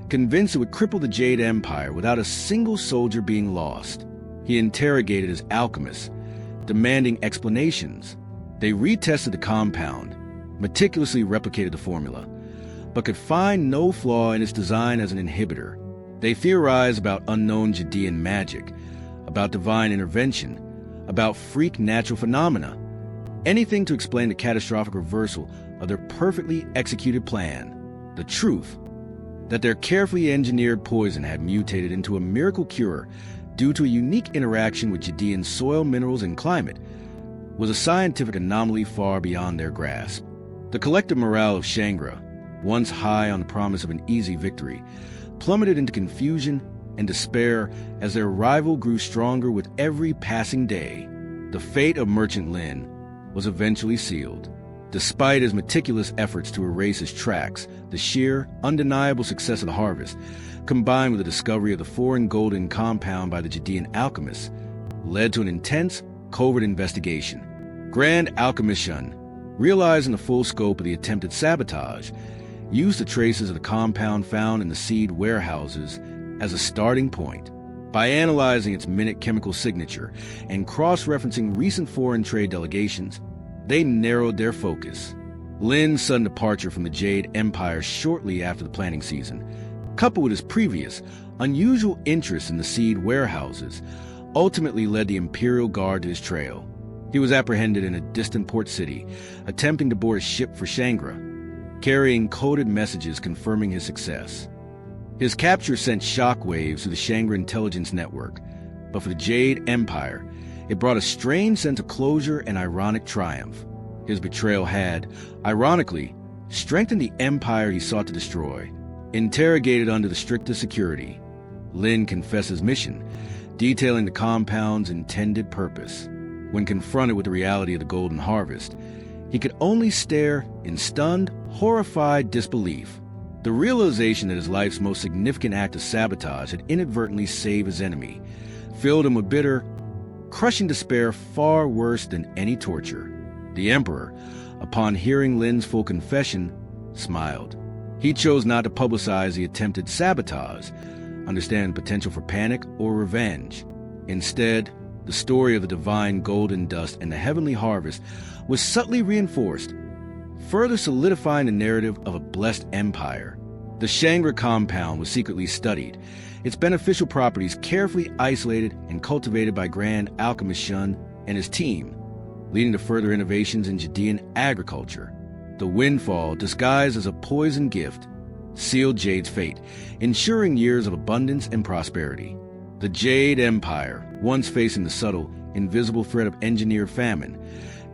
convinced it would cripple the Jade Empire without a single soldier being lost. He interrogated his alchemists, demanding explanations. They retested the compound, meticulously replicated the formula, but could find no flaw in its design as an inhibitor. They theorized about unknown Judean magic, about divine intervention, about freak natural phenomena, anything to explain the catastrophic reversal of their perfectly executed plan. The truth, that their carefully engineered poison had mutated into a miracle cure due to a unique interaction with Judean soil, minerals, and climate, was a scientific anomaly far beyond their grasp. The collective morale of Shangri, once high on the promise of an easy victory, plummeted into confusion and despair as their rival grew stronger with every passing day. The fate of Merchant Lin was eventually sealed. Despite his meticulous efforts to erase his tracks, the sheer, undeniable success of the harvest, combined with the discovery of the foreign golden compound by the Judean alchemists, led to an intense, covert investigation. Grand Alchemist Shun, realizing the full scope of the attempted sabotage, used the traces of the compound found in the seed warehouses as a starting point. By analyzing its minute chemical signature and cross-referencing recent foreign trade delegations, they narrowed their focus. Lin's sudden departure from the Jade Empire shortly after the planting season, coupled with his previous, unusual interest in the seed warehouses, ultimately led the Imperial Guard to his trail. He was apprehended in a distant port city, attempting to board a ship for Shangri, carrying coded messages confirming his success. His capture sent shockwaves through the Shangri intelligence network, but for the Jade Empire, it brought a strange sense of closure and ironic triumph. His betrayal had, ironically, strengthened the empire he sought to destroy. Interrogated under the strictest security, Lin confessed his mission, detailing the compound's intended purpose. When confronted with the reality of the golden harvest, he could only stare in stunned, horrified disbelief. The realization that his life's most significant act of sabotage had inadvertently saved his enemy filled him with bitter, crushing despair far worse than any torture. The Emperor, upon hearing Lin's full confession, smiled. He chose not to publicize the attempted sabotage, understanding the potential for panic or revenge. Instead, the story of the divine golden dust and the heavenly harvest was subtly reinforced, further solidifying the narrative of a blessed empire. The Shangri compound was secretly studied, its beneficial properties carefully isolated and cultivated by Grand Alchemist Shun and his team, leading to further innovations in Judean agriculture. The windfall, disguised as a poison gift, sealed Jade's fate, ensuring years of abundance and prosperity. The Jade Empire, once facing the subtle, invisible threat of engineered famine,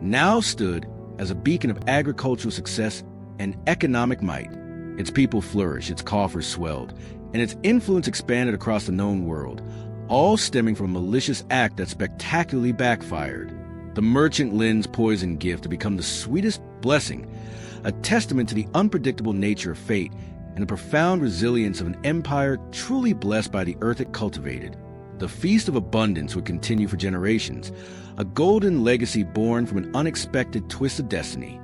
now stood as a beacon of agricultural success and economic might. Its people flourished, its coffers swelled, and its influence expanded across the known world, all stemming from a malicious act that spectacularly backfired. the merchant Lin's poison gift to become the sweetest blessing, a testament to the unpredictable nature of fate and the profound resilience of an empire truly blessed by the earth it cultivated. The Feast of Abundance would continue for generations, a golden legacy born from an unexpected twist of destiny.